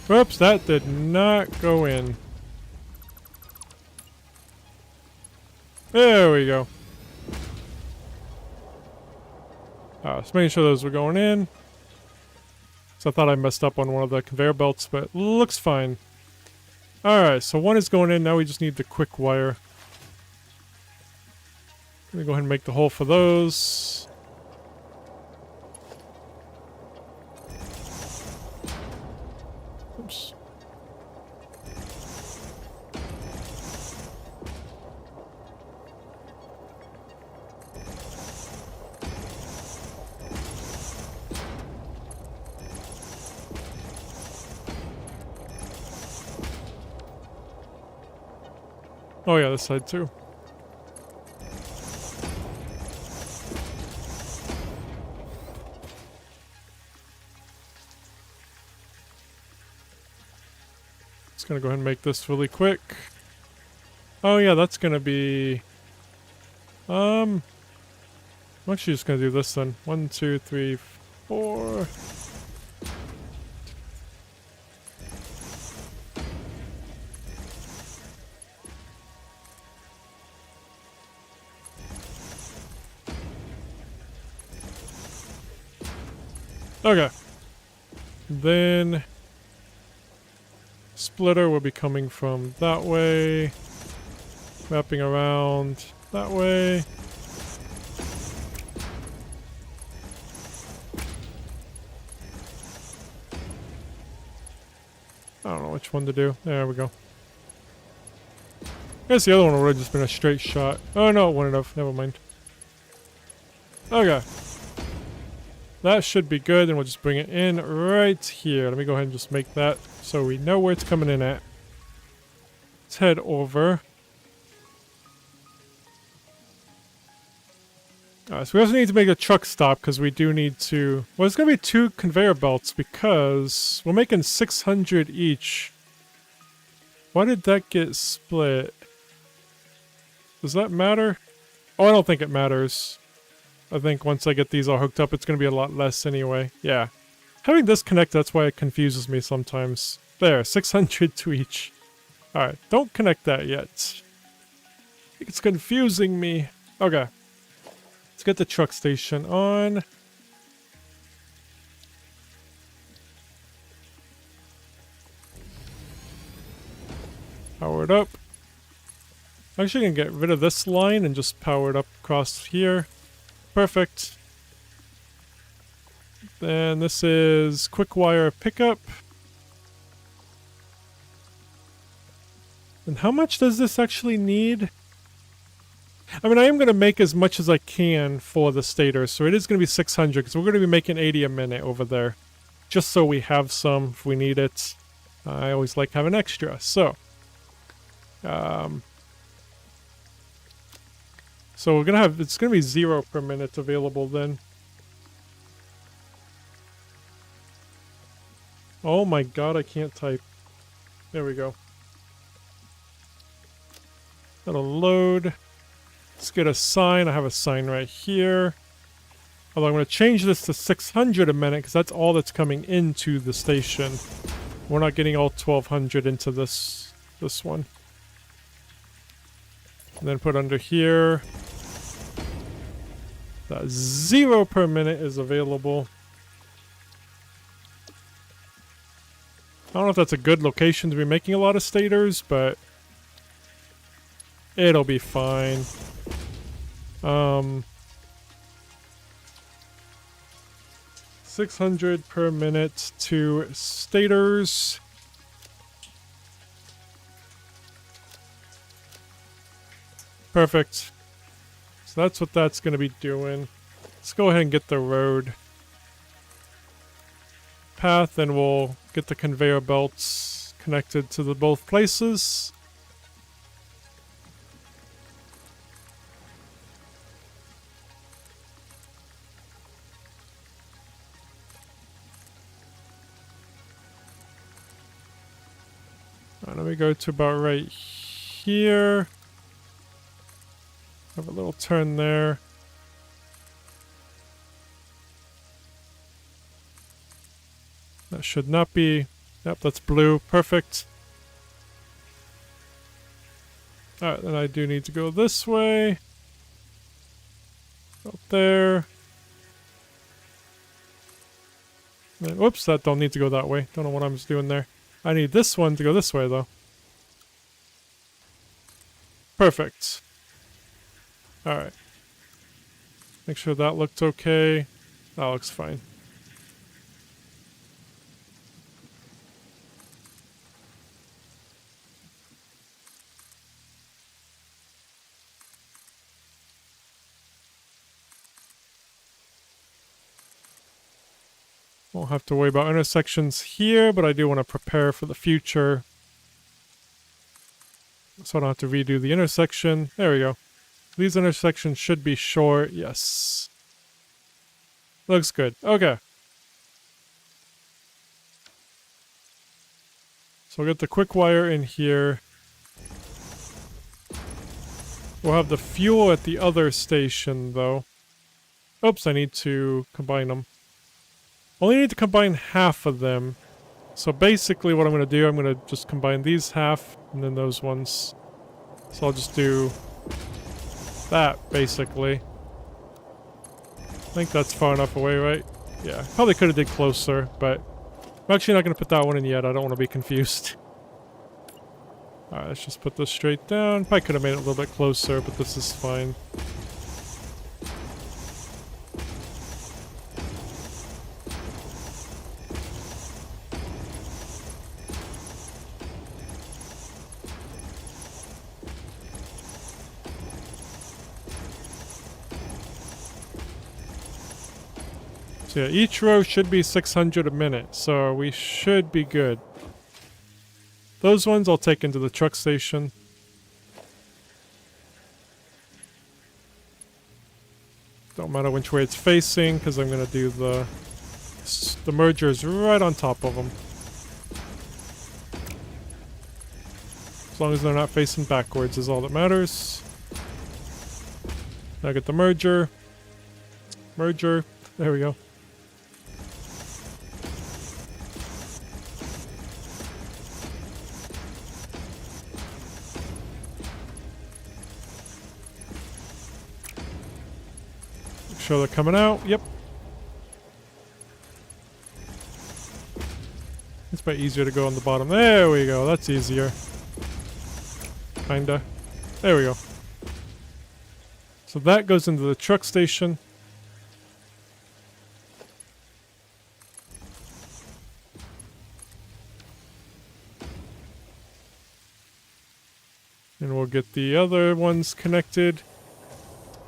Whoops, that did not go in. There we go. Just making sure those were going in. So I thought I messed up on one of the conveyor belts, but looks fine. Alright, so one is going in, now we just need the quick wire. Let me go ahead and make the hole for those. Oops. Oh yeah, this side too. Just gonna go ahead and make this really quick. Oh yeah, that's gonna be... I'm actually just gonna do this then. 1, 2, 3, 4... Okay. Then... splitter will be coming from that way. Wrapping around that way. which one to do. There we go. I guess the other one would have just been a straight shot. Oh no, it wouldn't have. Never mind. Okay. That should be good, and we'll just bring it in right here. Let me go ahead and just make that so we know where it's coming in at. Let's head over. So we also need to make a truck stop because we do need to... Well, it's going to be 2 conveyor belts because we're making 600 each. Why did that get split? Does that matter? Oh, I don't think it matters. I think once I get these all hooked up, it's going to be a lot less anyway. Yeah. Having this connect, that's why it confuses me sometimes. There, 600 to each. Alright, don't connect that yet. It's confusing me. Okay. Let's get the truck station on. Power it up. I'm actually going to get rid of this line and just power it up across here. Perfect. Then this is quick wire pickup. And how much does this actually need? I mean, I am going to make as much as I can for the stator, so it is going to be 600, because we're going to be making 80 a minute over there. Just so we have some if we need it. I always like having extra, so... so we're going to have... It's going to be 0 per minute available then. Oh my god, I can't type. There we go. That'll load. Let's get a sign. I have a sign right here. Although I'm going to change this to 600 a minute because that's all that's coming into the station. We're not getting all 1200 into this one. And then put under here that 0 per minute is available. I don't know if that's a good location to be making a lot of stators, but it'll be fine. 600 per minute to stators. Perfect. So that's what that's going to be doing. Let's go ahead and get the road path, and we'll get the conveyor belts connected to the both places. Let me go to about right here. Have a little turn there. That should not be... Yep, that's blue. Perfect. Alright, then I do need to go this way. Out there. Then, whoops, that don't need to go that way. Don't know what I'm doing there. I need this one to go this way, though. Perfect. Alright. Make sure that looked okay. That looks fine. Won't have to worry about intersections here, but I do want to prepare for the future. So I don't have to redo the intersection. There we go. These intersections should be short. Yes. Looks good. Okay. So we'll get the quick wire in here. We'll have the fuel at the other station, though. Oops, I need to combine them. Only need to combine half of them. So basically what I'm going to do, I'm going to just combine these half and then those ones. So I'll just do that, basically. I think that's far enough away, right? Yeah, probably could have did closer, but I'm actually not going to put that one in yet. I don't want to be confused. Alright, let's just put this straight down. Probably could have made it a little bit closer, but this is fine. So yeah, each row should be 600 a minute, so we should be good. Those ones I'll take into the truck station. Don't matter which way it's facing, because I'm going to do the mergers right on top of them. As long as they're not facing backwards is all that matters. Now get the merger. Merger. There we go. Make sure they're coming out. Yep. It's way easier to go on the bottom. There we go. That's easier. Kinda. There we go. So that goes into the truck station. And we'll get the other ones connected.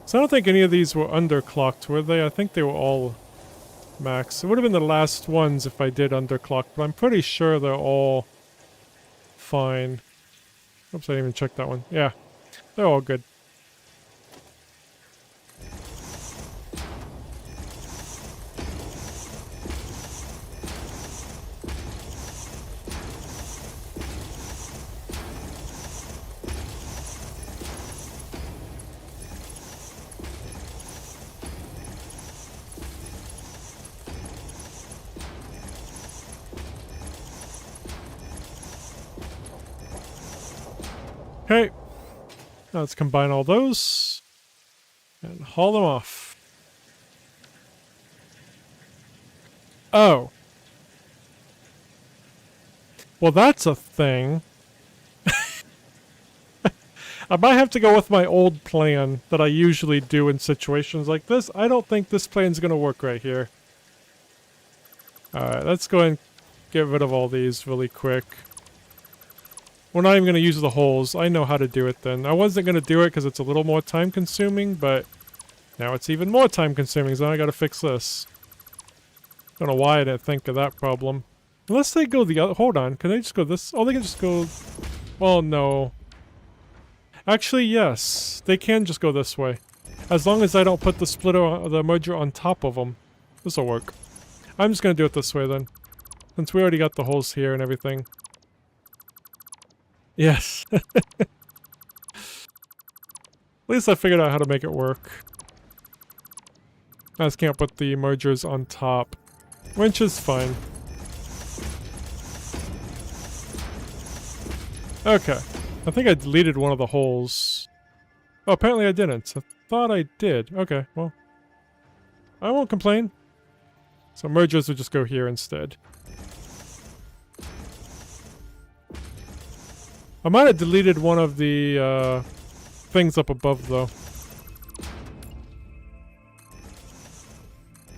So I don't think any of these were underclocked, were they? I think they were all max. It would have been the last ones if I did underclock, but I'm pretty sure they're all fine. Oops, I didn't even check that one. Yeah, they're all good. Okay, now let's combine all those and haul them off. Oh. Well, that's a thing. I might have to go with my old plan that I usually do in situations like this. I don't think this plan's going to work right here. Alright, let's go and get rid of all these really quick. We're not even going to use the holes. I know how to do it then. I wasn't going to do it because it's a little more time consuming, but now it's even more time consuming, so I got to fix this. Don't know why I didn't think of that problem. Unless they go the other... Hold on, can they just go this... Oh, they can just go... Well, no. Actually, yes. They can just go this way. As long as I don't put the splitter, the merger on top of them. This'll work. I'm just going to do it this way then. Since we already got the holes here and everything. Yes. At least I figured out how to make it work. I just can't put the mergers on top. Winch is fine. Okay. I think I deleted one of the holes. Oh, apparently I didn't. I thought I did. Okay, well. I won't complain. So mergers will just go here instead. I might have deleted one of the things up above, though.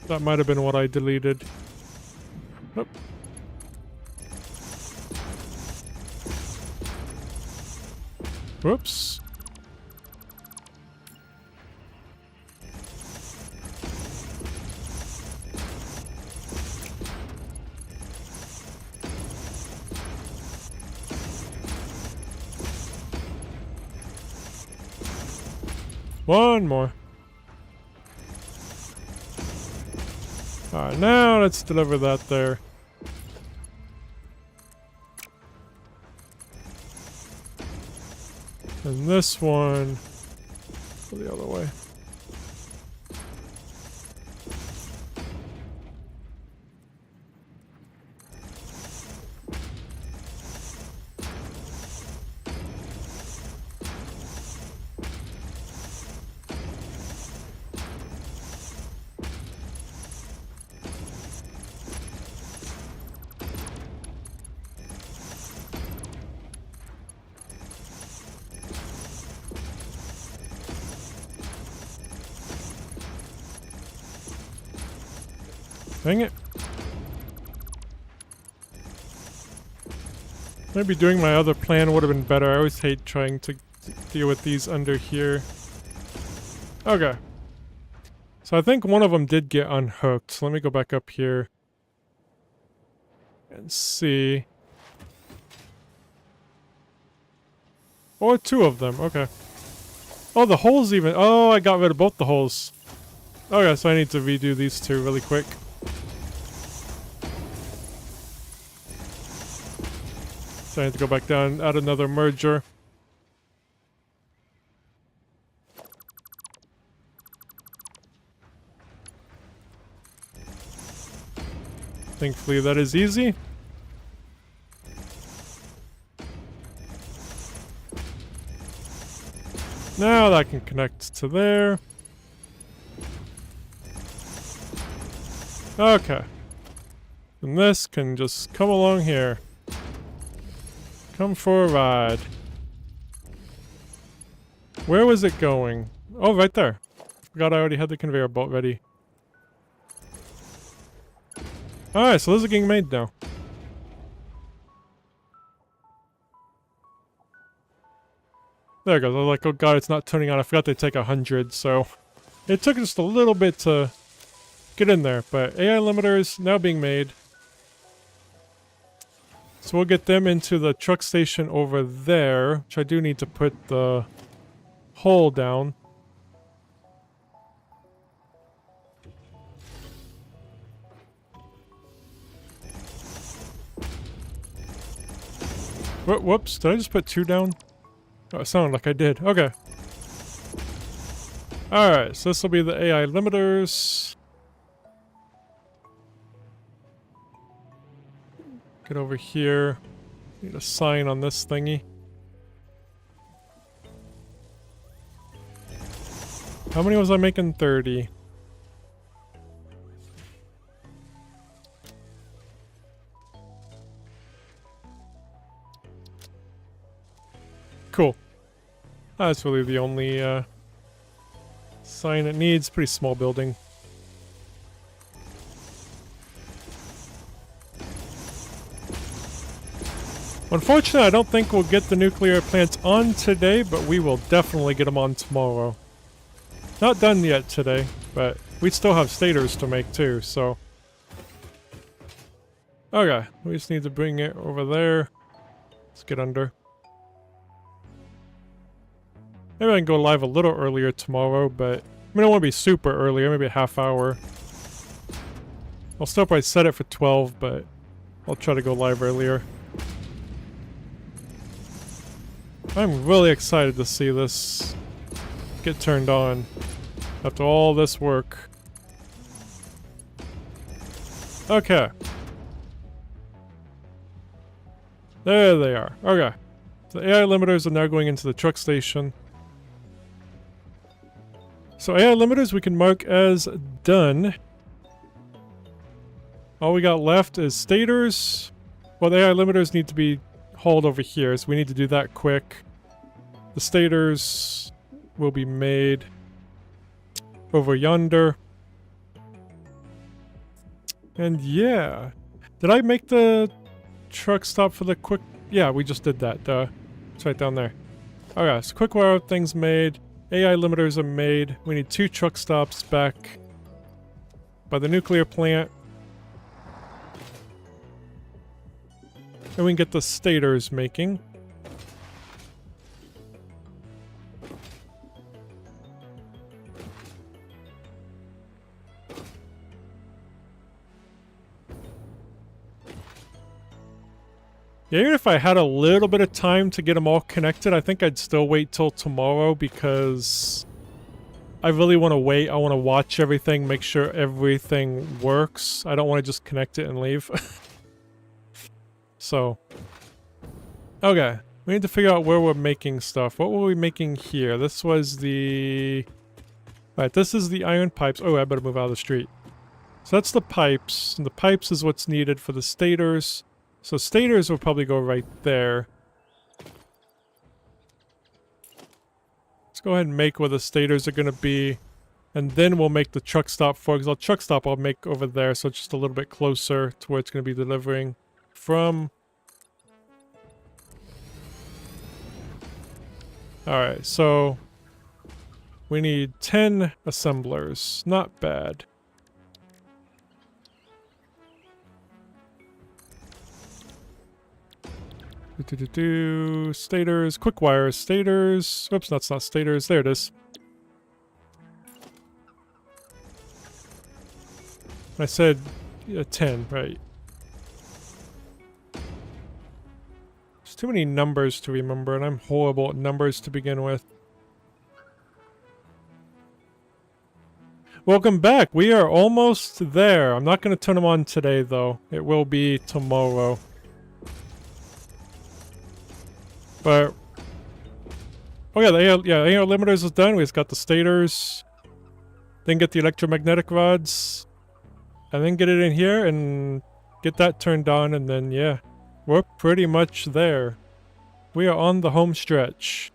That might have been what I deleted. Nope. Whoops. One more. Alright, now let's deliver that there. And this one, go the other way. Dang it. Maybe doing my other plan would have been better. I always hate trying to deal with these under here. Okay. So I think one of them did get unhooked. So let me go back up here and see. Or two of them, okay. Oh, the holes even. Oh, I got rid of both the holes. Okay, so I need to redo these two really quick. So I need to go back down, add another merger. Thankfully that is easy. Now that can connect to there. Okay. And this can just come along here. Come for a ride. Where was it going? Oh, right there. Forgot I already had the conveyor belt ready. Alright, so those are getting made now. There it goes. I was like, oh god, it's not turning on. I forgot they take 100, so... It took just a little bit to get in there, but AI limiters now being made. So we'll get them into the truck station over there, which I do need to put the hole down. Whoops, did I just put 2 down? Oh, it sounded like I did. Okay. Alright, so this will be the AI limiters. Get over here. Need a sign on this thingy. How many was I making? 30. Cool. That's really the only sign it needs. Pretty small building. Unfortunately, I don't think we'll get the nuclear plants on today, but we will definitely get them on tomorrow. Not done yet today, but we still have stators to make too, so... Okay, we just need to bring it over there. Let's get under. Maybe I can go live a little earlier tomorrow, but... I mean, I want to be super early, maybe a half hour. I'll still probably set it for 12, but... I'll try to go live earlier. I'm really excited to see this get turned on after all this work. Okay. There they are. Okay. The AI limiters are now going into the truck station. So AI limiters we can mark as done. All we got left is stators. Well, the AI limiters need to be hauled over here, so we need to do that quick. The stators will be made over yonder. And yeah. Did I make the truck stop for the quick... Yeah, we just did that. It's right down there. Okay, so quick wire things made. AI limiters are made. We need 2 truck stops back by the nuclear plant. And we can get the stators making. Yeah, even if I had a little bit of time to get them all connected, I think I'd still wait till tomorrow because I really want to wait. I want to watch everything, make sure everything works. I don't want to just connect it and leave. So, okay. We need to figure out where we're making stuff. What were we making here? This was the... Alright, this is the iron pipes. Oh, I better move out of the street. So that's the pipes. And the pipes is what's needed for the stators. So stators will probably go right there. Let's go ahead and make where the stators are going to be. And then we'll make the truck stop for it. Because the truck stop I'll make over there. So it's just a little bit closer to where it's going to be delivering from. Alright, so... We need 10 assemblers. Not bad. Stators, quick wires, stators. Oops, that's not stators. There it is. I said 10, right. There's too many numbers to remember, and I'm horrible at numbers to begin with. Welcome back. We are almost there. I'm not going to turn them on today, though. It will be tomorrow. But oh yeah, the AR limiters is done. We just got the stators. Then get the electromagnetic rods. And then get it in here and get that turned on, and then yeah. We're pretty much there. We are on the home stretch.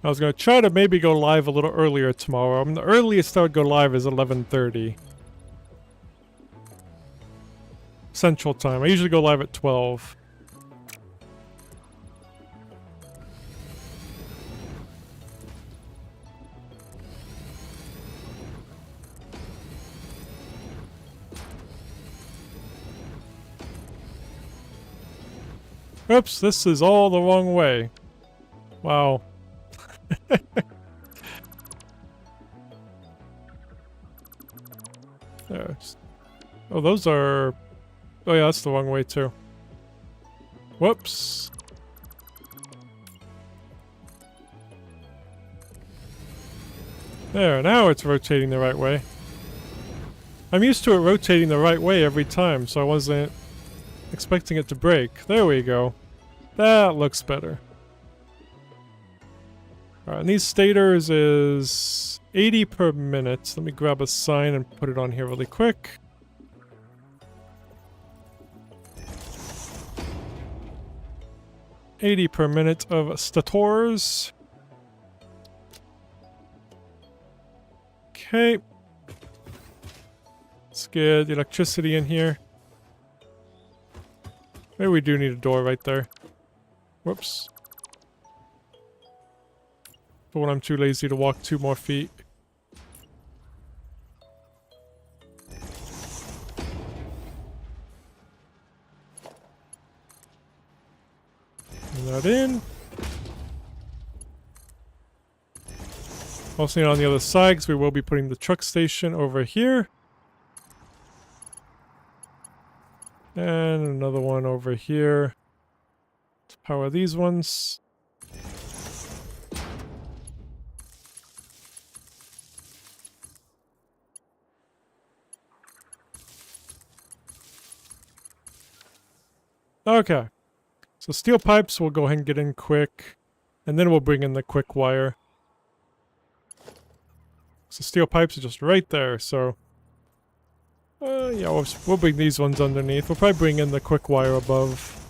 I was going to try to maybe go live a little earlier tomorrow. I mean, the earliest I would go live is 11:30. Central Time. I usually go live at 12. Oops, this is all the wrong way. Wow. Oh, those are... Oh yeah, that's the wrong way too. Whoops. There, now it's rotating the right way. I'm used to it rotating the right way every time, so I wasn't expecting it to break. There we go. That looks better. Alright, and these stators is 80 per minute. Let me grab a sign and put it on here really quick. $80 per minute of stators. Okay. Let's get the electricity in here. Maybe we do need a door right there. Whoops. But when I'm too lazy to walk 2 more feet. Bring that in. Also need on the other side, because we will be putting the truck station over here. And another one over here to power these ones. Okay. So steel pipes we'll go ahead and get in quick. And then we'll bring in the quick wire. So steel pipes are just right there, so... yeah, we'll bring these ones underneath. We'll probably bring in the quick wire above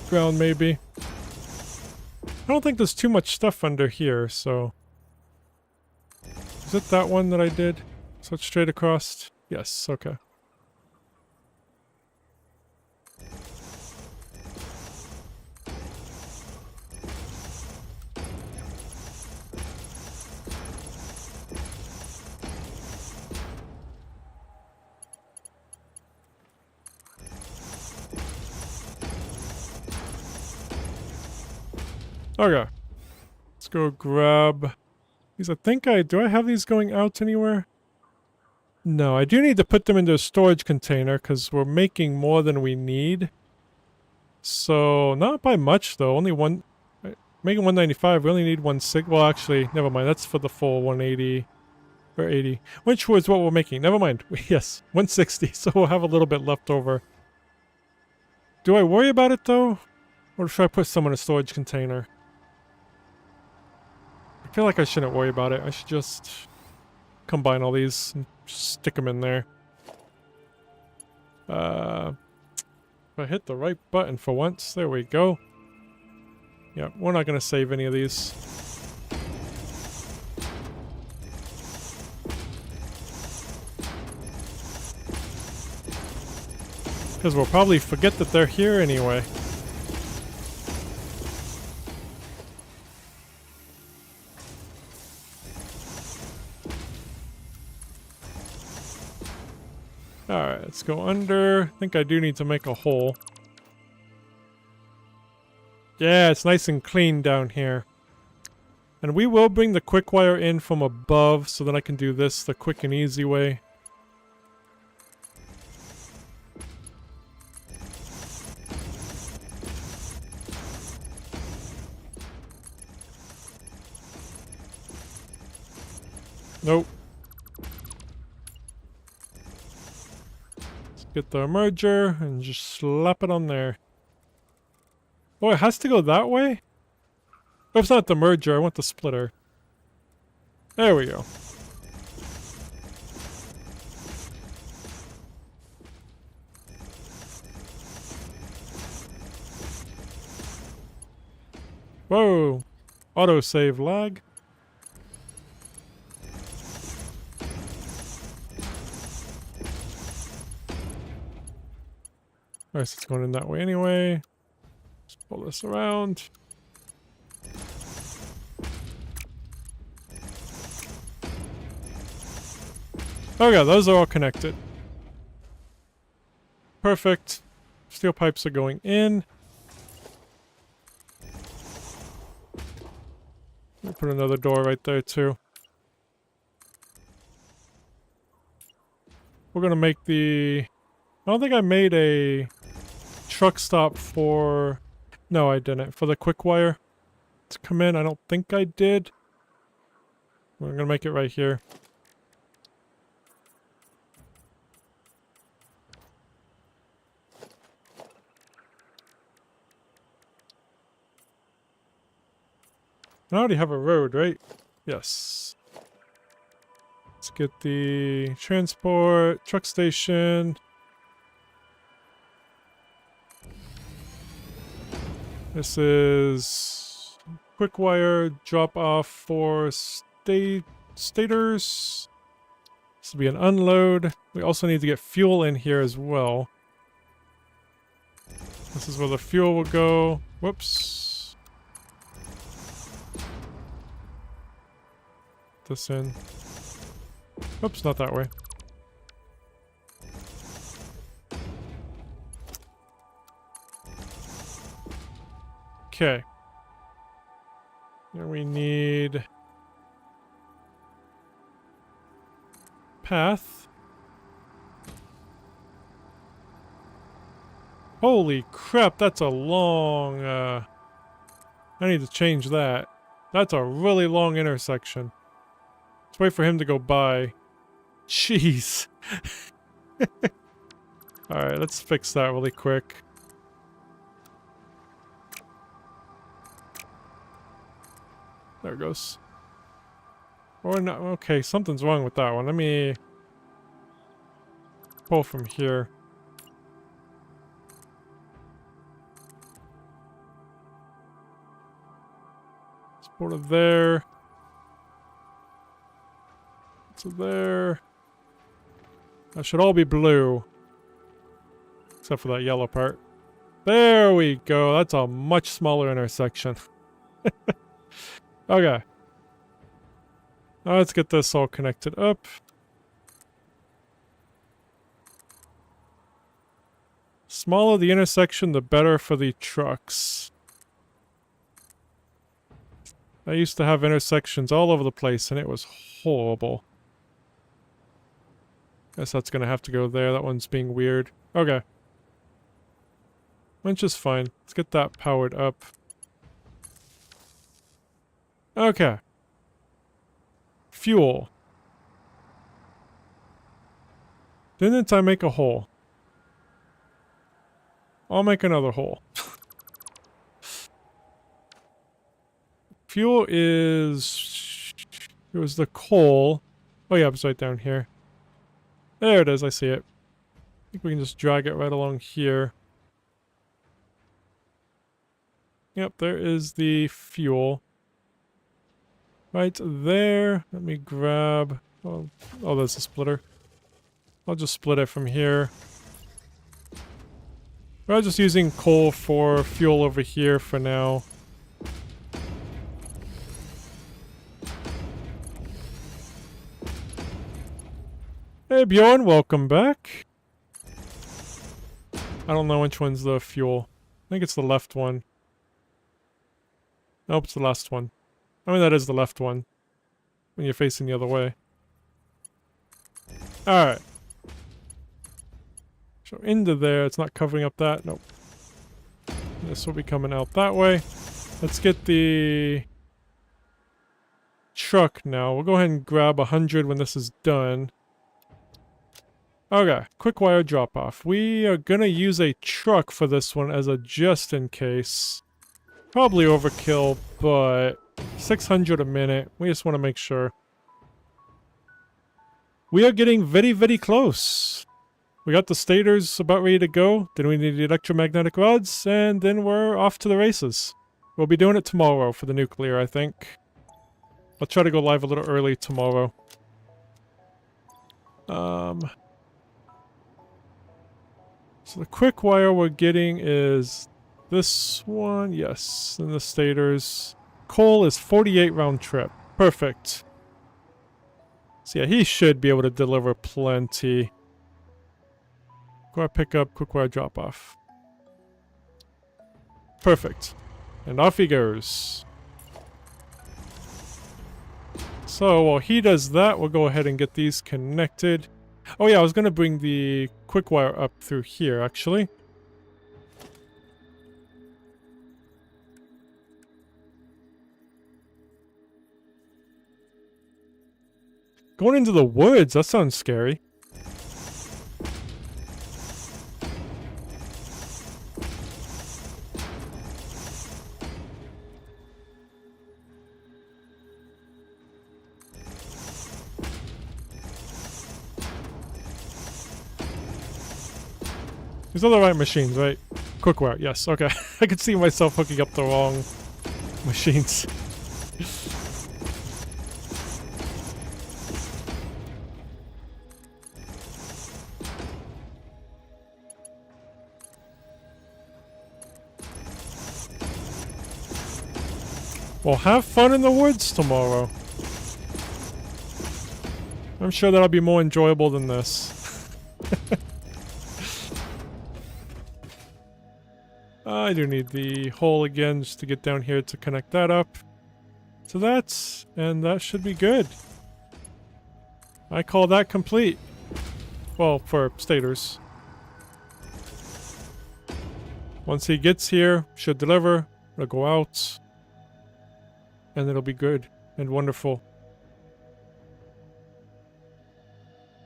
ground, maybe. I don't think there's too much stuff under here, so... Is it that one that I did? So it's straight across? Yes, okay. Okay. Let's go grab these. I think do I have these going out anywhere? No, I do need to put them into a storage container because we're making more than we need. So, not by much though, only one, making 195, we only need 160, well actually, never mind, that's for the full 180, or 80, which was what we're making, never mind, yes, 160, so we'll have a little bit left over. Do I worry about it though? Or should I put some in a storage container? I feel like I shouldn't worry about it. I should just combine all these and just stick them in there. If I hit the right button for once, there we go. Yeah, we're not gonna save any of these. Because we'll probably forget that they're here anyway. Alright, let's go under. I think I do need to make a hole. Yeah, it's nice and clean down here. And we will bring the quick wire in from above so that I can do this the quick and easy way. Nope. Let's get the merger and just slap it on there. Oh, it has to go that way? Oh, it's not the merger, I want the splitter. There we go. Whoa! Autosave lag. Alright, so it's going in that way anyway. Let's pull this around. Okay, those are all connected. Perfect. Steel pipes are going in. We'll put another door right there too. We're gonna make the... I don't think I made a truck stop for... No, I didn't. For the quick wire to come in, I don't think I did. We're gonna make it right here. I already have a road, right? Yes. Let's get the transport, truck station. This is quick wire drop off for stators. This will be an unload. We also need to get fuel in here as well. This is where the fuel will go. Whoops. This in. Oops, not that way. Okay. Now we need path. Holy crap, that's a long I need to change that. That's a really long intersection. Let's wait for him to go by. Jeez. Alright, let's fix that really quick. There it goes. Or not. Okay, something's wrong with that one. Let me pull from here. Let's pull to there. To there. That should all be blue. Except for that yellow part. There we go. That's a much smaller intersection. Okay. Now let's get this all connected up. Smaller the intersection, the better for the trucks. I used to have intersections all over the place and it was horrible. Guess that's gonna have to go there. That one's being weird. Okay. Winch is fine. Let's get that powered up. Okay. Fuel. Didn't I make a hole? I'll make another hole. Fuel is... It was the coal. Oh yeah, it's right down here. There it is, I see it. think we can just drag it right along here. Yep, there is the fuel. Right there. Let me grab... Oh, there's a splitter. I'll just split it from here. We're just using coal for fuel over here for now. Hey Bjorn, welcome back. I don't know which one's the fuel. I think it's the left one. Nope, it's the last one. I mean, that is the left one. When you're facing the other way. Alright. So into there, it's not covering up that. Nope. This will be coming out that way. Let's get the truck now. We'll go ahead and grab 100 when this is done. Okay, quick wire drop off. We are gonna use a truck for this one as a just in case. Probably overkill, but 600 a minute. We just want to make sure. We are getting very, very close. We got the stators about ready to go. Then we need the electromagnetic rods, and then we're off to the races. We'll be doing it tomorrow for the nuclear, I think. I'll try to go live a little early tomorrow. So the quick wire we're getting is this one, yes, and the stators. Coal is 48 round trip. Perfect. So yeah, he should be able to deliver plenty. Quick wire pickup, quick wire drop off. Perfect. And off he goes. So while he does that, we'll go ahead and get these connected. Oh yeah, I was gonna bring the quick wire up through here, actually. Going into the woods, that sounds scary. These are the right machines, right? Cookware, yes, okay. I could see myself hooking up the wrong machines. Well, have fun in the woods tomorrow. I'm sure that'll be more enjoyable than this. I do need the hole again just to get down here to connect that up. So that's... and that should be good. I call that complete. Well, for stators. Once he gets here, should deliver, it'll go out. And it'll be good and wonderful.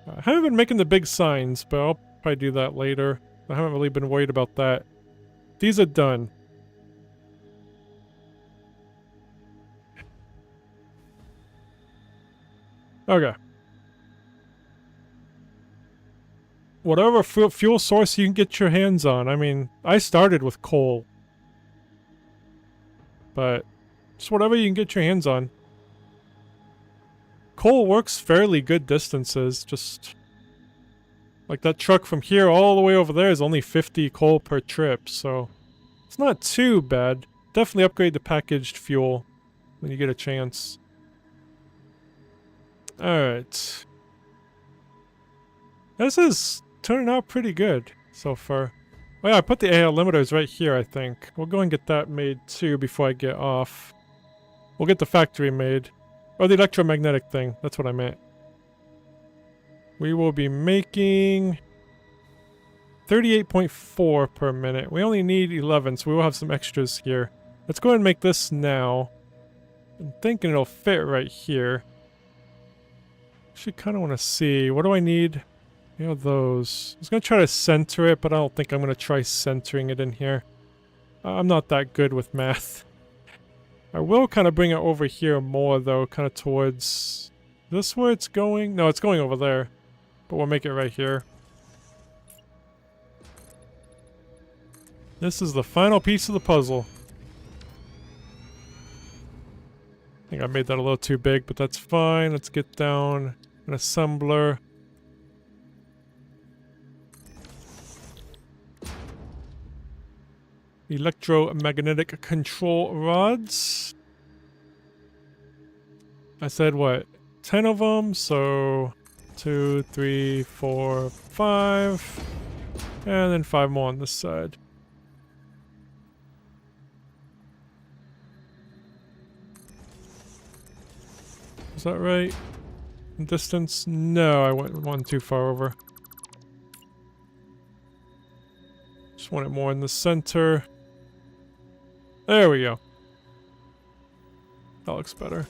I haven't been making the big signs, but I'll probably do that later. I haven't really been worried about that. These are done. Okay. Whatever fuel source you can get your hands on. I mean, I started with coal. But just whatever you can get your hands on. Coal works fairly good distances, just... like that truck from here all the way over there is only 50 coal per trip, so... it's not too bad. Definitely upgrade the packaged fuel when you get a chance. Alright. This is turning out pretty good so far. Oh yeah, I put the AL limiters right here, I think. We'll go and get that made too before I get off. We'll get the factory made. Or the electromagnetic thing, that's what I meant. We will be making 38.4 per minute. We only need 11, so we will have some extras here. Let's go ahead and make this now. I'm thinking it'll fit right here. Actually, kind of want to see. What do I need? You know, those. I was going to try to center it, but I don't think I'm going to try centering it in here. I'm not that good with math. I will kind of bring it over here more, though, kind of towards... is this where it's going? No, it's going over there. But we'll make it right here. This is the final piece of the puzzle. I think I made that a little too big, but that's fine. Let's get down an assembler. Electromagnetic control rods. I said what? 10 of them, so 2, 3, 4, 5. And then 5 more on this side. Is that right? Distance? No, I went one too far over. Just want it more in the center. There we go. That looks better.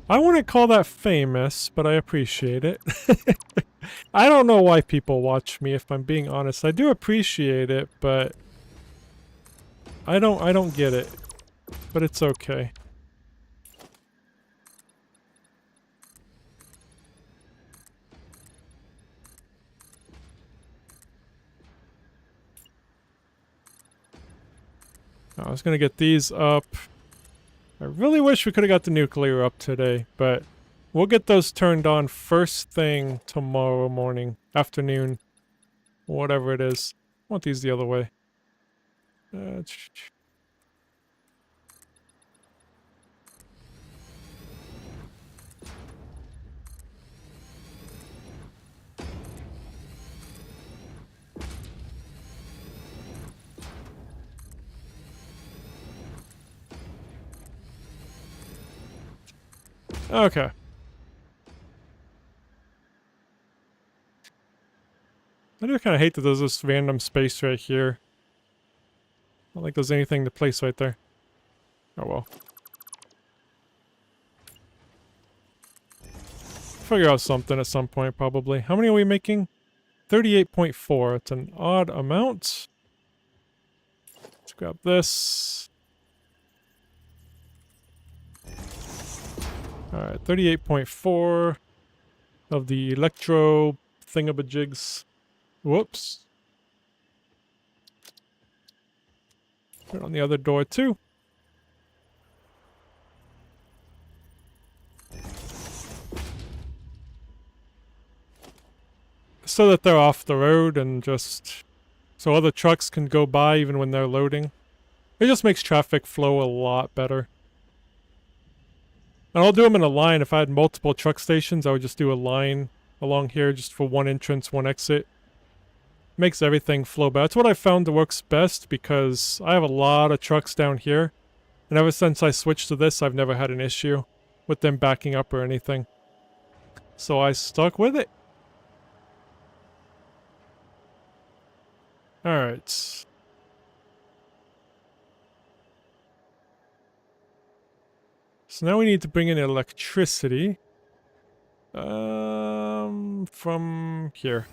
I wouldn't call that famous, but I appreciate it. I don't know why people watch me, if I'm being honest. I do appreciate it, but I don't get it. But it's okay. I was gonna get these up. I really wish we could have got the nuclear up today, but we'll get those turned on first thing tomorrow morning, afternoon, whatever it is. I want these the other way. Okay. I do kind of hate that there's this random space right here. I don't think there's anything to place right there. Oh well. Figure out something at some point, probably. How many are we making? 38.4. It's an odd amount. Let's grab this. Alright, 38.4 of the electro thingamajigs. Whoops. Put it on the other door too. So that they're off the road and just so other trucks can go by even when they're loading. It just makes traffic flow a lot better. And I'll do them in a line. If I had multiple truck stations, I would just do a line along here just for one entrance, one exit. Makes everything flow better. That's what I found works best because I have a lot of trucks down here. And ever since I switched to this, I've never had an issue with them backing up or anything. So I stuck with it. Alright. So now we need to bring in electricity. From here.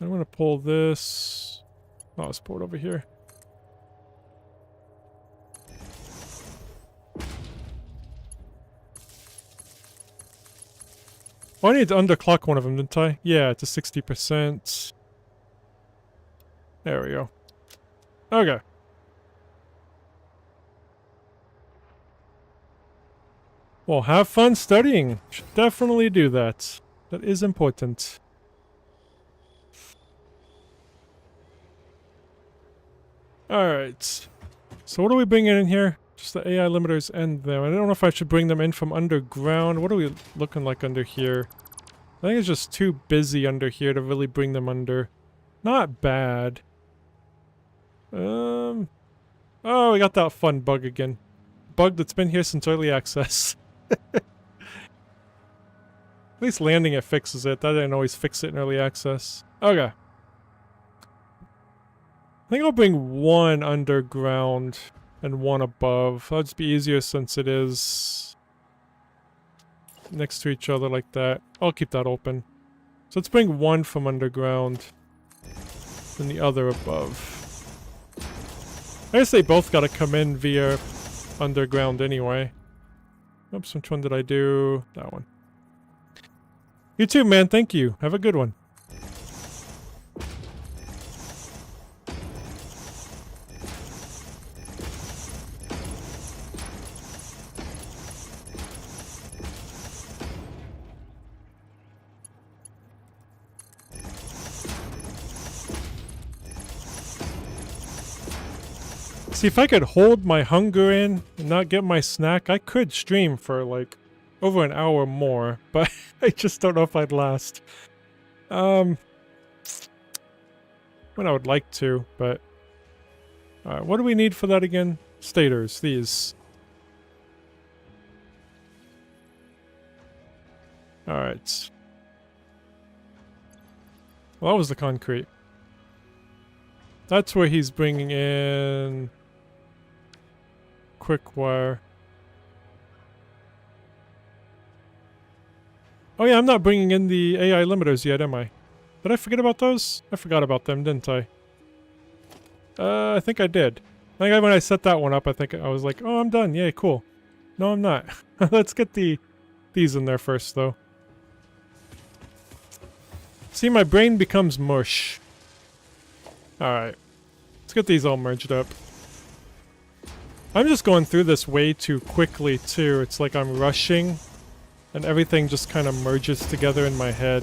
I'm gonna pull this. Oh, let's pull it over here. Oh, I need to underclock one of them, didn't I? Yeah, to 60%. There we go. Okay. Well, have fun studying. Should definitely do that. That is important. Alright. So what are we bringing in here? Just the AI limiters and them. I don't know if I should bring them in from underground. What are we looking like under here? I think it's just too busy under here to really bring them under. Not bad. Oh, we got that fun bug again. Bug that's been here since early access. At least landing it fixes it. That didn't always fix it in early access. Okay. I think I'll bring one underground and one above. That'll just be easier since it is next to each other like that. I'll keep that open. So let's bring one from underground and the other above. I guess they both gotta come in via underground anyway. Oops, which one did I do? That one. You too, man. Thank you. Have a good one. See, if I could hold my hunger in and not get my snack, I could stream for like over an hour more, but I just don't know if I'd last. When I would like to, but... Alright, what do we need for that again? Stators, these. Alright. Well, that was the concrete. That's where he's bringing in... quick wire. Oh yeah, I'm not bringing in the AI limiters yet, am I? Did I forget about those? I forgot about them, didn't I? I think I did. I think when I set that one up, I think I was like, oh, I'm done. Yay, cool. No, I'm not. Let's get these in there first, though. See, my brain becomes mush. Alright. Let's get these all merged up. I'm just going through this way too quickly, too. It's like I'm rushing, and everything just kind of merges together in my head.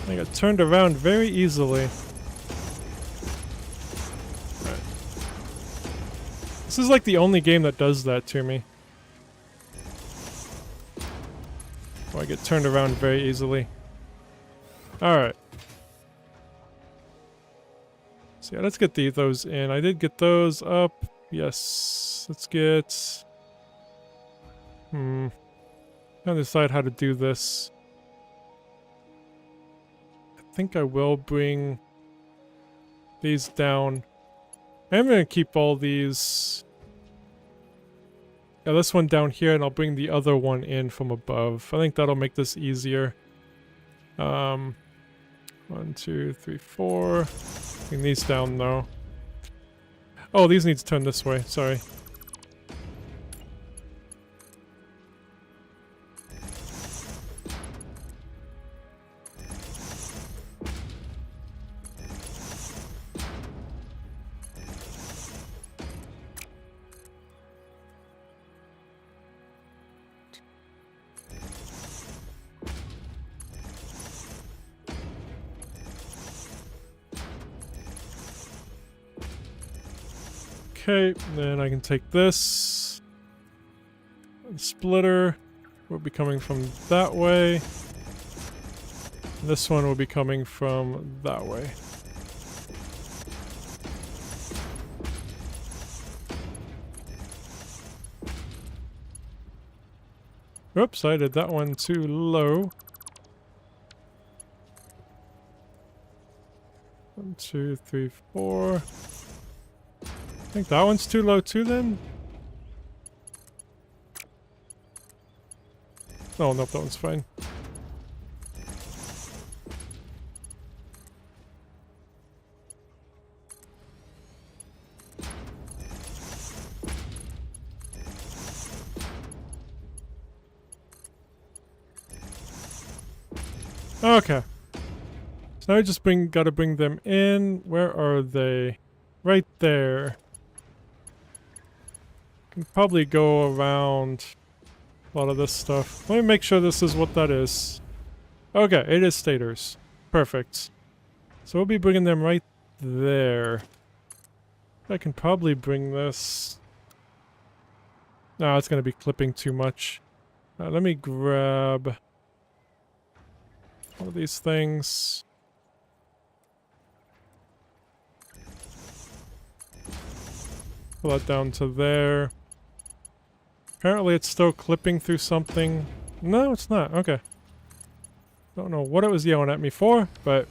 I got turned around very easily. Right. This is like the only game that does that to me. Oh, I get turned around very easily. Alright. So yeah, let's get those in. I did get those up. Yes. Let's get... Trying to decide how to do this. I think I will bring these down. I'm going to keep all these... Yeah, this one down here, and I'll bring the other one in from above. I think that'll make this easier. 1, 2, 3, 4. Bring these down, though. Oh, these need to turn this way. Sorry. Okay, then I can take this. The splitter will be coming from that way. This one will be coming from that way. Oops, I did that one too low. 1, 2, 3, 4. I think that one's too low too then? Oh, nope, that one's fine. Okay. So now I just gotta bring them in. Where are they? Right there. Can probably go around a lot of this stuff. Let me make sure this is what that is. Okay, it is stators. Perfect. So we'll be bringing them right there. I can probably bring this... No, it's going to be clipping too much. Let me grab one of these things. Pull that down to there. Apparently it's still clipping through something. No, it's not. Okay. Don't know what it was yelling at me for, but...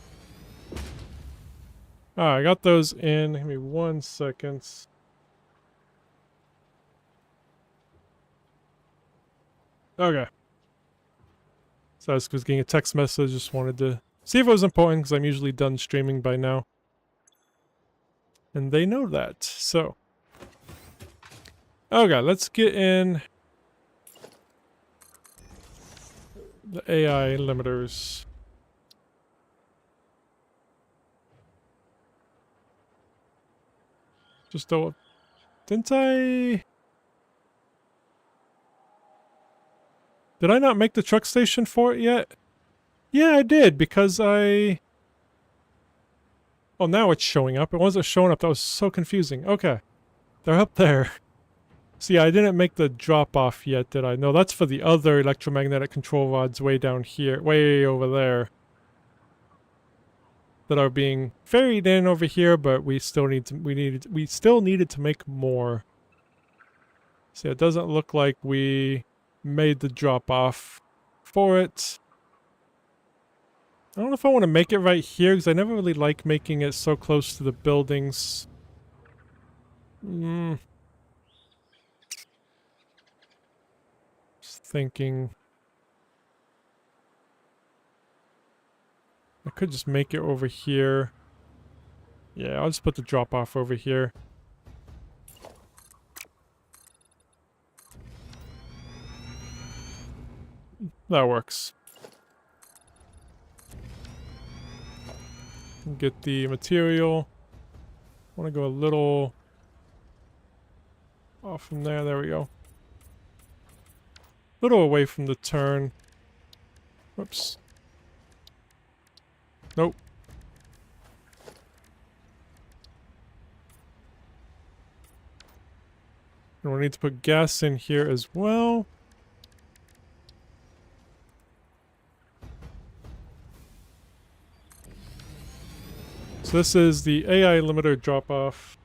I got those in. Give me 1 second. Okay. So I was getting a text message, just wanted to see if it was important, because I'm usually done streaming by now. And they know that, so. Okay, let's get in the AI limiters. Just don't... Didn't I... Did I not make the truck station for it yet? Yeah, I did, because I... Oh, now it's showing up. It wasn't showing up. That was so confusing. Okay. They're up there. See, I didn't make the drop-off yet, did I? No, that's for the other electromagnetic control rods way down here. Way over there. That are being ferried in over here, but we still need to... We still needed to make more. See, it doesn't look like we made the drop-off for it. I don't know if I want to make it right here, because I never really like making it so close to the buildings. Just thinking. I could just make it over here. Yeah, I'll just put the drop-off over here. That works. Get the material. I want to go a little off from there. There we go. A little away from the turn. Whoops. Nope. And we need to put gas in here as well. So this is the AI limiter drop-off.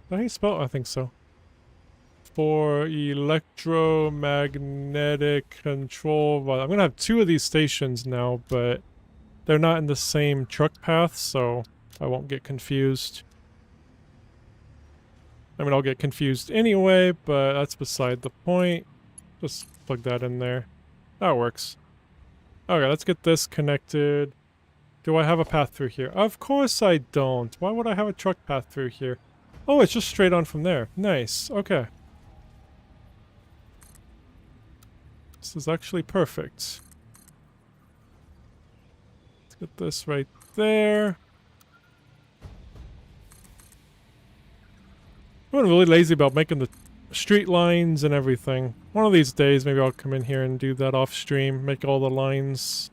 Is that how you spell it? I think so. For electromagnetic control. Well, I'm going to have 2 of these stations now, but they're not in the same truck path, so I won't get confused. I mean, I'll get confused anyway, but that's beside the point. Just plug that in there. That works. Okay, let's get this connected. Do I have a path through here? Of course I don't. Why would I have a truck path through here? Oh, it's just straight on from there. Nice. Okay. This is actually perfect. Let's get this right there. I'm really lazy about making the street lines and everything. One of these days, maybe I'll come in here and do that off stream. Make all the lines.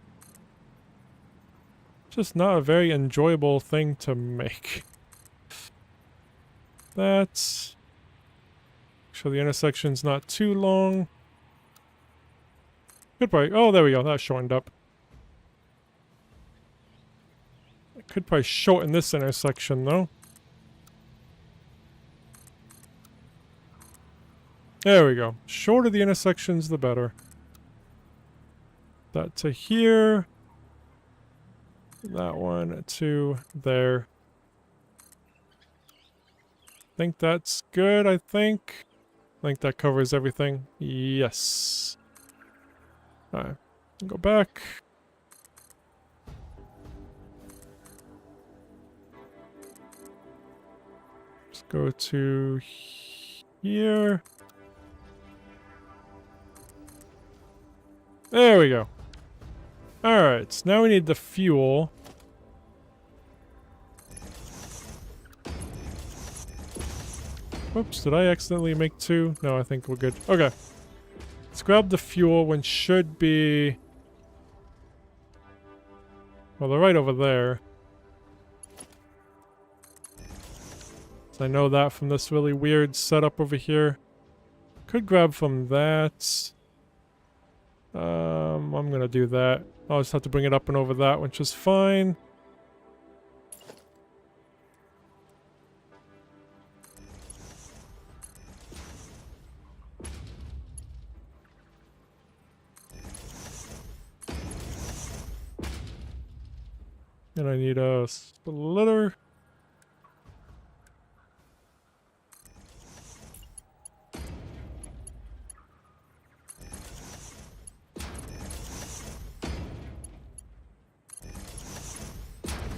Just not a very enjoyable thing to make. That's... Sure the intersection's not too long. Could probably... Oh, there we go. That shortened up. I could probably shorten this intersection, though. There we go. Shorter the intersections, the better. That to here. That one to there. Think that's good, I think. I think that covers everything. Yes. Alright. Go back. Let's go to here. There we go. Alright, now we need the fuel. Whoops, did I accidentally make 2? No, I think we're good. Okay. Let's grab the fuel when should be... Well, they're right over there. So I know that from this really weird setup over here. Could grab from that. I'm gonna do that. I'll just have to bring it up and over that, which is fine. And I need a splitter.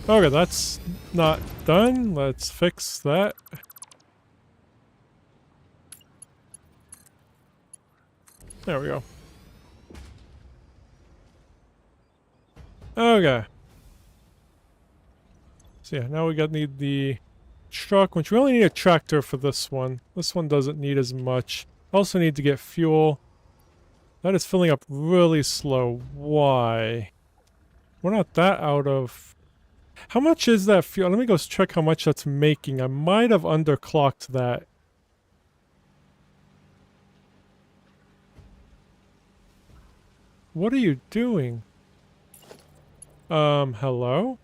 Okay, that's not done. Let's fix that. There we go. Okay. So yeah, now we need the truck, which we only need a tractor for this one. This one doesn't need as much. Also need to get fuel. That is filling up really slow. Why? We're not that out of... How much is that fuel? Let me go check how much that's making. I might have underclocked that. What are you doing? Hello?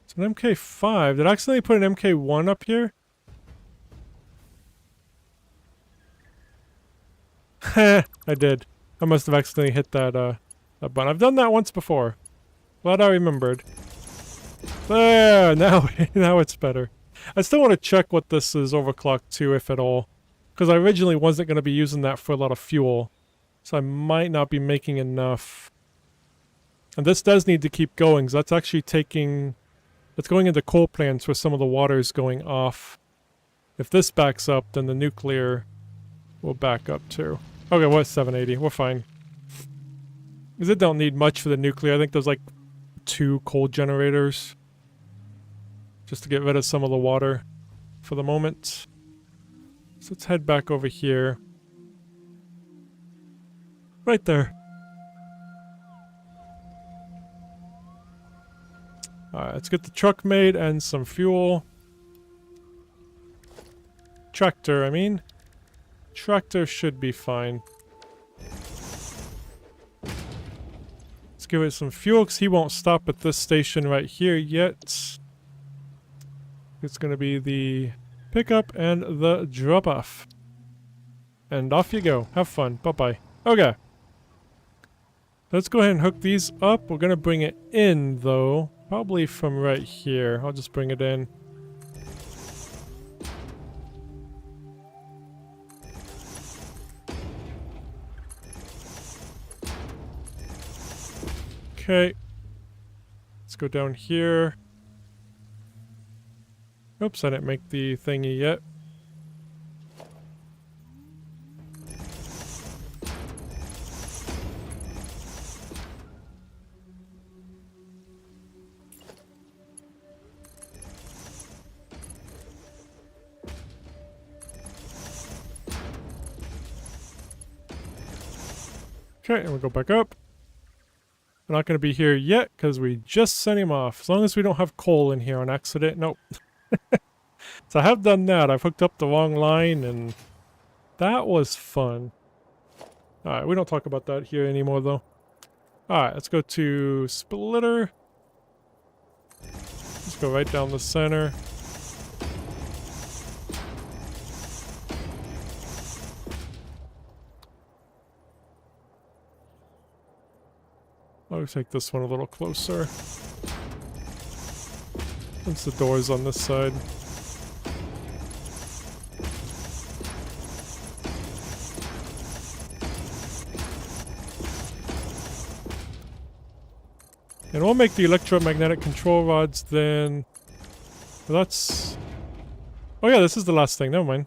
It's an MK5. Did I accidentally put an MK1 up here? Heh, I did. I must have accidentally hit that, that button. I've done that once before. Glad I remembered. There! Now, now it's better. I still want to check what this is overclocked to, if at all. Because I originally wasn't going to be using that for a lot of fuel. So I might not be making enough. And this does need to keep going, so that's actually taking... It's going into coal plants where some of the water is going off. If this backs up, then the nuclear will back up too. Okay, well, it's 780. We're fine. Because it don't need much for the nuclear. I think there's like 2 coal generators. Just to get rid of some of the water for the moment. So let's head back over here. Right there. Alright, let's get the truck made and some fuel. Tractor, I mean. Tractor should be fine. Let's give it some fuel because he won't stop at this station right here yet. It's going to be the pickup and the drop-off. And off you go. Have fun. Bye-bye. Okay. Let's go ahead and hook these up. We're going to bring it in, though. Probably from right here. I'll just bring it in. Okay. Let's go down here. Oops, I didn't make the thingy yet. Okay, and we'll go back up. We're not going to be here yet because we just sent him off. As long as we don't have coal in here on accident. Nope. So I have done that. I've hooked up the wrong line and that was fun. Alright, we don't talk about that here anymore though. Alright, let's go to splitter. Let's go right down the center. I'll take this one a little closer. Since the door's on this side. And we'll make the electromagnetic control rods then. Well, that's... Oh yeah, this is the last thing. Never mind.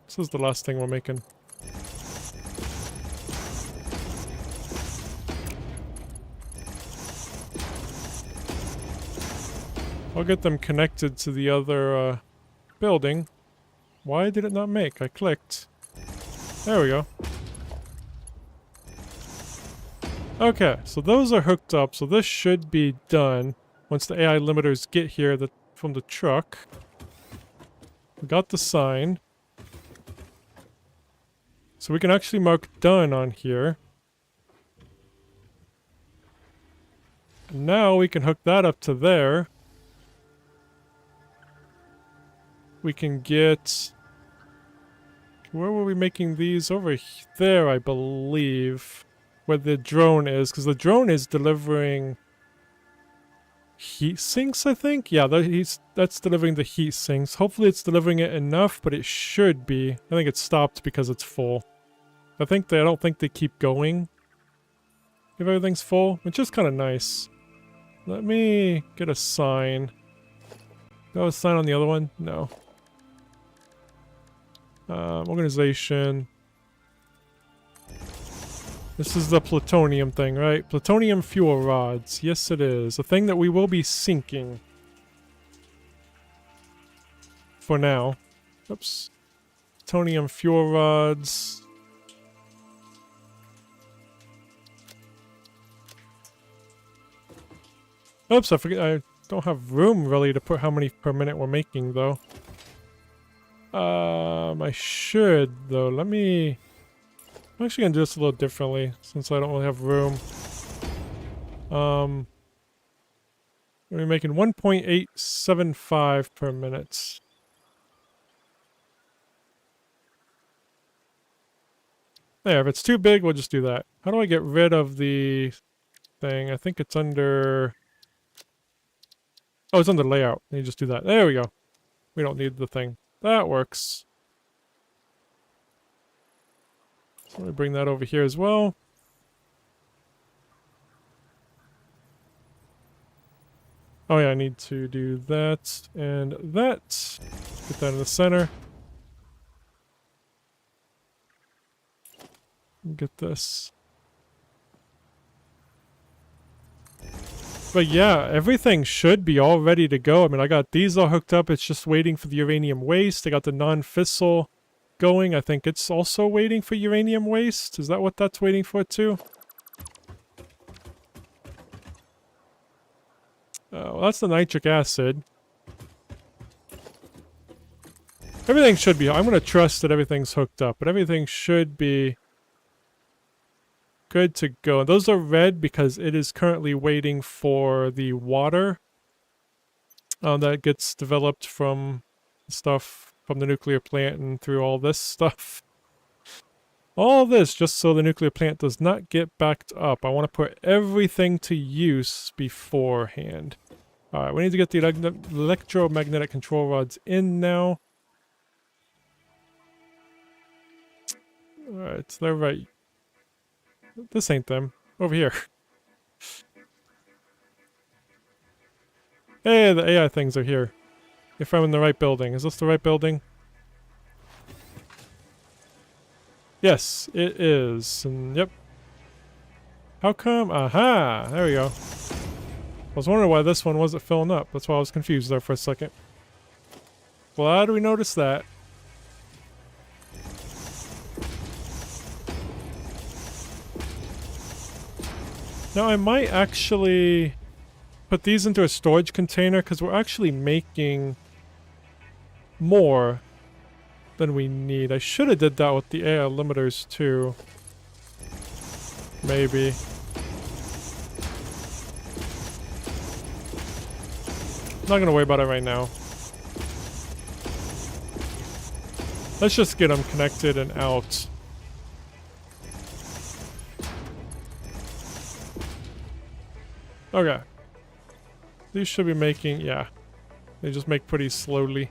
This is the last thing we're making. I'll get them connected to the other building. Why did it not make? I clicked. There we go. Okay, so those are hooked up, so this should be done once the AI limiters get here from the truck. We got the sign. So we can actually mark done on here. And now we can hook that up to there. We can get... Where were we making these? Over there, I believe. Where the drone is, because the drone is delivering... heat sinks, I think? Yeah, that's delivering the heat sinks. Hopefully it's delivering it enough, but it should be. I think it stopped because it's full. I don't think they keep going if everything's full, which is kind of nice. Let me get a sign. Do I have a sign on the other one? No. Organization. This is the plutonium thing, right? Plutonium fuel rods. Yes, it is. A thing that we will be sinking. For now. Oops. Plutonium fuel rods. Oops, I forget. I don't have room really to put how many per minute we're making, though. I should, though. Let me... I'm actually gonna do this a little differently, since I don't really have room. We're making 1.875 per minute. There, if it's too big, we'll just do that. How do I get rid of the thing? I think it's under... Oh, it's under layout. You just do that. There we go. We don't need the thing. That works. So let me bring that over here as well. Oh yeah, I need to do that and that. Get that in the center. Get this. But yeah, everything should be all ready to go. I mean, I got these all hooked up. It's just waiting for the uranium waste. I got the non-fissile going. I think it's also waiting for uranium waste. Is that what that's waiting for too? Well, that's the nitric acid. Everything should be... I'm going to trust that everything's hooked up, but everything should be good to go. Those are red because it is currently waiting for the water that gets developed from stuff from the nuclear plant and through all this stuff. All this just so the nuclear plant does not get backed up. I want to put everything to use beforehand. Alright, we need to get the electromagnetic control rods in now. Alright, so they're right. This ain't them. Over here. Hey, the AI things are here. If I'm in the right building. Is this the right building? Yes, it is. And yep. How come? Aha! There we go. I was wondering why this one wasn't filling up. That's why I was confused there for a second. Glad we noticed that. Now I might actually put these into a storage container because we're actually making more than we need. I should have did that with the AI limiters too. Maybe. Not gonna worry about it right now. Let's just get them connected and out. Okay. These should be making, yeah. They just make pretty slowly.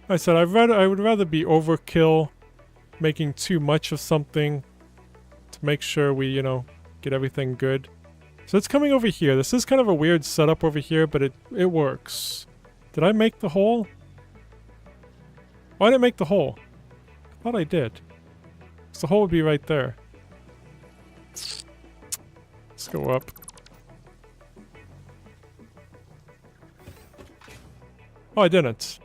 I said I would rather be overkill, making too much of something to make sure we, you know, get everything good. So it's coming over here. This is kind of a weird setup over here, but it works. Did I make the hole? Why didn't I make the hole? I thought I did. So the hole would be right there. Let's go up. Oh, I didn't.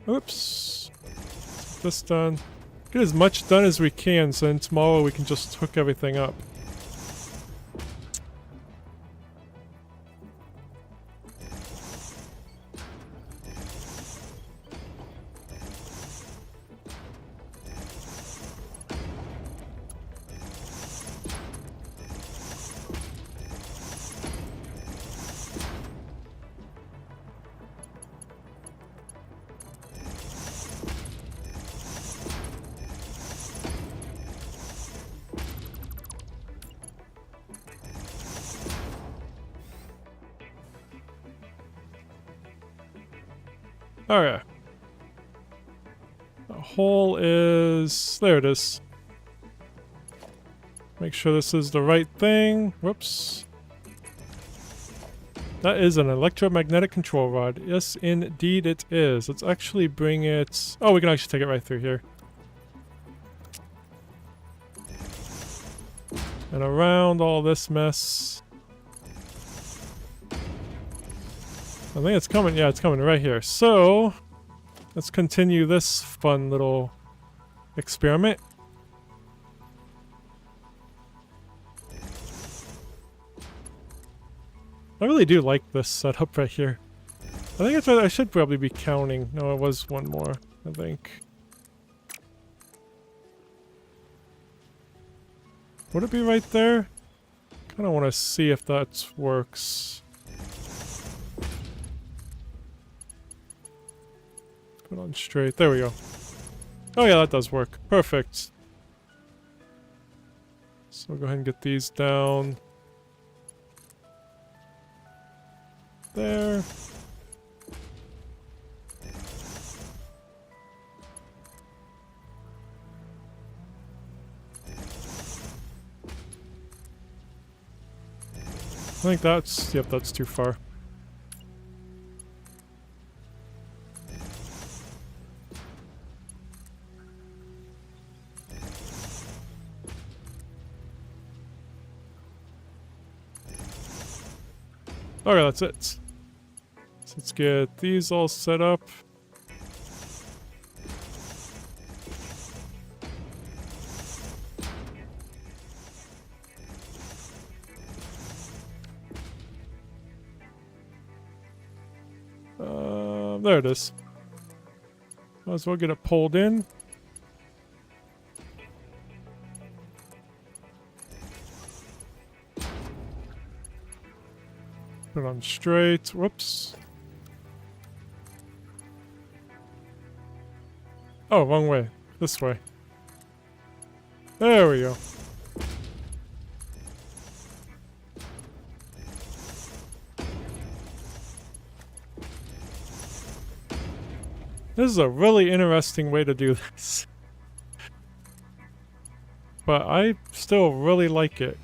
Oops. Get this done. Get as much done as we can, so then tomorrow we can just hook everything up. Alright. The hole is... there it is. Make sure this is the right thing. Whoops. That is an electromagnetic control rod. Yes, indeed it is. Let's actually bring it... Oh, we can actually take it right through here. And around all this mess. I think it's coming. Yeah, it's coming right here. So, let's continue this fun little experiment. I really do like this setup right here. I think it's what I should probably be counting. No, it was one more, I think. Would it be right there? Kind of want to see if that works. Put on straight. There we go. Oh yeah, that does work. Perfect. So we'll go ahead and get these down. There. I think that's... Yep, that's too far. Okay, that's it. So let's get these all set up. There it is. Might as well get it pulled in. Put it on straight. Whoops. Oh, wrong way. This way. There we go. This is a really interesting way to do this. But I still really like it.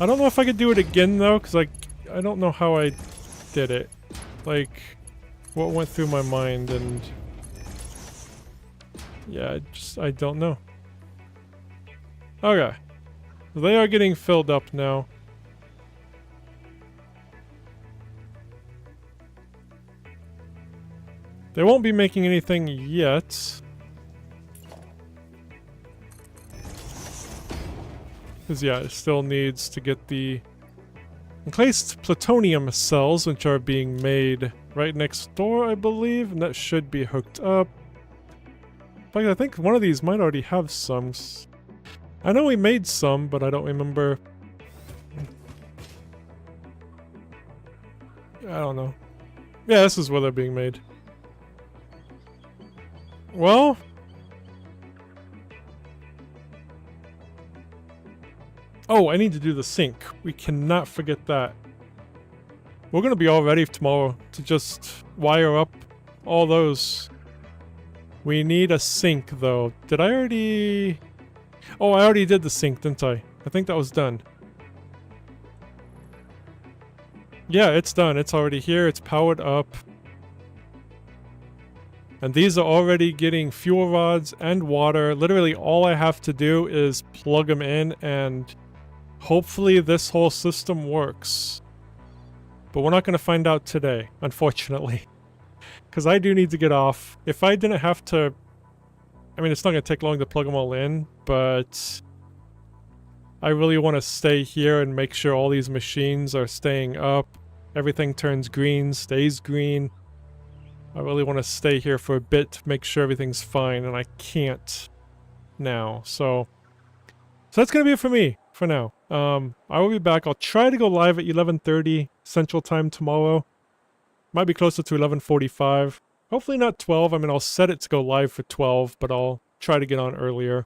I don't know if I could do it again though, because I don't know how I did it. Like, what went through my mind, and yeah, I don't know. Okay. They are getting filled up now. They won't be making anything yet. Because yeah, it still needs to get the encased plutonium cells, which are being made right next door, I believe, and that should be hooked up. In fact, I think one of these might already have some. I know we made some, but I don't remember. I don't know. Yeah, this is where they're being made. Well... Oh, I need to do the sink. We cannot forget that. We're gonna be all ready tomorrow to just wire up all those. We need a sink, though. Did I already... Oh, I already did the sink, didn't I? I think that was done. Yeah, it's done. It's already here. It's powered up. And these are already getting fuel rods and water. Literally, all I have to do is plug them in, and hopefully this whole system works. But we're not going to find out today, unfortunately. Because I do need to get off. If I didn't have to... I mean, it's not going to take long to plug them all in, but I really want to stay here and make sure all these machines are staying up. Everything turns green, stays green. I really want to stay here for a bit to make sure everything's fine, and I can't now. So that's going to be it for me for now. I will be back. I'll try to go live at 11:30 Central Time tomorrow. Might be closer to 11:45. Hopefully not 12. I mean, I'll set it to go live for 12, but I'll try to get on earlier.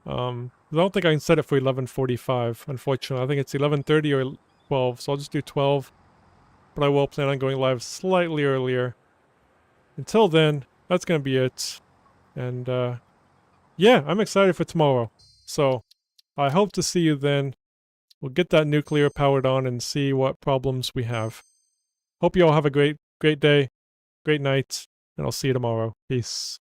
I don't think I can set it for 11:45, unfortunately. I think it's 11:30 or 12, so I'll just do 12. but I will plan on going live slightly earlier. Until then, that's going to be it. And yeah, I'm excited for tomorrow. So I hope to see you then. We'll get that nuclear powered on and see what problems we have. Hope you all have a great day, great night, and I'll see you tomorrow. Peace.